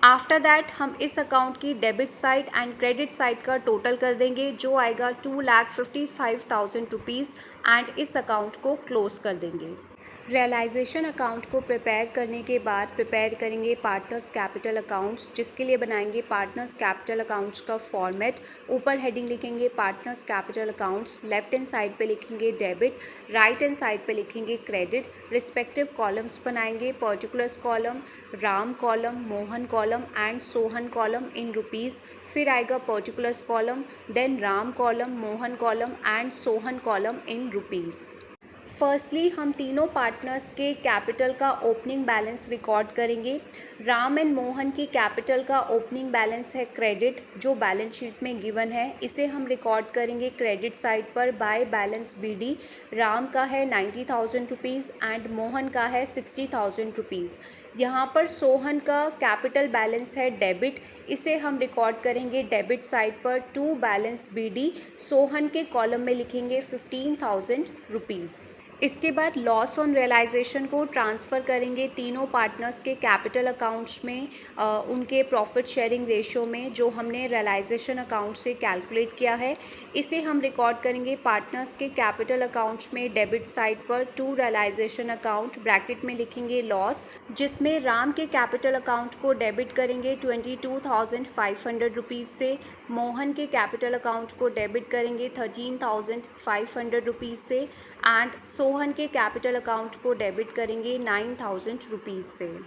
[SPEAKER 1] After that हम इस अकाउंट की debit side and credit side का टोटल कर देंगे जो आएगा 2,55,000 रुपीज़ एंड इस अकाउंट को क्लोज कर देंगे। रियलाइजेशन अकाउंट को प्रिपेयर करने के बाद प्रिपेयर करेंगे पार्टनर्स कैपिटल अकाउंट्स, जिसके लिए बनाएंगे पार्टनर्स कैपिटल अकाउंट्स का फॉर्मेट। ऊपर हेडिंग लिखेंगे partners capital accounts, left hand side पे लिखेंगे डेबिट, राइट हैंड साइड पे लिखेंगे क्रेडिट। रिस्पेक्टिव कॉलम्स बनाएंगे, particulars column, Ram column, Mohan column and Sohan column in rupees. फिर आएगा particulars column, then Ram column, Mohan column and Sohan column in rupees. Firstly हम तीनों पार्टनर्स के कैपिटल का ओपनिंग बैलेंस रिकॉर्ड करेंगे। राम एंड मोहन की कैपिटल का ओपनिंग बैलेंस है क्रेडिट, जो बैलेंस शीट में गिवन है। इसे हम रिकॉर्ड करेंगे क्रेडिट साइड पर बाय बैलेंस बीडी। राम का है 90,000 रुपीज़ एंड मोहन का है 60,000 रुपीज़। यहाँ पर सोहन का कैपिटल बैलेंस है डेबिट, इसे हम रिकॉर्ड करेंगे डेबिट साइड पर टू बैलेंस बीडी। सोहन के कॉलम में लिखेंगे 15,000 रुपीज़। इसके बाद लॉस ऑन रियलाइजेशन को ट्रांसफ़र करेंगे तीनों पार्टनर्स के कैपिटल अकाउंट्स में, उनके प्रॉफिट शेयरिंग रेशियो में, जो हमने रियलाइजेशन अकाउंट से कैलकुलेट किया है। इसे हम रिकॉर्ड करेंगे पार्टनर्स के कैपिटल अकाउंट्स में डेबिट साइड पर टू रियलाइजेशन अकाउंट, ब्रैकेट में लिखेंगे लॉस, जिसमें राम के कैपिटल अकाउंट को डेबिट करेंगे 22,500 रुपीज़ से, मोहन के कैपिटल अकाउंट को डेबिट करेंगे 13,500 रुपीज़ से एंड सोहन के कैपिटल अकाउंट को डेबिट करेंगे 9,000 रुपीज़ से।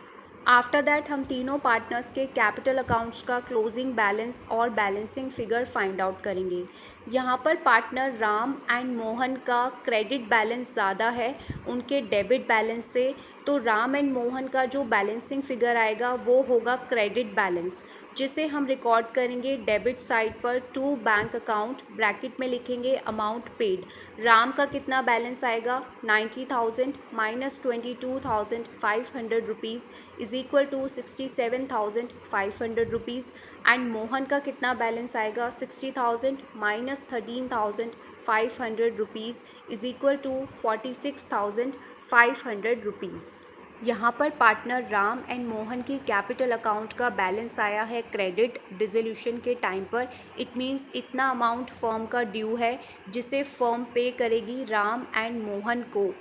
[SPEAKER 1] आफ्टर दैट हम तीनों पार्टनर्स के कैपिटल अकाउंट्स का क्लोजिंग बैलेंस और बैलेंसिंग फिगर फाइंड आउट करेंगे। यहाँ पर पार्टनर राम एंड मोहन का क्रेडिट बैलेंस ज़्यादा है उनके डेबिट बैलेंस से, तो राम एंड मोहन का जो बैलेंसिंग फिगर आएगा वो होगा क्रेडिट बैलेंस, जिसे हम रिकॉर्ड करेंगे डेबिट साइड पर टू बैंक अकाउंट, ब्रैकेट में लिखेंगे अमाउंट पेड। राम का कितना बैलेंस आएगा 90,000 minus 22,500 rupees is equal to 67,500 rupees and Mohan का कितना बैलेंस आएगा 60,000 minus 13,500 rupees is equal to 46,500 rupees. यहाँ पर पार्टनर राम एंड मोहन की कैपिटल अकाउंट का बैलेंस आया है क्रेडिट डिसोल्यूशन के टाइम पर। इट मीन्स इतना अमाउंट फर्म का ड्यू है जिसे फर्म पे करेगी राम एंड मोहन को,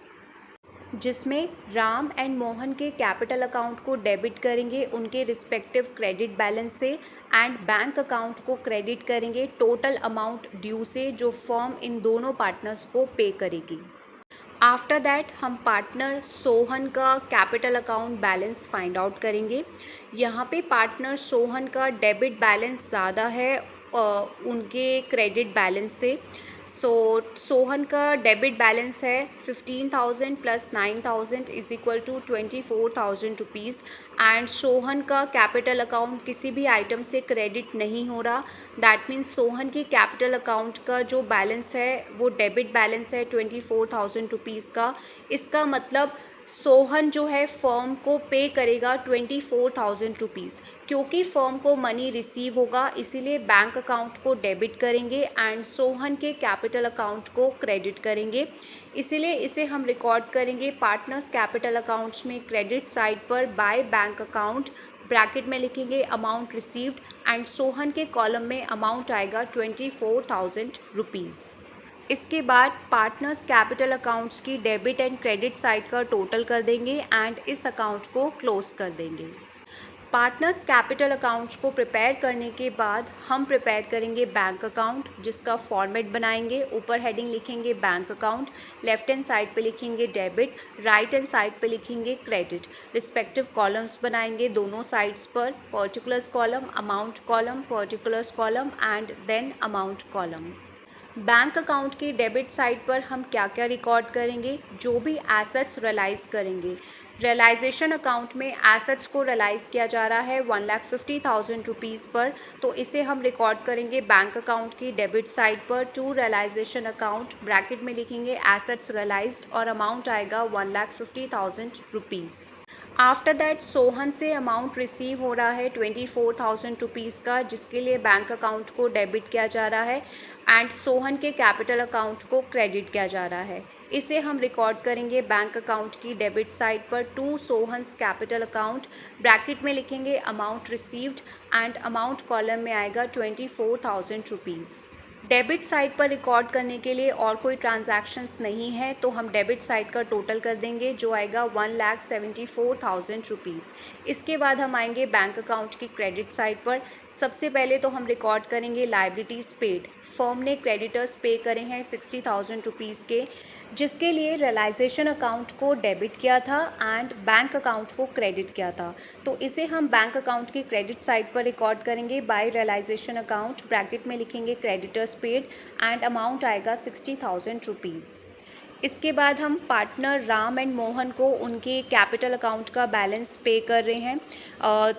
[SPEAKER 1] जिसमें राम एंड मोहन के कैपिटल अकाउंट को डेबिट करेंगे उनके रिस्पेक्टिव क्रेडिट बैलेंस से एंड बैंक अकाउंट को क्रेडिट करेंगे टोटल अमाउंट ड्यू से, जो फर्म इन दोनों पार्टनर्स को पे करेगी। आफ्टर दैट हम पार्टनर सोहन का capital account balance find out करेंगे। यहाँ पे पार्टनर सोहन का डेबिट बैलेंस ज़्यादा है उनके क्रेडिट बैलेंस से। सोहन का डेबिट बैलेंस है 15,000 plus 9,000 is equal to 24,000 rupees and Sohan का कैपिटल अकाउंट किसी भी आइटम से क्रेडिट नहीं हो रहा। दैट मीन्स सोहन की कैपिटल अकाउंट का जो बैलेंस है वो डेबिट बैलेंस है 24,000 रुपीज़ का। इसका मतलब सोहन जो है फर्म को पे करेगा 24,000 रुपीज़, क्योंकि फर्म को मनी रिसीव होगा इसीलिए बैंक अकाउंट को डेबिट करेंगे एंड सोहन के कैपिटल अकाउंट को क्रेडिट करेंगे। इसीलिए इसे हम रिकॉर्ड करेंगे पार्टनर्स कैपिटल अकाउंट्स में क्रेडिट साइड पर बाय बैंक अकाउंट, ब्रैकेट में लिखेंगे अमाउंट रिसीव्ड एंड सोहन के कॉलम में अमाउंट आएगा 24,000 रुपीज़। इसके बाद पार्टनर्स कैपिटल अकाउंट्स की डेबिट एंड क्रेडिट साइड का टोटल कर देंगे एंड इस अकाउंट को क्लोज कर देंगे। पार्टनर्स कैपिटल अकाउंट्स को प्रिपेयर करने के बाद हम प्रिपेयर करेंगे बैंक अकाउंट, जिसका फॉर्मेट बनाएंगे। ऊपर हेडिंग लिखेंगे bank account, left hand side पे लिखेंगे डेबिट, राइट हैंड साइड पे लिखेंगे क्रेडिट। रिस्पेक्टिव कॉलम्स बनाएंगे दोनों साइड्स पर, particulars column, amount column, particulars column and then amount column. Bank account की डेबिट साइड पर हम क्या क्या रिकॉर्ड करेंगे, जो भी एसेट्स रियलाइज़ करेंगे। रियलाइजेशन अकाउंट में एसेट्स को रियलाइज़ किया जा रहा है 1,50,000 रुपीज़ पर, तो इसे हम रिकॉर्ड करेंगे बैंक अकाउंट की डेबिट साइड पर टू रियलाइजेशन अकाउंट, ब्रैकेट में लिखेंगे एसेट्स रियलाइज्ड और अमाउंट आएगा 1,50,000 रुपीज़। आफ्टर दैट सोहन से अमाउंट रिसीव हो रहा है 24,000 रुपीज़ का, जिसके लिए बैंक अकाउंट को डेबिट किया जा रहा है एंड सोहन के कैपिटल अकाउंट को क्रेडिट किया जा रहा है। इसे हम रिकॉर्ड करेंगे बैंक अकाउंट की डेबिट साइड पर to Sohan's capital account, bracket में लिखेंगे amount received and amount column में आएगा 24,000 रुपीज़। डेबिट साइड पर रिकॉर्ड करने के लिए और कोई ट्रांजैक्शंस नहीं है, तो हम डेबिट साइड का टोटल कर देंगे जो आएगा 1,74,000 रुपीज़। इसके बाद हम आएंगे बैंक अकाउंट की क्रेडिट साइड पर। सबसे पहले तो हम रिकॉर्ड करेंगे लाइबिलिटीज़ पेड। फर्म ने क्रेडिटर्स पे करे हैं 60,000 रुपीज़ के, जिसके लिए रियलाइजेशन अकाउंट को डेबिट किया था एंड बैंक अकाउंट को क्रेडिट किया था। तो इसे हम बैंक अकाउंट की क्रेडिट साइड पर रिकॉर्ड करेंगे बाय रियलाइजेशन अकाउंट, ब्रैकेट में लिखेंगे क्रेडिटर्स पेड एंड अमाउंट आएगा 60,000 रुपीज़। इसके बाद हम पार्टनर राम एंड मोहन को उनके कैपिटल अकाउंट का बैलेंस पे कर रहे हैं,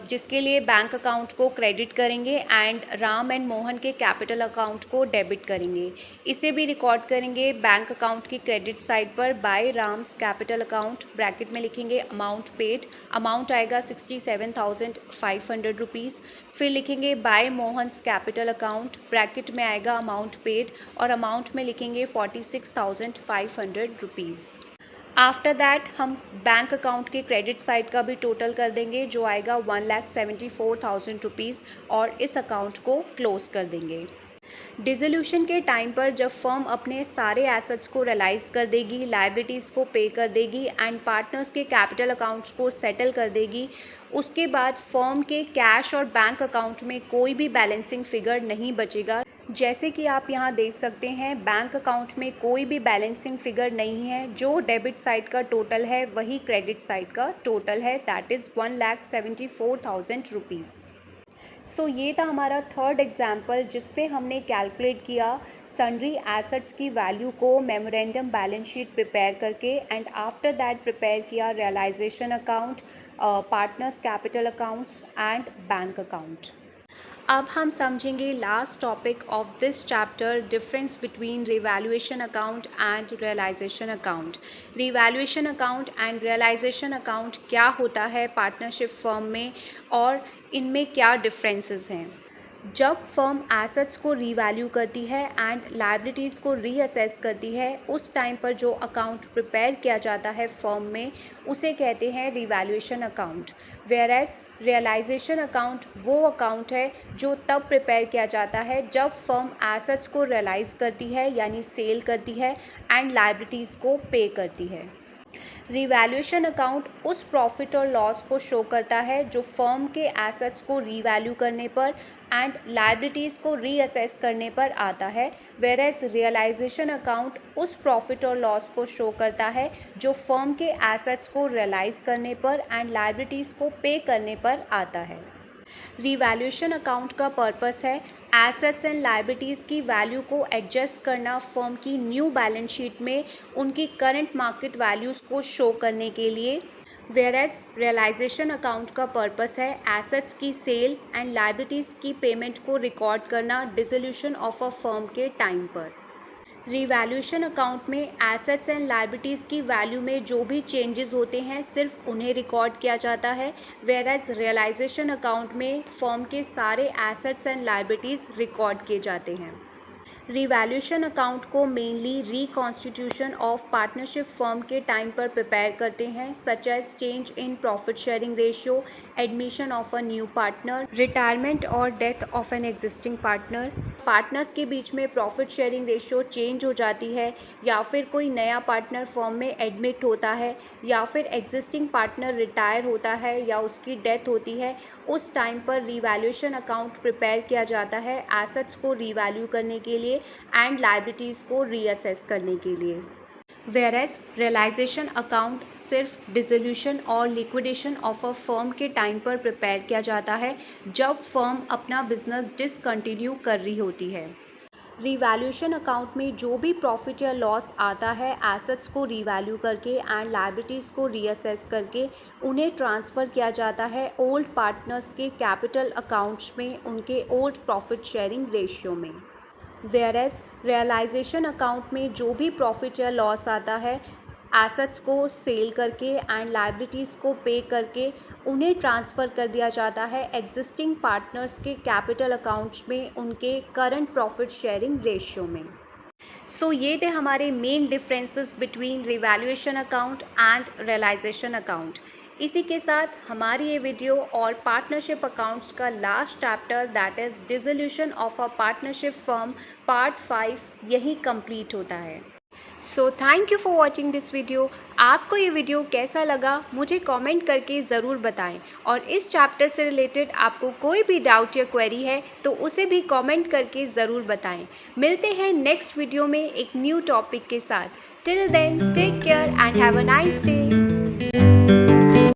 [SPEAKER 1] जिसके लिए बैंक अकाउंट को क्रेडिट करेंगे एंड राम एंड मोहन के कैपिटल अकाउंट को डेबिट करेंगे। इसे भी रिकॉर्ड करेंगे बैंक अकाउंट की क्रेडिट साइड पर by Ram's capital account, bracket में लिखेंगे अमाउंट पेड, अमाउंट आएगा 67,500 रुपीज़। फिर लिखेंगे by Mohan's capital account, bracket में आएगा अमाउंट पेड और अमाउंट में लिखेंगे 46,500 रुपीज़। आफ्टर दैट हम बैंक अकाउंट के क्रेडिट साइड का भी टोटल कर देंगे जो आएगा 1,74,000 रुपीज़ और इस अकाउंट को क्लोज कर देंगे। डिसोल्यूशन के टाइम पर जब फर्म अपने सारे एसेट्स को रियलाइज़ कर देगी, लायबिलिटीज़ को पे कर देगी एंड पार्टनर्स के कैपिटल अकाउंट्स को सेटल कर देगी, उसके बाद फर्म के कैश और बैंक अकाउंट में कोई भी बैलेंसिंग फिगर नहीं बचेगा। जैसे कि आप यहाँ देख सकते हैं, बैंक अकाउंट में कोई भी बैलेंसिंग फिगर नहीं है। जो डेबिट साइड का टोटल है वही क्रेडिट साइड का टोटल है, दैट इज़ 1,74,000 रुपीज़। सो ये था हमारा थर्ड एग्जाम्पल जिसपे हमने कैलकुलेट किया सन्ड्री एसेट्स की वैल्यू को मेमोरेंडम बैलेंस शीट प्रिपेयर करके एंड आफ्टर दैट प्रिपेयर किया realisation account, partners capital accounts and bank account. अब हम समझेंगे last topic of this chapter, difference between revaluation account and realisation account. Revaluation account and realisation account क्या होता है पार्टनरशिप फर्म में और इनमें क्या डिफरेंसेस हैं। जब फर्म एसेट्स को रीवैल्यू करती है एंड लायबिलिटीज़ को रीअसेस करती है, उस टाइम पर जो अकाउंट प्रिपेयर किया जाता है फर्म में उसे कहते हैं revaluation account. Whereas realisation account वो अकाउंट है जो तब प्रिपेयर किया जाता है जब फर्म एसेट्स को रियलाइज़ करती है यानी सेल करती है एंड लायबिलिटीज़ को पे करती है। रिवैल्यूएशन अकाउंट उस प्रॉफिट और लॉस को शो करता है जो फर्म के एसेट्स को रीवैल्यू करने पर एंड लायबिलिटीज़ को रीअसेस करने पर आता है, वेयर एज रियलाइजेशन अकाउंट उस प्रॉफिट और लॉस को शो करता है जो फर्म के एसेट्स को रियलाइज़ करने पर एंड लायबिलिटीज़ को पे करने पर आता है। रिवैल्यूएशन अकाउंट का पर्पस है एसेट्स एंड लायबिलिटीज़ की वैल्यू को एडजस्ट करना फर्म की न्यू बैलेंस शीट में उनकी करंट मार्केट वैल्यूज़ को शो करने के लिए, वेयर एज रियलाइजेशन अकाउंट का पर्पस है एसेट्स की सेल एंड लायबिलिटीज़ की पेमेंट को रिकॉर्ड करना डिसोल्यूशन ऑफ अ फर्म के टाइम पर। रिवैल्यूएशन अकाउंट में एसेट्स एंड लायबिलिटीज़ की वैल्यू में जो भी चेंजेस होते हैं सिर्फ उन्हें रिकॉर्ड किया जाता है, वेयर एज रियलाइजेशन अकाउंट में फर्म के सारे एसेट्स एंड लायबिलिटीज़ रिकॉर्ड किए जाते हैं। रिवैल्यूएशन अकाउंट को mainly reconstitution of partnership firm के टाइम पर प्रिपेयर करते हैं, such as change in profit sharing ratio, admission of a new partner, retirement और death of an existing partner, partners के बीच में प्रॉफिट शेयरिंग रेशियो चेंज हो जाती है या फिर कोई नया पार्टनर फर्म में एडमिट होता है या फिर एग्जिस्टिंग पार्टनर रिटायर होता है या उसकी डेथ होती है, उस टाइम पर रिवैल्यूएशन अकाउंट प्रिपेयर किया जाता है एसेट्स को रीवैल्यू करने के लिए एंड लायबिलिटीज़ को रीअसेस करने के लिए। वेयर एज रियलाइजेशन अकाउंट सिर्फ डिसोल्यूशन और लिक्विडेशन ऑफ अ फर्म के टाइम पर प्रिपेयर किया जाता है जब फर्म अपना बिजनेस डिसकंटिन्यू कर रही होती है। रिवैल्यूएशन अकाउंट में जो भी प्रॉफिट या लॉस आता है एसेट्स को रीवैल्यू करके एंड लायबिलिटीज़ को रीअसेस करके उन्हें ट्रांसफ़र किया जाता है ओल्ड पार्टनर्स के कैपिटल अकाउंट्स में उनके ओल्ड प्रॉफिट शेयरिंग रेशियो में। वेयर एज रियलाइजेशन अकाउंट में जो भी प्रॉफिट या लॉस आता है एसेट्स को सेल करके एंड लायबिलिटीज़ को पे करके उन्हें ट्रांसफ़र कर दिया जाता है एग्जिस्टिंग पार्टनर्स के कैपिटल अकाउंट्स में उनके करंट प्रॉफिट शेयरिंग रेशियो में। सो ये थे हमारे main differences between revaluation account and realisation account. इसी के साथ हमारी ये वीडियो और पार्टनरशिप अकाउंट्स का last chapter that is dissolution of a partnership firm part 5 यही कंप्लीट होता है। So thank you for watching this video. आपको ये वीडियो कैसा लगा मुझे कमेंट करके ज़रूर बताएं, और इस चैप्टर से रिलेटेड आपको कोई भी डाउट या क्वेरी है तो उसे भी कमेंट करके ज़रूर बताएं। मिलते हैं नेक्स्ट वीडियो में एक न्यू टॉपिक के साथ। Till then take care and have a nice day.